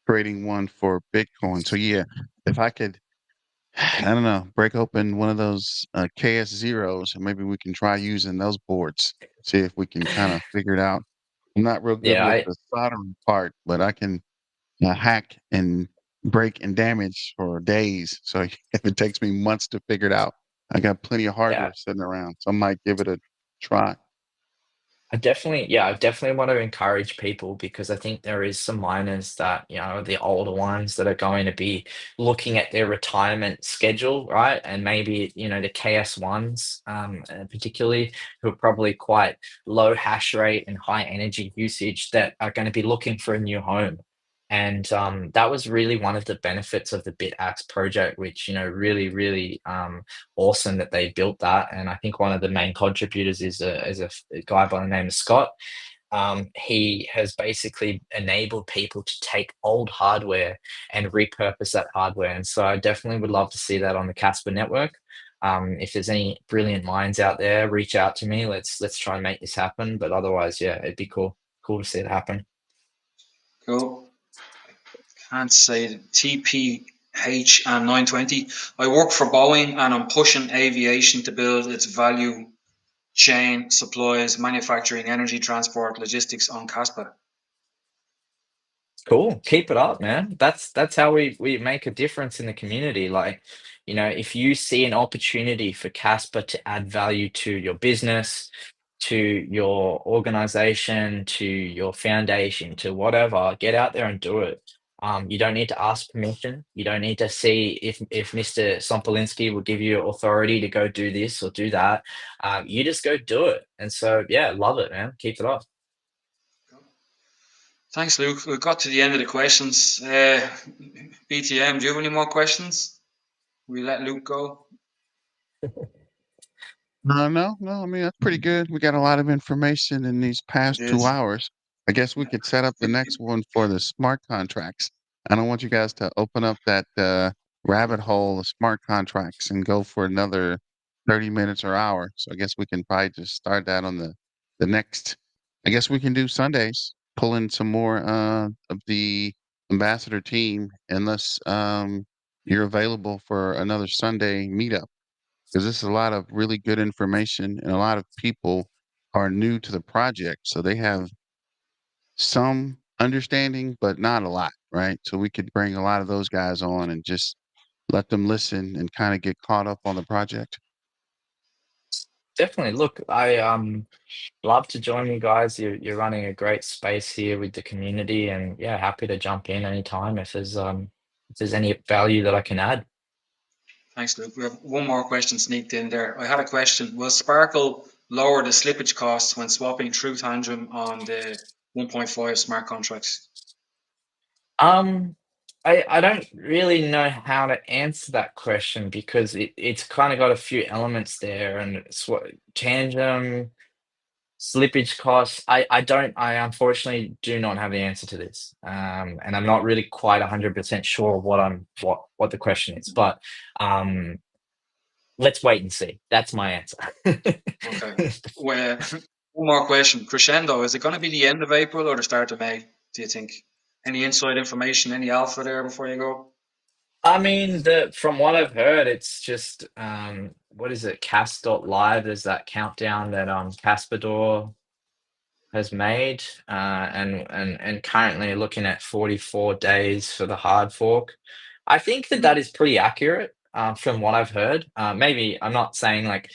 creating one for Bitcoin. So yeah, if I could, I don't know, break open one of those KS zeros, and maybe we can try using those boards. See if we can kind of figure it out. I'm not real good Yeah, with I the soldering part, but I can hack and break and damage for days. So if it takes me months to figure it out, I got plenty of yeah, hardware sitting around. So I might give it a try. I definitely want to encourage people because I think there is some miners that, the older ones that are going to be looking at their retirement schedule, right? And maybe, the KS ones, particularly, who are probably quite low hash rate and high energy usage that are going to be looking for a new home. And that was really one of the benefits of the BitAxe project, which, really, really awesome that they built that. And I think one of the main contributors is a guy by the name of Scott. He has basically enabled people to take old hardware and repurpose that hardware. And so I definitely would love to see that on the Casper network. If there's any brilliant minds out there, reach out to me. Let's try and make this happen. But otherwise, yeah, it'd be cool to see it happen. Cool. Can't say the TPH and 920. I work for Boeing and I'm pushing aviation to build its value chain, supplies, manufacturing, energy, transport, logistics on Kaspa. Cool. Keep it up, man. That's how we make a difference in the community. Like, if you see an opportunity for Casper to add value to your business, to your organization, to your foundation, to whatever, get out there and do it. You don't need to ask permission. You don't need to see if Mr. Sompolinski will give you authority to go do this or do that. You just go do it. And so, yeah, love it, man. Keep it up. Thanks, Luke. We got to the end of the questions. BTM, do you have any more questions? We let Luke go. No. I mean, that's pretty good. We got a lot of information in these It past two is. hours. I guess we could set up the next one for the smart contracts. I don't want you guys to open up that rabbit hole of smart contracts and go for another 30 minutes or hour. So I guess we can probably just start that on the next. I guess we can do Sundays, pull in some more of the ambassador team, unless you're available for another Sunday meetup because this is a lot of really good information and a lot of people are new to the project. So they have some understanding, but not a lot, right? So we could bring a lot of those guys on and just let them listen and kind of get caught up on the project. Definitely. Look, I love to join you guys. You're running a great space here with the community, and yeah, happy to jump in anytime if there's any value that I can add. Thanks, Luke. We have one more question sneaked in there. I had a question. Will Sparkle lower the slippage costs when swapping True Tantrum on the 1.5 smart contracts? Um, I don't really know how to answer that question because it's kind of got a few elements there, and it's what tandem slippage costs. I unfortunately do not have the answer to this, and I'm not really quite 100% sure what the question is, but let's wait and see. That's my answer. Okay. Well, one more question. Crescendo, is it going to be the end of April or the start of May, do you think? Any inside information, any alpha there before you go? I mean, from what I've heard, it's just what is it, Live? There's that countdown that Caspador has made, and currently looking at 44 days for the hard fork. I think that is pretty accurate from what I've heard. Maybe I'm not saying like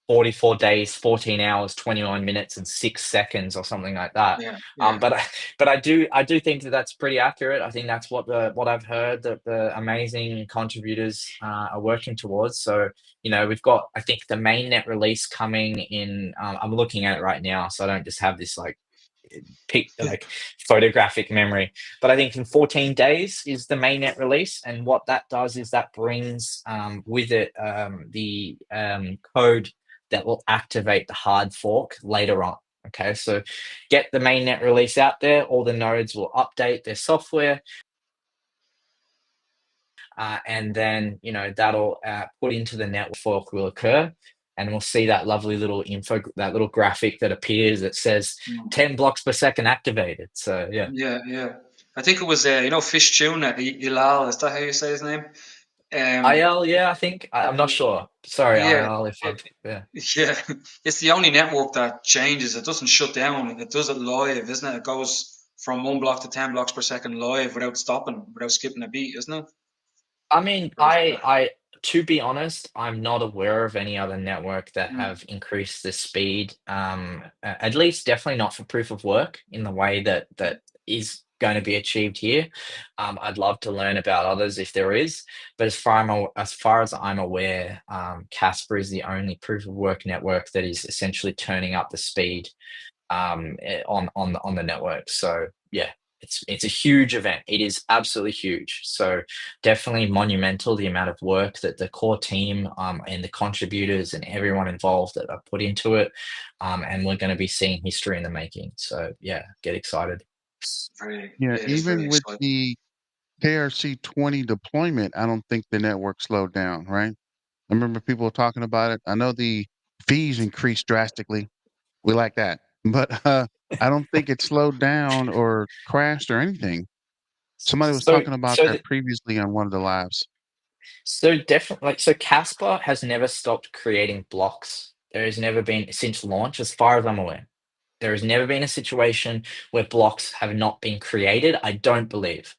44 days, 14 hours, 29 minutes, and 6 seconds, or something like that. Yeah, Um, yeah. but I do think that that's pretty accurate. I think that's what I've heard that the amazing contributors are working towards. So we've got, I think, the mainnet release coming in. I'm looking at it right now, so I don't just have this like photographic memory, but I think in 14 days is the mainnet release, and what that does is that brings with it the code that will activate the hard fork later on. Okay, so get the mainnet release out there. All the nodes will update their software, and then that'll put into the network fork will occur, and we'll see that lovely little that little graphic that appears that says Mm. 10 blocks per second activated. So yeah. Yeah. I think it was Fish Tuna, Ilal. Is that how you say his name? IL, yeah, I think I'm not sure. Sorry, Yeah, IL, if it, I'm yeah. yeah. It's the only network that changes. It doesn't shut down. It does it live, isn't it? It goes from 1 block to 10 blocks per second live without stopping, without skipping a beat, isn't it? I mean, I to be honest, I'm not aware of any other network that Mm. have increased the speed. At least, definitely not for proof of work in the way that is going to be achieved here. I'd love to learn about others if there is, but as far as I'm aware, Casper is the only proof of work network that is essentially turning up the speed on the network. So yeah, it's a huge event. It is absolutely huge. So definitely monumental, the amount of work that the core team and the contributors and everyone involved that are put into it. And we're going to be seeing history in the making. So yeah, get excited. Yeah, It is very even with exciting. the KRC-20 deployment, I don't think the network slowed down, right? I remember people talking about it. I know the fees increased drastically. We like that. But I don't think it slowed down or crashed or anything. Somebody was So talking about so that previously on one of the lives. So definitely, so Casper has never stopped creating blocks. There has never been since launch, as far as I'm aware. There has never been a situation where blocks have not been created. I don't believe.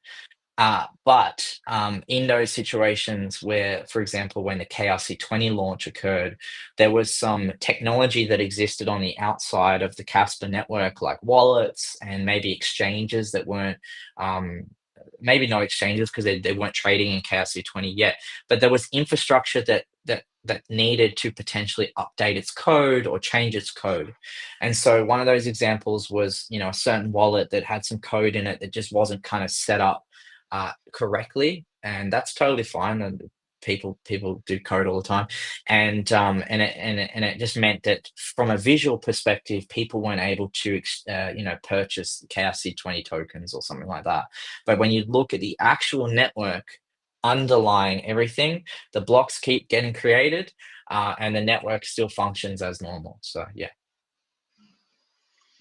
But in those situations where, for example, when the KRC-20 launch occurred, there was some technology that existed on the outside of the Casper network, like wallets and maybe exchanges that weren't, um, maybe not exchanges because they weren't trading in KRC-20 yet, but there was infrastructure that needed to potentially update its code or change its code. And so one of those examples was, a certain wallet that had some code in it that just wasn't kind of set up correctly, and that's totally fine. And people do code all the time, and it just meant that from a visual perspective, people weren't able to purchase KRC-20 tokens or something like that. But when you look at the actual network underlying everything, the blocks keep getting created, and the network still functions as normal. So yeah.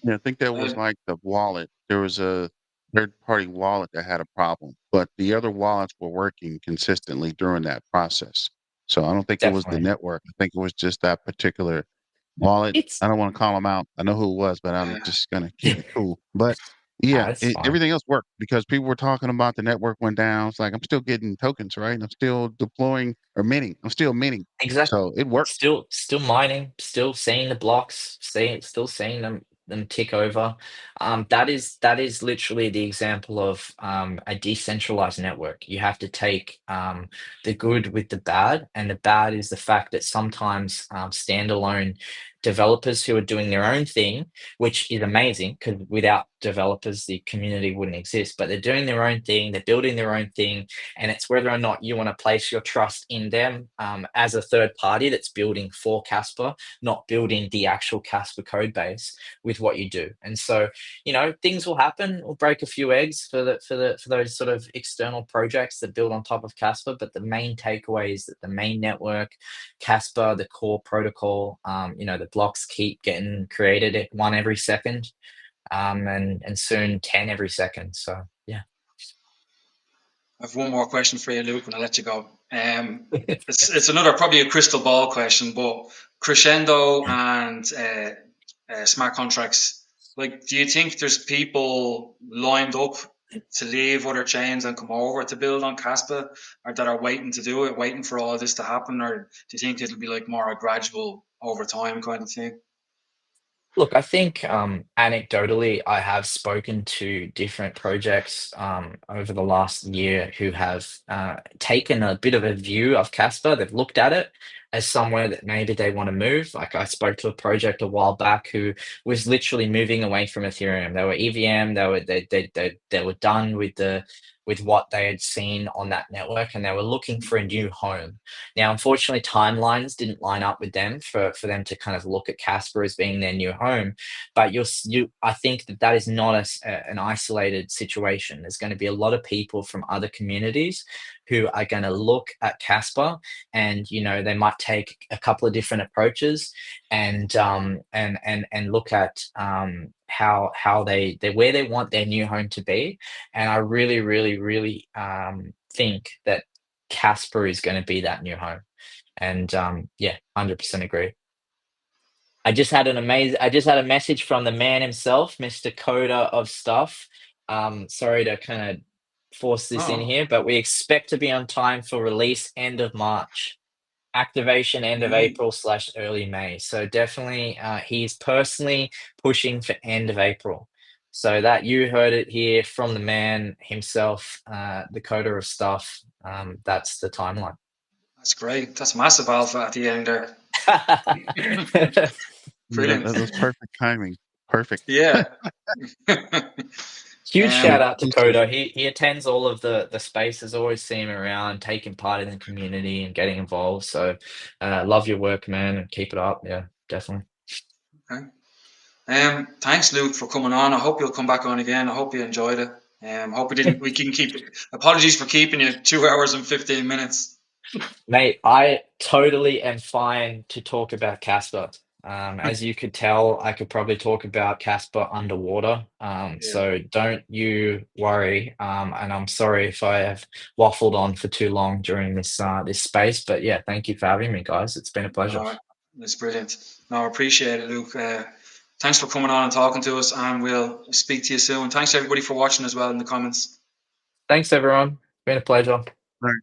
Yeah, I think that was Um, like the wallet. There was a third-party wallet that had a problem, but the other wallets were working consistently during that process. So I don't think it was the Definitely. network. I think it was just that particular wallet. It's I don't want to call them out. I know who it was, but I'm uh, just gonna keep it cool. But yeah, it's fine. everything else worked because people were talking about the network went down. It's like I'm still getting tokens, right? I'm still deploying or minting. I'm still minting. Exactly. So it worked. Still mining, still seeing the blocks, still seeing them tick over. That is literally the example of a decentralized network. You have to take the good with the bad, and the bad is the fact that sometimes standalone developers who are doing their own thing, which is amazing because without developers, the community wouldn't exist. But they're doing their own thing, they're building their own thing, and it's whether or not you want to place your trust in them as a third party that's building for Casper, not building the actual Casper code base with what you do. And so, things will happen. We'll break a few eggs for those sort of external projects that build on top of Casper. But the main takeaway is that the main network, Casper, the core protocol, the blocks keep getting created at one every second, and soon 10 every second. So yeah. I have one more question for you, Luke, and I'll let you go. It's another probably a crystal ball question, but crescendo and smart contracts. Like, do you think there's people lined up to leave other chains and come over to build on Caspa, or that are waiting to do it, waiting for all this to happen, or do you think it'll be like more a gradual over time kind of thing? Look, I think anecdotally, I have spoken to different projects over the last year who have taken a bit of a view of Casper. They've looked at it, as somewhere that maybe they want to move. Like I spoke to a project a while back who was literally moving away from Ethereum. They were EVM. They were done with what they had seen on that network, and they were looking for a new home. Now, unfortunately, timelines didn't line up with them for them to kind of look at Casper as being their new home. But I think that is not an isolated situation. There's going to be a lot of people from other communities who are going to look at Casper, and they might take a couple of different approaches, and look at how they where they want their new home to be. And I really, really, really think that Casper is going to be that new home. And yeah, 100% agree. I just had a message from the man himself, Mr. Coder of Stuff. Sorry to kind of force this in here, but we expect to be on time for release end of March. Activation end of April / early May. So definitely he's personally pushing for end of April. So that you heard it here from the man himself, the Coder of Stuff. That's the timeline. That's great. That's massive alpha at the end there. Brilliant. That was perfect timing. Perfect. Yeah. Huge shout out to Coder. He attends all of the spaces, always see him around, taking part in the community and getting involved. So love your work, man, and keep it up. Yeah, definitely. Okay. Thanks, Luke, for coming on. I hope you'll come back on again. I hope you enjoyed it. Hope we can keep it. Apologies for keeping you 2 hours and 15 minutes. Mate, I totally am fine to talk about Casper. As you could tell, I could probably talk about Casper underwater. So don't you worry. And I'm sorry if I have waffled on for too long during this space. But yeah, thank you for having me, guys. It's been a pleasure. No, it's brilliant. No, I appreciate it, Luke. Thanks for coming on and talking to us, and we'll speak to you soon. Thanks everybody for watching as well in the comments. Thanks, everyone. Been a pleasure. Right.